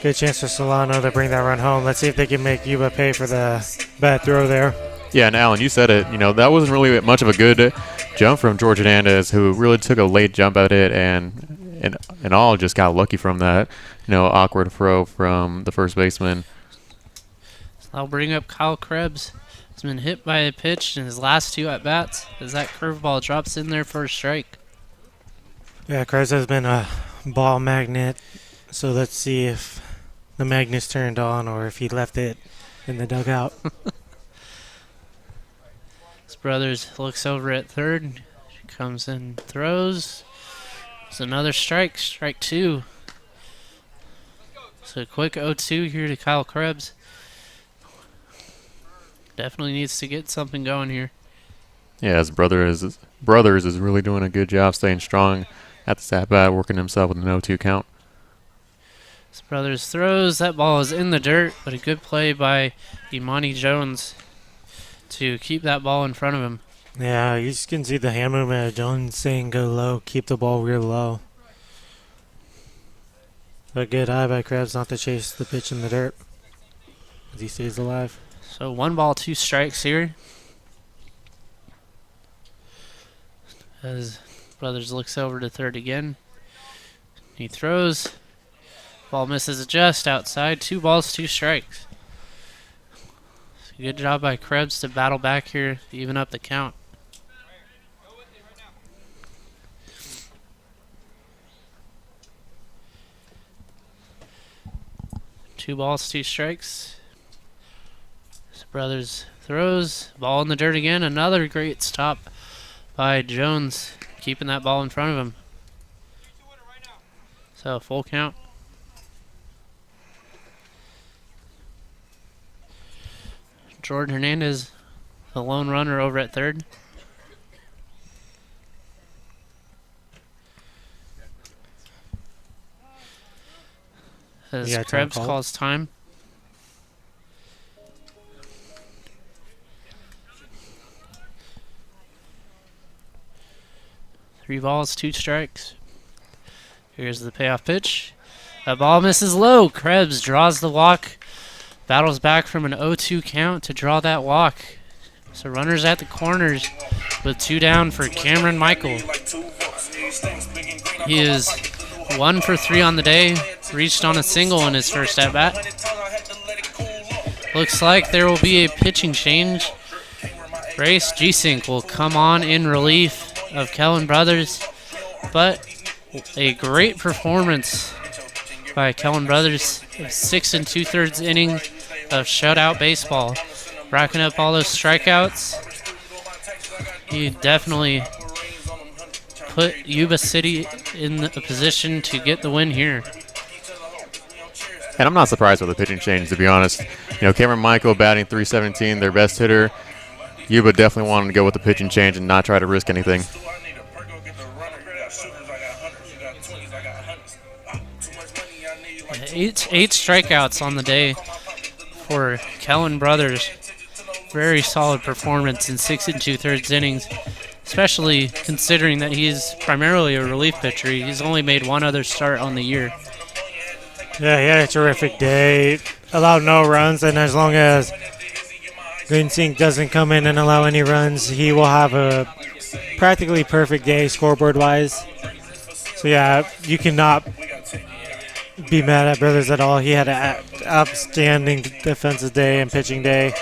good chance for Solano to bring that run home. Let's see if they can make Yuba pay for the bad throw there. Yeah, and Alan, you said it. That wasn't really much of a good jump from George Hernandez, who really took a late jump at it, and all just got lucky from that, awkward throw from the first baseman. So I'll bring up Kyle Krebs. He's been hit by a pitch in his last 2 at bats as that curveball drops in there for a strike. Yeah, Krebs has been a ball magnet, so let's see if the magnet's turned on or if he left it in the dugout. His Brothers looks over at third, comes in, throws. It's another strike, strike 2. So a quick 0-2 here to Kyle Krebs. Definitely needs to get something going here. Yeah, his Brothers is really doing a good job staying strong at the at-bat, working himself with an 0-2 count. His Brothers throws. That ball is in the dirt, but a good play by Imani Jones to keep that ball in front of him. Yeah, you just can see the hand movement of Jones saying go low, keep the ball real low. A good eye by Krebs not to chase the pitch in the dirt as he stays alive. So 1 ball, 2 strikes here. As Brothers looks over to third again. He throws. Ball misses just outside. 2 balls, 2 strikes. Good job by Krebs to battle back here, even up the count. Two balls, 2 strikes. Brothers throws. Ball in the dirt again. Another great stop by Jones, keeping that ball in front of him. So full count. George Hernandez, the lone runner over at third. As Krebs calls time. Three balls, 2 strikes. Here's the payoff pitch. That ball misses low. Krebs draws the walk. Battles back from an 0-2 count to draw that walk. So runners at the corners with 2 down for Cameron Michael. He is 1 for 3 on the day. Reached on a single in his first at-bat. Looks like there will be a pitching change. Brace G-Sync will come on in relief of Kellen Brothers, but a great performance by Kellen Brothers. 6 2/3 innings of shutout baseball, racking up all those strikeouts. He definitely put Yuba City in a position to get the win here. And I'm not surprised with the pitching change, to be honest. Cameron Michael batting .317, their best hitter. Yuba definitely wanted to go with the pitching change and not try to risk anything. 8 strikeouts on the day for Kellen Brothers. Very solid performance in 6 2/3 innings, especially considering that he's primarily a relief pitcher. He's only made 1 other start on the year. Yeah, he had a terrific day. Allowed no runs, and as long as Green Sink doesn't come in and allow any runs, he will have a practically perfect day scoreboard-wise. So yeah, you cannot be mad at Brothers at all. He had an outstanding defensive day and pitching day.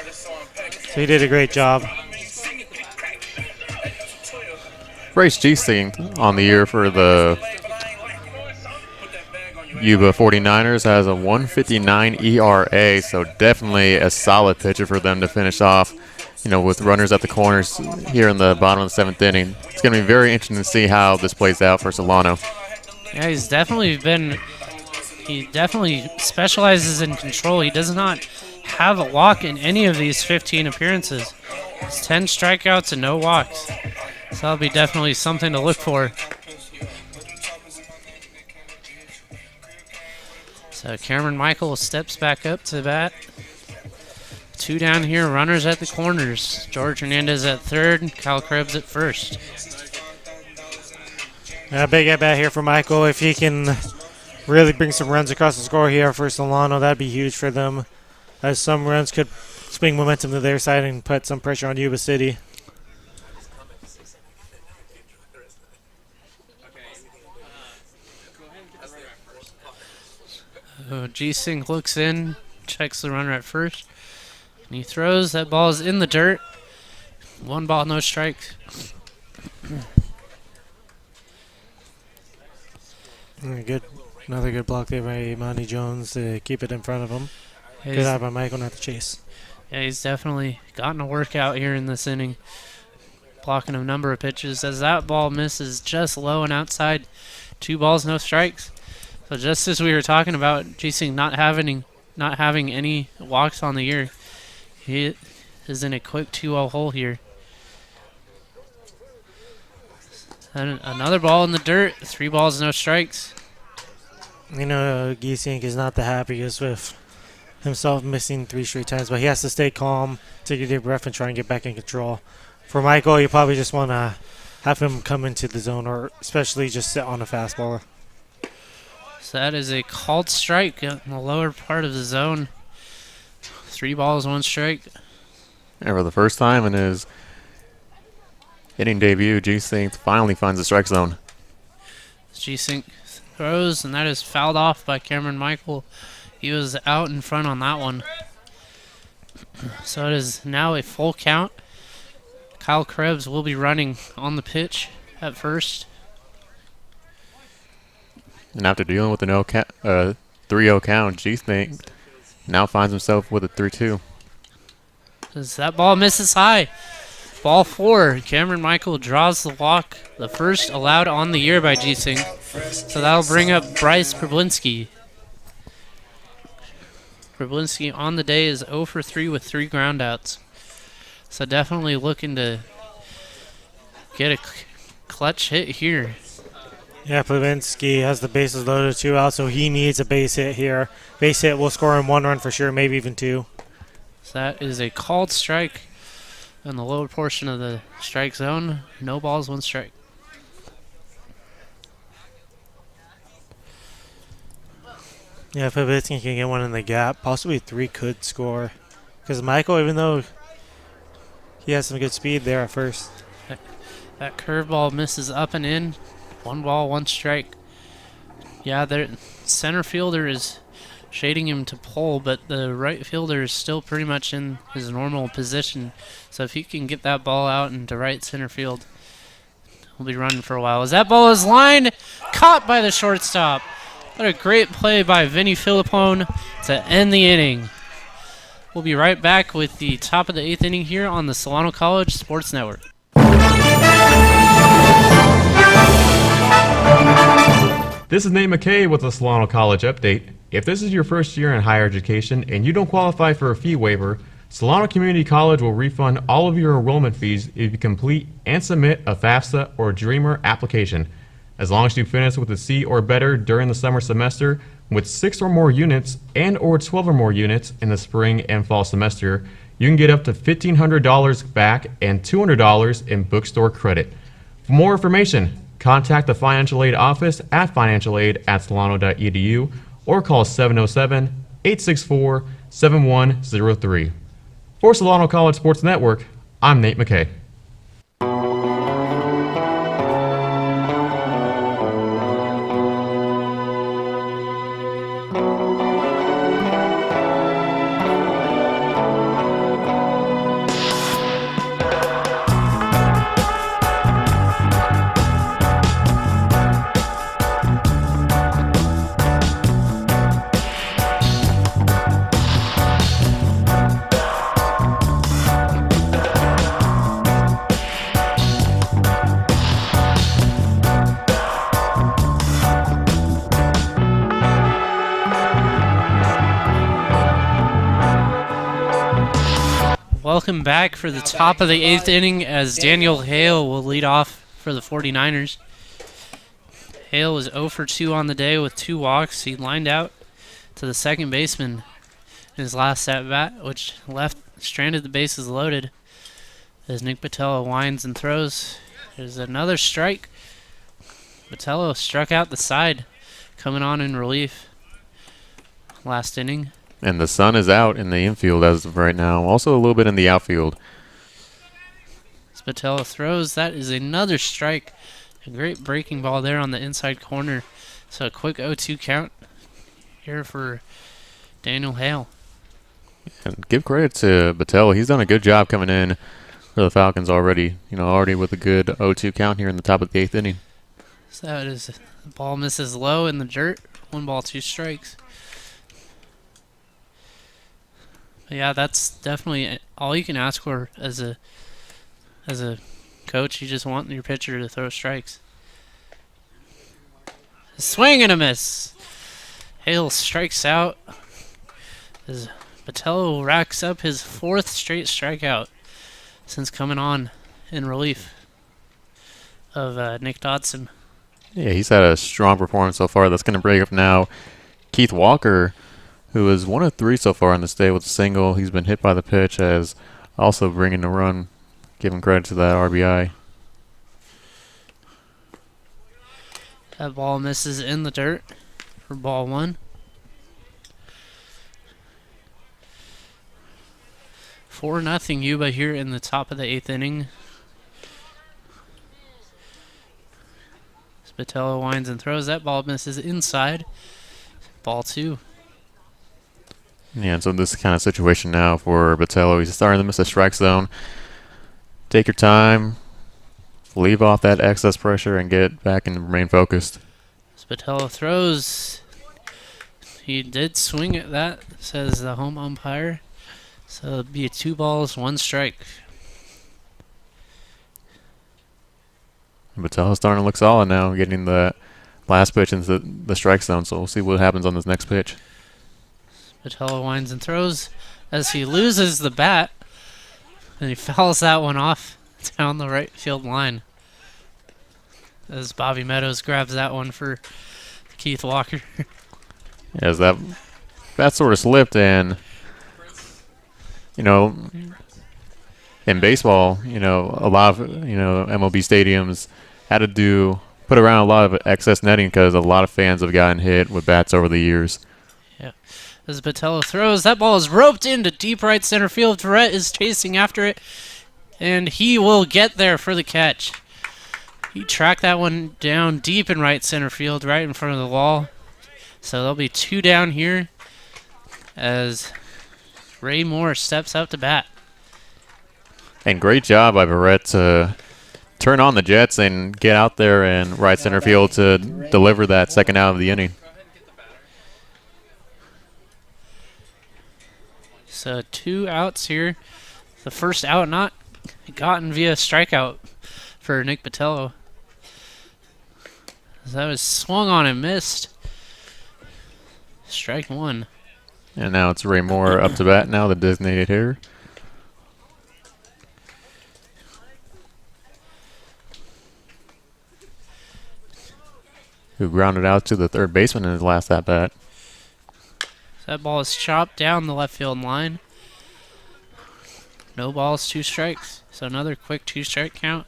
So he did a great job. Brace G-Sync on the year for the Yuba 49ers has a 1.59 ERA, so definitely a solid pitcher for them to finish off, with runners at the corners here in the bottom of the 7th inning. It's going to be very interesting to see how this plays out for Solano. Yeah, he definitely specializes in control. He does not have a walk in any of these 15 appearances. It's 10 strikeouts and no walks. So that'll be definitely something to look for. So Cameron Michael steps back up to bat. 2 down here, runners at the corners. George Hernandez at third, Kyle Krebs at first. A big at-bat here for Michael. If he can really bring some runs across the score here for Solano, that'd be huge for them, as some runs could swing momentum to their side and put some pressure on Yuba City. G-Sync looks in, checks the runner at first, and he throws. That ball is in the dirt. 1 ball, no strikes. Another good block there by Monty Jones to keep it in front of him. Yeah, good out by Michael not to chase. Yeah, he's definitely gotten a workout here in this inning, blocking a number of pitches. As that ball misses just low and outside, 2 balls, no strikes. So just as we were talking about G-Sync not having any walks on the year, he is in a quick 2-0 hole here. And another ball in the dirt, 3 balls, no strikes. G-Sync is not the happiest with himself missing 3 straight times, but he has to stay calm, take a deep breath, and try and get back in control. For Michael, you probably just want to have him come into the zone, or especially just sit on a fastball. So that is a called strike in the lower part of the zone. 3 balls, 1 strike. And for the first time in his Inning debut, G-Sync finally finds the strike zone. G-Sync throws, and that is fouled off by Cameron Michael. He was out in front on that one. So it is now a full count. Kyle Krebs will be running on the pitch at first. And after dealing with an 3-0 count, G-Sync now finds himself with a 3-2. As that ball misses high. Ball 4. Cameron Michael draws the walk, the first allowed on the year by G-Sync. So that'll bring up Bryce Problinski. Problinski on the day is 0 for 3 with 3 groundouts. So definitely looking to get a clutch hit here. Yeah, Problinski has the bases loaded 2 out, so he needs a base hit here. Base hit will score him 1 run for sure, maybe even 2. So that is a called strike in the lower portion of the strike zone. No balls, 1 strike. Yeah, if Problinski can get one in the gap, possibly 3 could score. Because Michael, even though he has some good speed there at first. That curveball misses up and in. 1 ball, 1 strike. Yeah, their center fielder is shading him to pull, but the right fielder is still pretty much in his normal position. So if he can get that ball out into right center field, he'll be running for a while. As that ball is lined, caught by the shortstop. What a great play by Vinny Filippone to end the inning. We'll be right back with the top of the 8th inning here on the Solano College Sports Network. This is Nate McKay with the Solano College Update. If this is your first year in higher education and you don't qualify for a fee waiver, Solano Community College will refund all of your enrollment fees if you complete and submit a FAFSA or DREAMER application. As long as you finish with a C or better during the summer semester, with 6 or more units and or 12 or more units in the spring and fall semester, you can get up to $1,500 back and $200 in bookstore credit. For more information, contact the Financial Aid Office at financialaid@solano.edu or call 707-864-7103. For Solano College Sports Network, I'm Nate McKay. Welcome back for the top of the 8th inning as Daniel Hale will lead off for the 49ers. Hale was 0 for 2 on the day with 2 walks. He lined out to the second baseman in his last at-bat, which stranded the bases loaded as Nick Botello winds and throws. There's another strike. Botello struck out the side, coming on in relief last inning. And the sun is out in the infield as of right now. Also a little bit in the outfield. Botello throws. That is another strike. A great breaking ball there on the inside corner. So a quick 0-2 count here for Daniel Hale. And give credit to Botello. He's done a good job coming in for the Falcons already. Already with a good 0-2 count here in the top of the 8th inning. So that is, the ball misses low in the dirt. 1 ball, 2 strikes. But yeah, that's definitely all you can ask for as a coach. You just want your pitcher to throw strikes. A swing and a miss. Hale strikes out as Botello racks up his 4th straight strikeout since coming on in relief of Nick Dodson. Yeah, he's had a strong performance so far. That's going to break up now. Keith Walker, who is 1 of 3 so far on this day with a single. He's been hit by the pitch as also bringing the run. Give him credit to that RBI. That ball misses in the dirt for ball 1. 4-0 Yuba here in the top of the 8th inning. Spatello winds and throws. That ball misses inside. Ball 2. Yeah, and so this kind of situation now for Botello. He's starting to miss the strike zone. Take your time. Leave off that excess pressure and get back and remain focused. Spatello throws. He did swing at that, says the home umpire. So it'll be 2 balls, 1 strike. Botello's starting to look solid now, getting the last pitch into the strike zone. So we'll see what happens on this next pitch. Spatello winds and throws as he loses the bat. And he fouls that one off down the right field line. As Bobby Meadows grabs that one for Keith Walker. As that sort of slipped, and in baseball, a lot of MLB stadiums had to put around a lot of excess netting because a lot of fans have gotten hit with bats over the years. Yeah. As Botello throws, that ball is roped into deep right center field. Verrett is chasing after it, and he will get there for the catch. He tracked that one down deep in right center field, right in front of the wall. So there'll be 2 down here as Ray Moore steps up to bat. And great job by Verrett to turn on the Jets and get out there in right center field to deliver that second out of the inning. So 2 outs here. The first out not gotten via strikeout for Nick Botello. That was swung on and missed. Strike 1. And now it's Ray Moore up to bat now, the designated hitter. Who grounded out to the third baseman in his last at-bat. That ball is chopped down the left field line. No balls, 2 strikes. So another quick 2-strike count.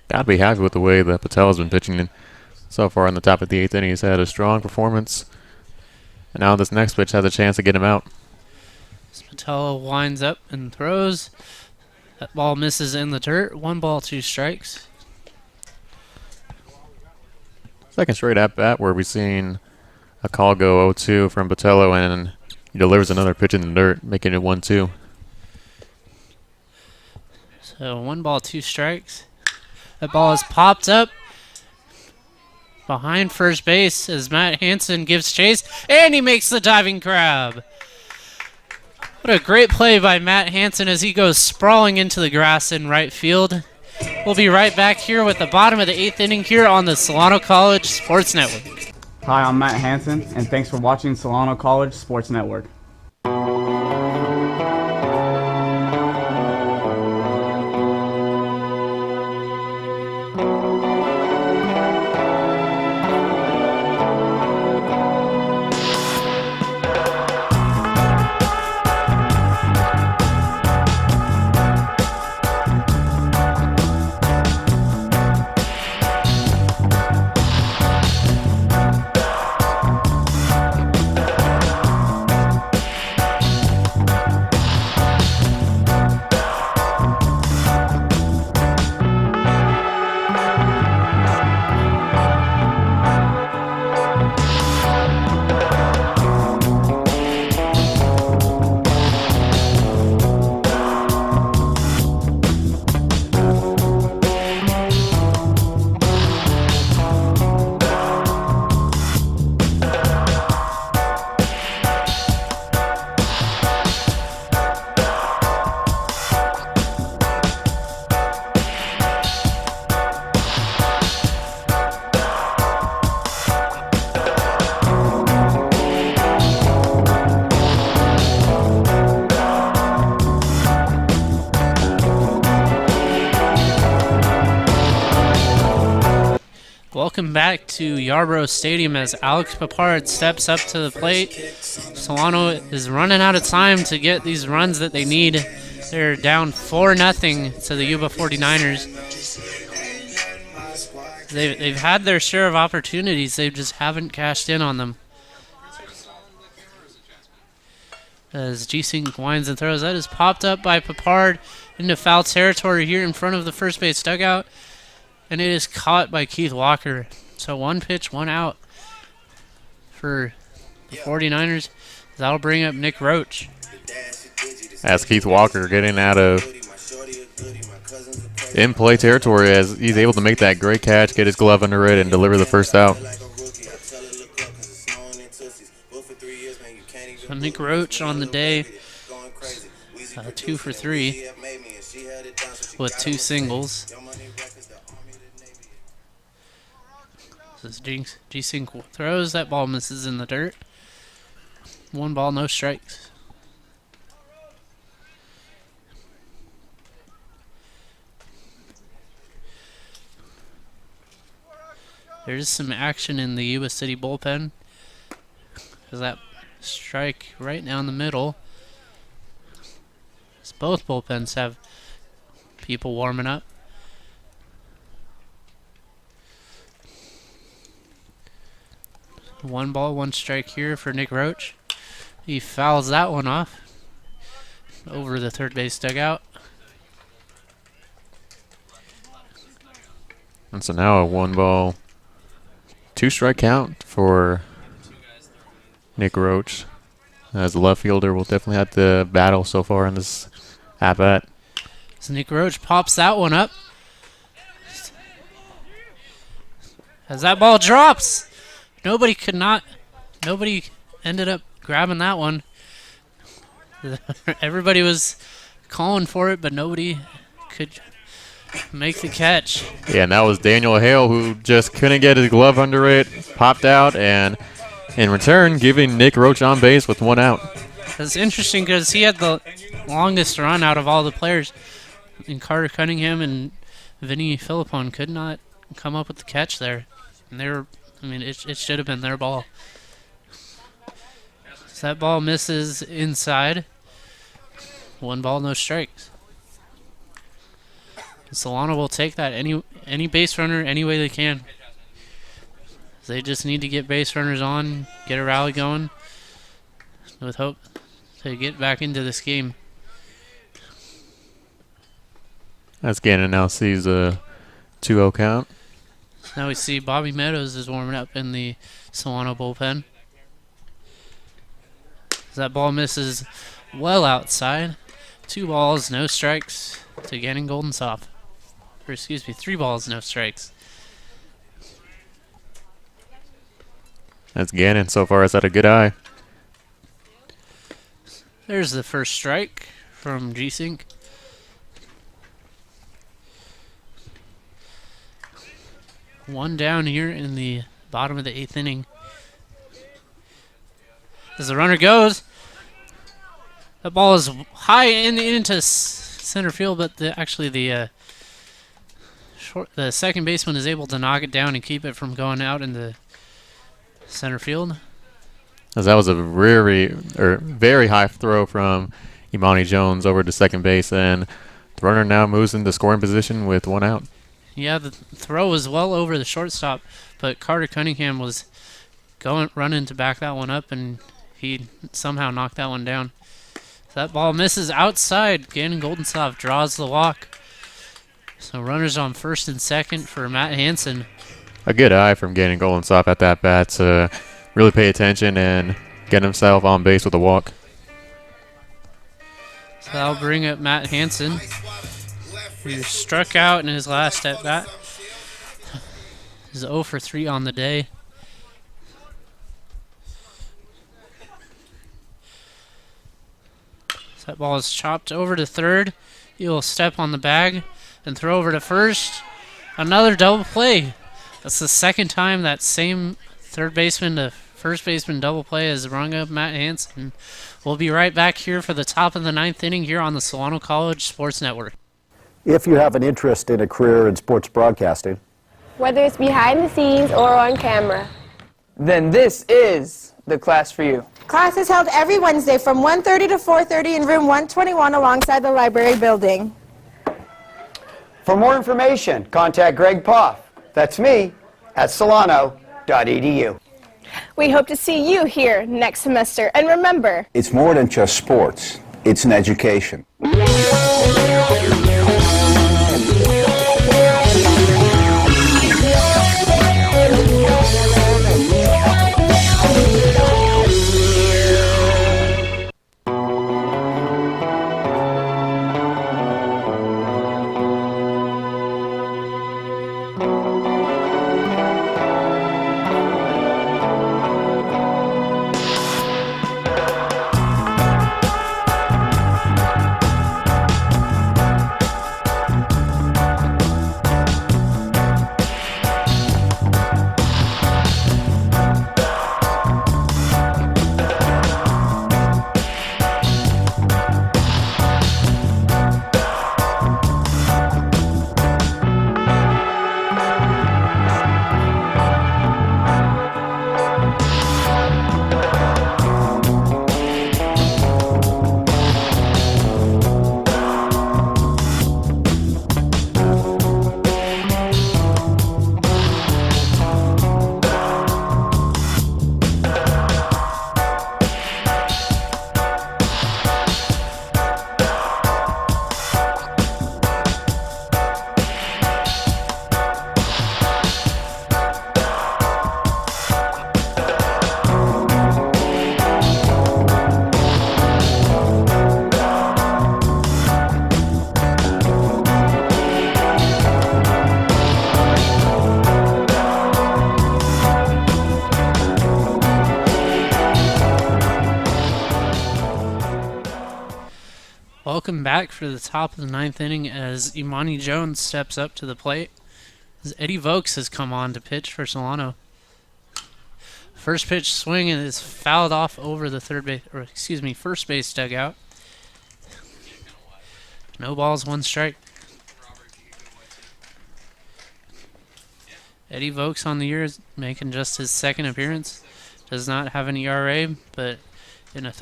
Gotta be happy with the way that Patel's been pitching so far in the top of the 8th inning. He's had a strong performance. And now this next pitch has a chance to get him out. Spatello winds up and throws. That ball misses in the dirt. 1 ball, 2 strikes. Second straight at bat where we've seen a call go 0-2 from Botello, and he delivers another pitch in the dirt, making it 1-2. So 1 ball, 2 strikes. That ball is popped up behind first base as Matt Hansen gives chase, and he makes the diving crab. What a great play by Matt Hansen as he goes sprawling into the grass in right field. We'll be right back here with the bottom of the 8th inning here on the Solano College Sports Network. Hi, I'm Matt Hansen, and thanks for watching Solano College Sports Network. Welcome back to Yarborough Stadium as Alex Papard steps up to the plate. Solano is running out of time to get these runs that they need. They're down 4-0 to the Yuba 49ers. They've had their share of opportunities. They just haven't cashed in on them. As G-Sync winds and throws. That is popped up by Papard into foul territory here in front of the first base dugout. And it is caught by Keith Walker. So 1 pitch, 1 out for the 49ers. That'll bring up Nick Roach. As Keith Walker getting out of in-play territory as he's able to make that great catch, get his glove under it, and deliver the first out. So Nick Roach on the day, 2 for 3 with 2 singles. As G-Sync throws, that ball misses in the dirt. 1 ball, no strikes. There's some action in the Yuba City bullpen. There's that strike right down the middle. As both bullpens have people warming up. One ball, 1 strike here for Nick Roach. He fouls that one off over the third base dugout. And so now a 1 ball, 2 strike count for Nick Roach. As the left fielder will definitely have to battle so far in this at-bat. So Nick Roach pops that one up. As that ball drops. Nobody ended up grabbing that one. Everybody was calling for it, but nobody could make the catch. Yeah, and that was Daniel Hale who just couldn't get his glove under it, popped out, and in return, giving Nick Roach on base with 1 out. That's interesting because he had the longest run out of all the players. And Carter Cunningham and Vinny Philippon could not come up with the catch there. And it should have been their ball. So that ball misses inside. 1 ball, no strikes. Solano will take that any base runner any way they can. They just need to get base runners on, get a rally going, with hope to get back into this game. As Gannon now sees a 2-0 count. Now we see Bobby Meadows is warming up in the Solano bullpen. That ball misses well outside. 2 balls, no strikes to Gannon Goldensoft. Or excuse me, 3 balls, no strikes. That's Gannon so far has had a good eye. There's the first strike from G-Sync. One down here in the bottom of the 8th inning. As the runner goes, the ball is high into center field, but the second baseman is able to knock it down and keep it from going out into center field. As that was a very high throw from Imani Jones over to second base, and the runner now moves into scoring position with 1 out. Yeah, the throw was well over the shortstop, but Carter Cunningham was running to back that one up, and he somehow knocked that one down. That ball misses outside. Gannon Goldensoft draws the walk. So runners on first and second for Matt Hansen. A good eye from Gannon Goldensoft at that bat to really pay attention and get himself on base with a walk. So that'll bring up Matt Hansen, who struck out in his last at bat. He's 0 for 3 on the day. So that ball is chopped over to third. He will step on the bag and throw over to first. Another double play. That's the second time that same third baseman to first baseman double play has rung up Matt Hansen. We'll be right back here for the top of the 9th inning here on the Solano College Sports Network. If you have an interest in a career in sports broadcasting, Whether it's behind the scenes or on camera, then this is the class for you. Class is held every Wednesday from 1:30 to 4:30 in room 121 alongside the library building. For more information, contact Greg Poff. That's me at solano.edu. We hope to see you here next semester. And remember, It's more than just sports. It's an education. Welcome back for the top of the 9th inning as Imani Jones steps up to the plate. As Eddie Vokes has come on to pitch for Solano. First pitch swing and is fouled off over the first base dugout. No balls, 1 strike. Eddie Vokes on the year is making just his 2nd appearance. Does not have an ERA, but in a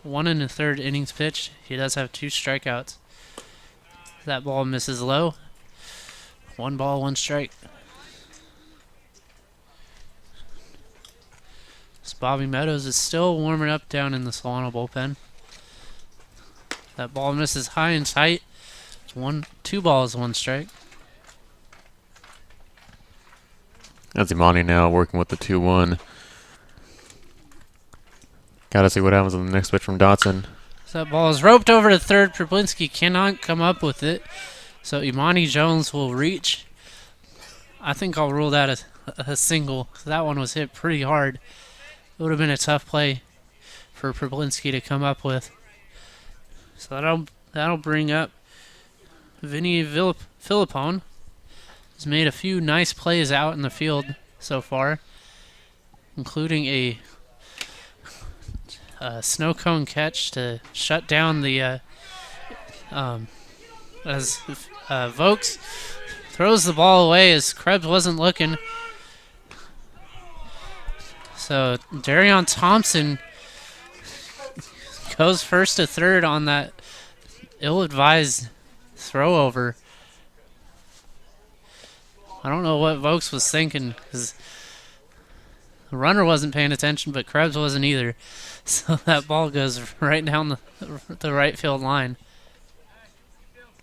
1 1/3 innings pitch, he does have 2 strikeouts. That ball misses low. 1 ball, 1 strike. So Bobby Meadows is still warming up down in the Solano bullpen. That ball misses high and tight. 2 balls, 1 strike. That's Imani now working with the 2-1. Gotta see what happens on the next pitch from Dotson. So that ball is roped over to third. Problinski cannot come up with it. So Imani Jones will reach. I think I'll rule that a single. That one was hit pretty hard. It would have been a tough play for Problinski to come up with. So that'll bring up Vinny Philippone. He's made a few nice plays out in the field so far, including a snow cone catch to shut down the as Vokes throws the ball away as Krebs wasn't looking. So Darion Thompson goes first to third on that ill-advised throw over. I don't know what Vokes was thinking because the runner wasn't paying attention, but Krebs wasn't either. So that ball goes right down the right field line.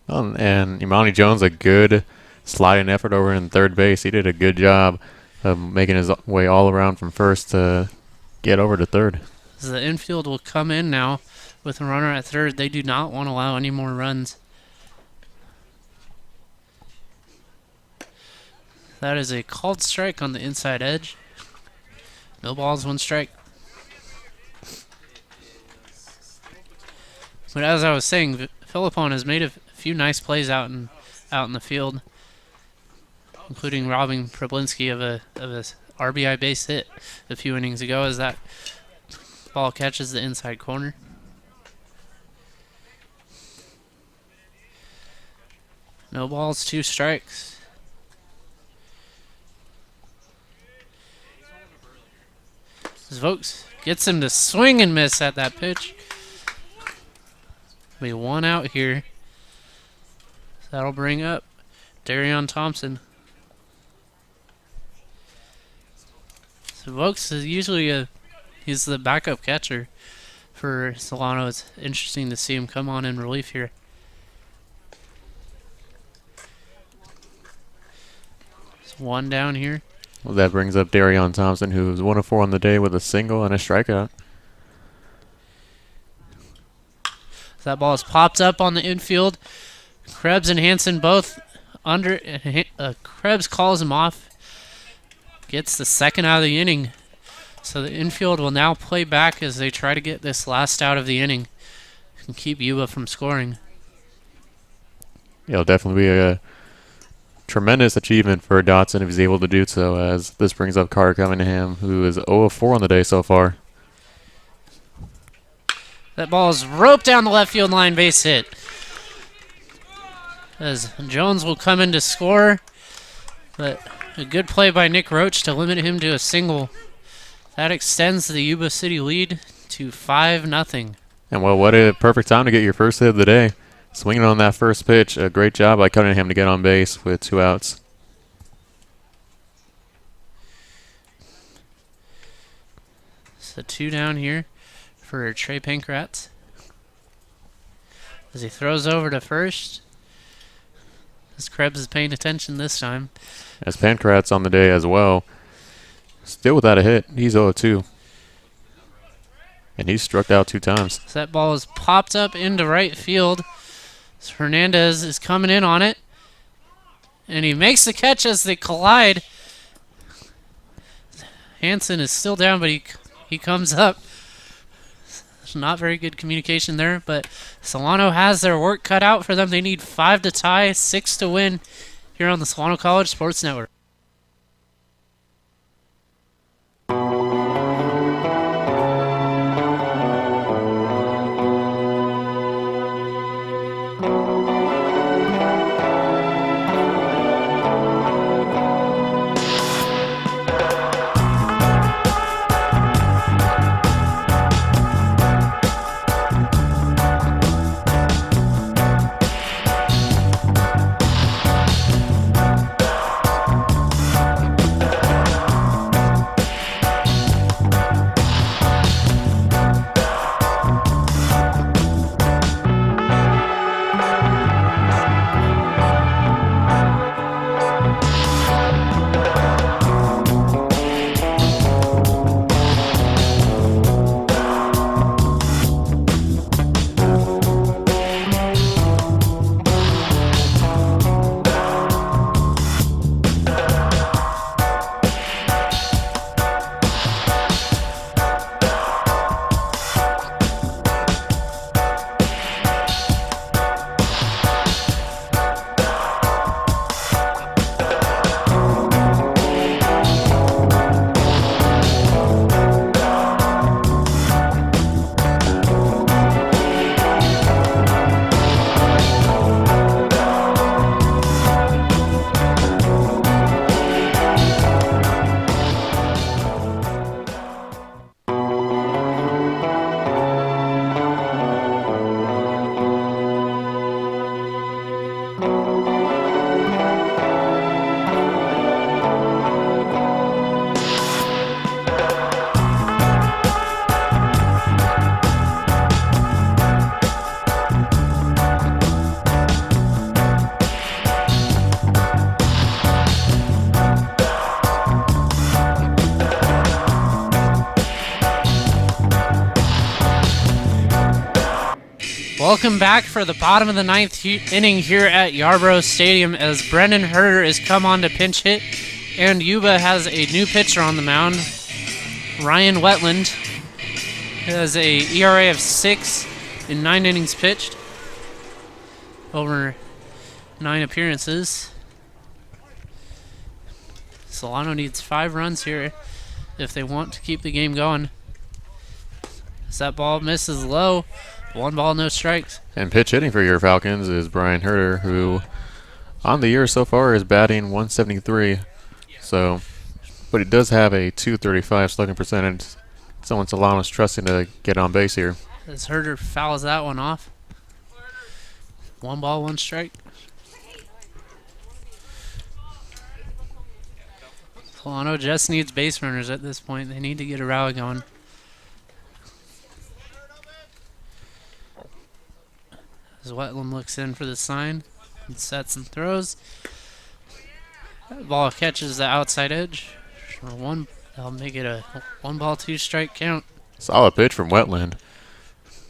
And Imani Jones, a good sliding effort over in third base. He did a good job of making his way all around from first to get over to third. So the infield will come in now with a runner at third. They do not want to allow any more runs. That is a called strike on the inside edge. No balls, 1 strike. But as I was saying, Philippone has made a few nice plays out in the field, including robbing Problinski of a RBI base hit a few innings ago as that ball catches the inside corner. No balls, 2 strikes. Vokes gets him to swing and miss at that pitch. Be 1 out here. That'll bring up Darion Thompson. So Vokes is usually he's the backup catcher for Solano. It's interesting to see him come on in relief here. It's one down here. Well, that brings up Darion Thompson, who's 1 of 4 on the day with a single and a strikeout. That ball is popped up on the infield. Krebs and Hansen both under. Krebs calls him off. Gets the second out of the inning. So the infield will now play back as they try to get this last out of the inning and keep Yuba from scoring. It'll definitely be a tremendous achievement for Dotson if he's able to do so, as this brings up Carter Cunningham, who is 0 of 4 on the day so far. That ball is roped down the left field line, base hit. As Jones will come in to score, but a good play by Nick Roach to limit him to a single. That extends the Yuba City lead to 5-0. And well, what a perfect time to get your first hit of the day. Swinging on that first pitch, a great job by Cunningham to get on base with 2 outs. So 2 down here for Trey Pankratz. As he throws over to first. As Krebs is paying attention this time. As Pankratz on the day as well. Still without a hit. He's 0-2. And he's struck out 2 times. So that ball is popped up into right field. So Hernandez is coming in on it. And he makes the catch as they collide. Hansen is still down, but he comes up. There's not very good communication there, but Solano has their work cut out for them. They need 5 to tie, 6 to win here on the Solano College Sports Network. Welcome back for the bottom of the 9th inning here at Yarborough Stadium as Brendan Herter is come on to pinch hit, and Yuba has a new pitcher on the mound, Ryan Wetland. Has a ERA of 6 in 9 innings pitched over 9 appearances. Solano needs 5 runs here if they want to keep the game going. As that ball misses low. 1 ball, no strikes. And pitch hitting for your Falcons is Brian Herter, who on the year so far is batting 173. So, but he does have a 235 slugging percentage. Someone Solano's trusting to get on base here. As Herter fouls that one off. 1 ball, 1 strike. Solano just needs base runners at this point. They need to get a rally going. As Wetland looks in for the sign and sets and throws. That ball catches the outside edge for one. That'll make it a 1-ball, 2-strike count. Solid pitch from Wetland.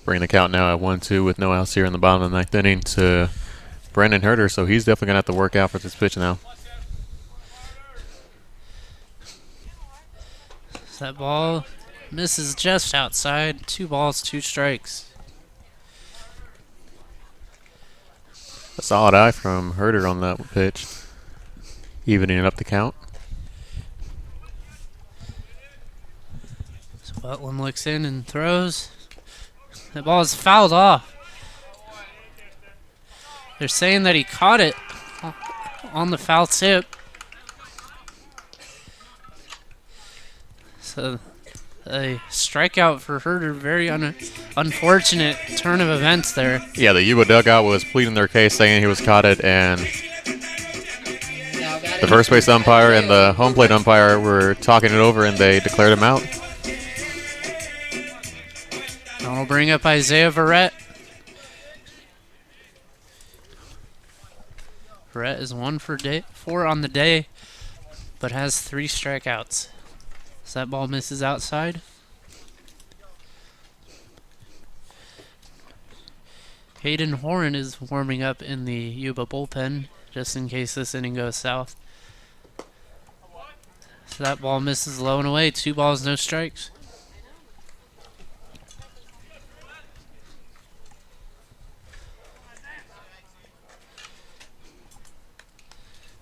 Bringing the count now at 1-2 with no outs here in the bottom of the 9th inning to Brandon Herter, so he's definitely going to have to work out for this pitch now. So that ball misses just outside. 2 balls, 2 strikes. A solid eye from Herter on that pitch, evening up the count. So Wetland looks in and throws. That ball is fouled off. They're saying that he caught it on the foul tip. So a strikeout for Herter. Very unfortunate turn of events there. Yeah, the Yuba dugout was pleading their case, saying he was caught it, and the first base umpire and the home plate umpire were talking it over, and they declared him out. That'll bring up Isaiah Verrett. Verrett is 1 for 4 on the day, but has 3 strikeouts. So that ball misses outside. Hayden Horan is warming up in the Yuba bullpen, just in case this inning goes south. So that ball misses low and away. 2 balls, no strikes.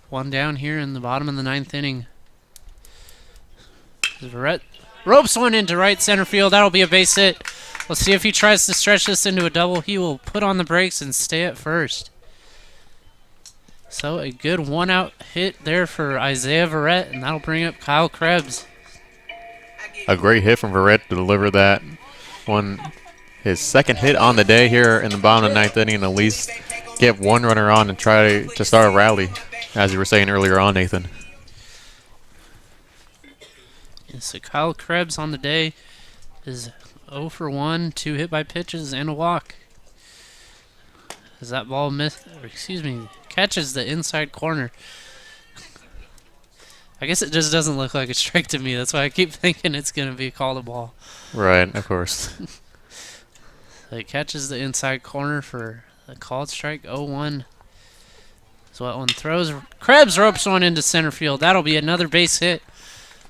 One down here in the bottom of the 9th inning. Verrett ropes one into right center field. That'll be a base hit. Let's see if he tries to stretch this into a double. He will put on the brakes and stay at first. So a good 1-out hit there for Isaiah Verrett, and that'll bring up Kyle Krebs. A great hit from Verrett to deliver that one. His second hit on the day here in the bottom of the 9th inning, and at least get 1 runner on and try to start a rally, as you were saying earlier on, Nathan. So Kyle Krebs on the day is 0 for 1, 2 hit by pitches and a walk. As that ball catches the inside corner. I guess it just doesn't look like a strike to me. That's why I keep thinking it's going to be called a ball. Right, of course. So it catches the inside corner for a called strike, 0-1. So that one throws. Krebs ropes one into center field. That'll be another base hit.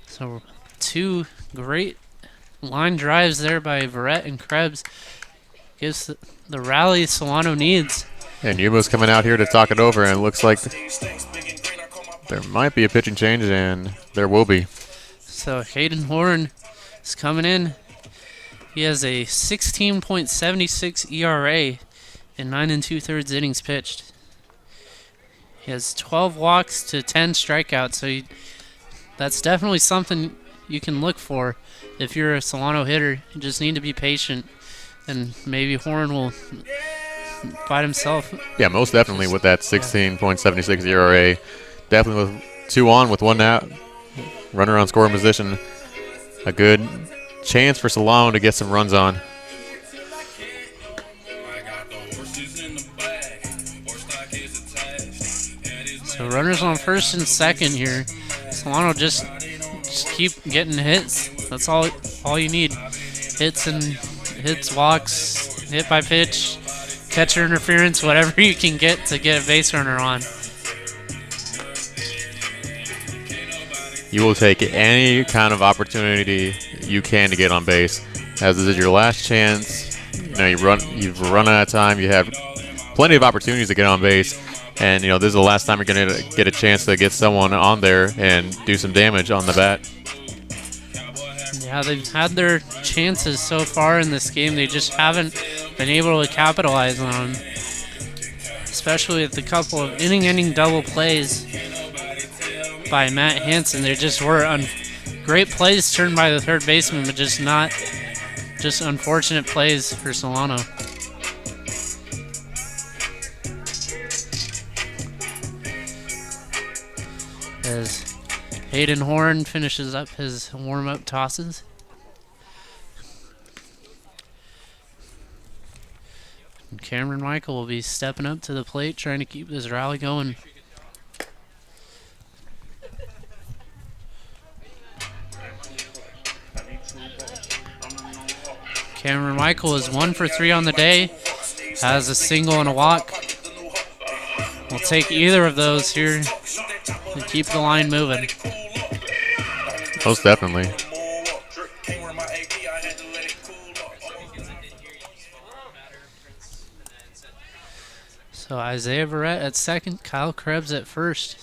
So 2 great line drives there by Verrett and Krebs. Gives the rally Solano needs. And Yuba's coming out here to talk it over, and it looks like there might be a pitching change, and there will be. So Hayden Horan is coming in. He has a 16.76 ERA in 9 2/3 innings pitched. He has 12 walks to 10 strikeouts, so that's definitely something you can look for if you're a Solano hitter. You just need to be patient, and maybe Horan will fight himself. Yeah, most definitely with that 16.76 ERA. Definitely with 2 on with 1 out. Runner on scoring position. A good chance for Solano to get some runs on. So runners on first and second here. Solano just keep getting hits. That's all you need. Hits, walks, hit by pitch, catcher interference, whatever you can get to get a base runner on. You will take any kind of opportunity you can to get on base, as this is your last chance. You've run out of time. You have plenty of opportunities to get on base, and this is the last time you're going to get a chance to get someone on there and do some damage on the bat. Yeah, they've had their chances so far in this game. They just haven't been able to capitalize on them, especially with a couple of inning-ending double plays by Matt Hansen. There just were great plays turned by the third baseman, but just unfortunate plays for Solano. As Hayden Horn finishes up his warm-up tosses. And Cameron Michael will be stepping up to the plate, trying to keep this rally going. Cameron Michael is 1 for 3 on the day, has a single and a walk. We'll take either of those here and keep the line moving. Most definitely. So Isaiah Verrett at second, Kyle Krebs at first.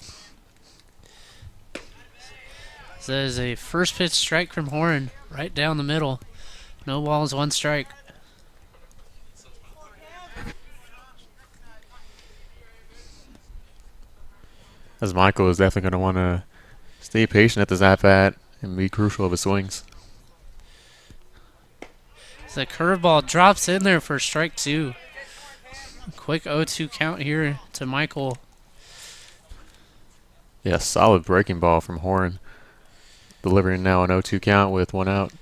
That is a first pitch strike from Horn, right down the middle. No balls, 1 strike. As Michael is definitely going to want to stay patient at this at-bat and be crucial of his swings. The curveball drops in there for strike 2. Quick 0-2 count here to Michael. Yeah, solid breaking ball from Horn. Delivering now an 0-2 count with 1 out.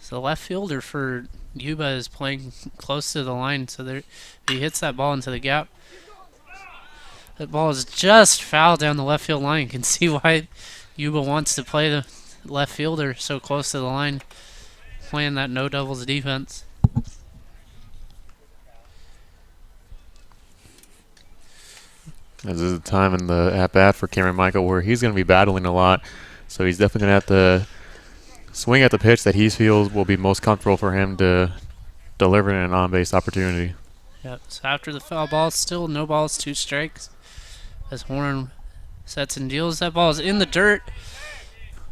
So the left fielder for Yuba is playing close to the line, so there, he hits that ball into the gap. That ball is just foul down the left field line. You can see why Yuba wants to play the left fielder so close to the line, playing that no doubles defense. This is a time in the at-bat for Cameron Michael where he's going to be battling a lot. So he's definitely going to have to swing at the pitch that he feels will be most comfortable for him to deliver in an on-base opportunity. Yep, so after the foul ball, still no balls, 2 strikes. As Horn sets and deals, that ball is in the dirt.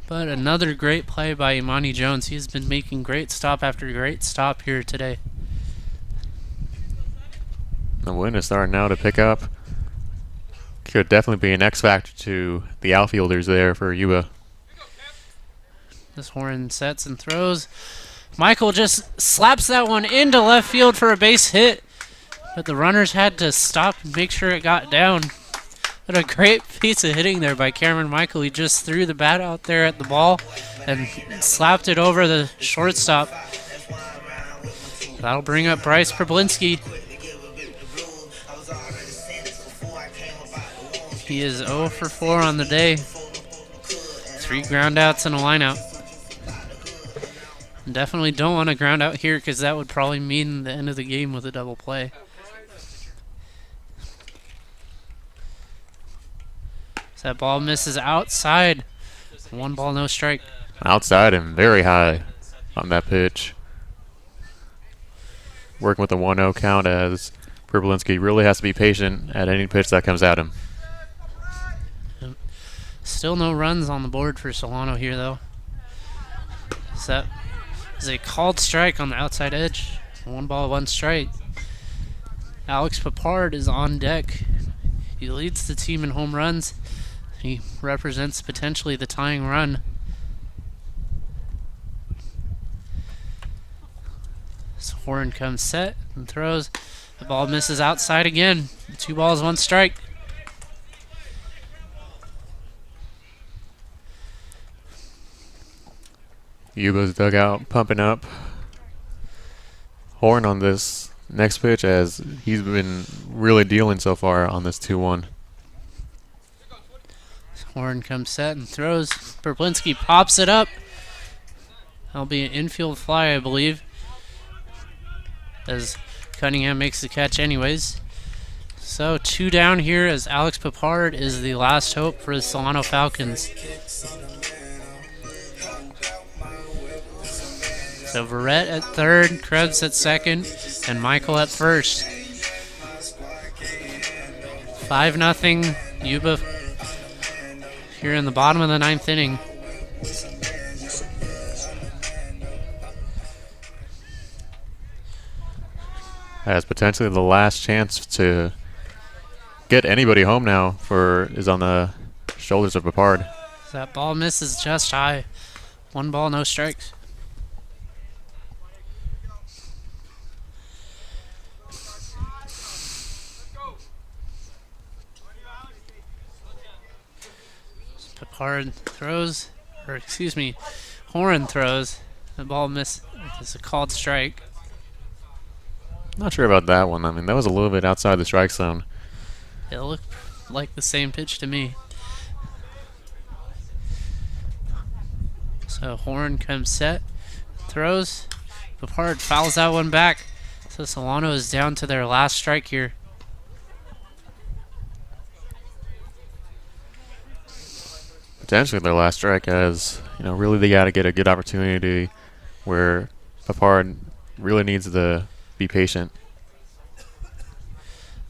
But another great play by Imani Jones. He's been making great stop after great stop here today. The wind is starting now to pick up. Could definitely be an X factor to the outfielders there for Yuba. This Horn sets and throws. Michael just slaps that one into left field for a base hit, but the runners had to stop and make sure it got down. What a great piece of hitting there by Cameron Michael. He just threw the bat out there at the ball and slapped it over the shortstop. That'll bring up Bryce Problinski. He is 0 for 4 on the day. 3 ground outs and a line out. Definitely don't want to ground out here because that would probably mean the end of the game with a double play. So that ball misses outside. 1 ball, no strike. Outside and very high on that pitch. Working with a 1-0 count as Problinski really has to be patient at any pitch that comes at him. Still no runs on the board for Solano here, though. So that is a called strike on the outside edge. 1 ball, 1 strike. Alex Papard is on deck. He leads the team in home runs. He represents potentially the tying run. So Horn comes set and throws. The ball misses outside again. 2 balls, 1 strike. Yuba's dugout pumping up. Horn on this next pitch as he's been really dealing so far on this 2-1. Horn comes set and throws. Problinski pops it up. That'll be an infield fly, I believe, as Cunningham makes the catch anyways. So 2 down here as Alex Papard is the last hope for the Solano Falcons. So Verrett at third, Krebs at second, and Michael at first. 5-0 Yuba here in the bottom of the 9th inning. Has potentially the last chance to get anybody home now is on the shoulders of Papard. So that ball misses just high. 1 ball, no strikes. Papard throws, or excuse me, Horan throws. The ball missed. It's a called strike. Not sure about that one. I mean, that was a little bit outside the strike zone. It looked like the same pitch to me. So Horan comes set, throws. Papard fouls that one back. So Solano is down to their last strike here. Potentially their last strike, as really they got to get a good opportunity where Papard really needs to be patient.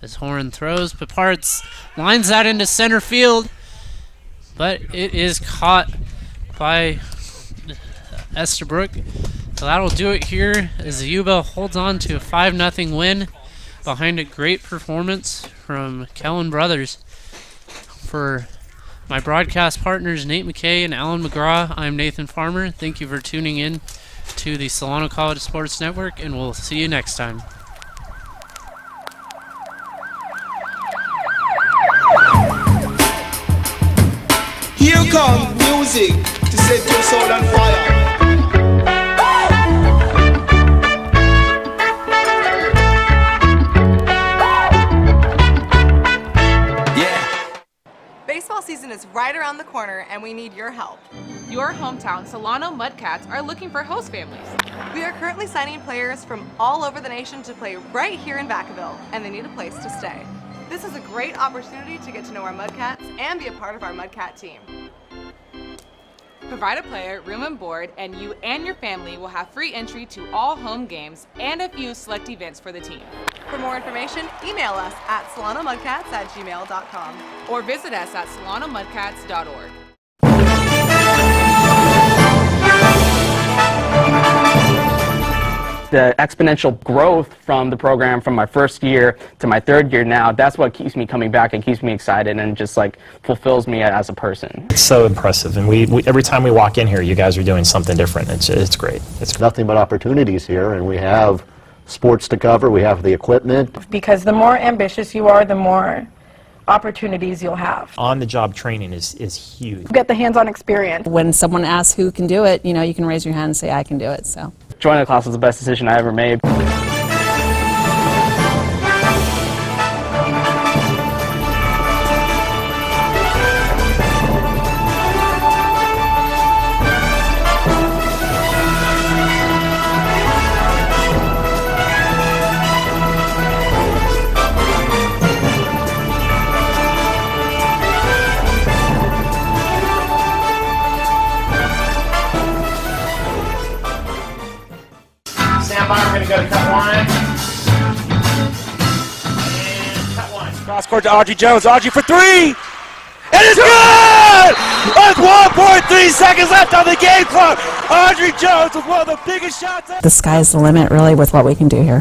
As Horan throws, Papard lines that into center field, but it is caught by Estabrook. So that'll do it here as Yuba holds on to a 5-0 win behind a great performance from Kellen Brothers. For my broadcast partners, Nate McKay and Alan McGraw, I'm Nathan Farmer. Thank you for tuning in to the Solano College Sports Network, and we'll see you next time. Here comes music to set your soul on fire. Baseball season is right around the corner and we need your help. Your hometown Solano Mudcats are looking for host families. We are currently signing players from all over the nation to play right here in Vacaville, and they need a place to stay. This is a great opportunity to get to know our Mudcats and be a part of our Mudcat team. Provide a player room and board, and you and your family will have free entry to all home games and a few select events for the team. For more information, email us at solonomudcats@gmail.com or visit us at solonomudcats.org. The exponential growth from the program from my first year to my third year now, that's what keeps me coming back and keeps me excited and just fulfills me as a person. It's so impressive, and we every time we walk in here, you guys are doing something different. It's great. It's nothing but opportunities here, and we have sports to cover, we have the equipment. Because the more ambitious you are, the more opportunities you'll have. On-the-job training is huge. Get the hands-on experience. When someone asks who can do it, you can raise your hand and say, I can do it. So joining the class was the best decision I ever made. We're going to go to cut one. And cut one. Cross court to Audrey Jones. Audrey for three. It is good! With 1.3 seconds left on the game clock. Audrey Jones with one of the biggest shots ever. the sky's the limit, really, with what we can do here.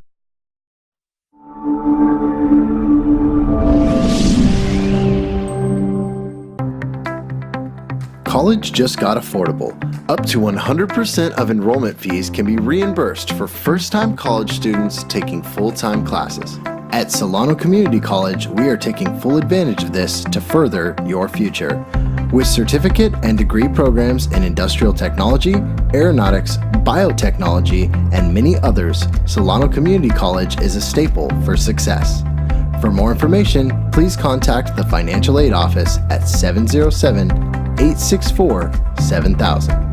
College just got affordable. Up to 100% of enrollment fees can be reimbursed for first-time college students taking full-time classes. At Solano Community College, we are taking full advantage of this to further your future. With certificate and degree programs in industrial technology, aeronautics, biotechnology, and many others, Solano Community College is a staple for success. For more information, please contact the Financial Aid Office at 707-864-7000.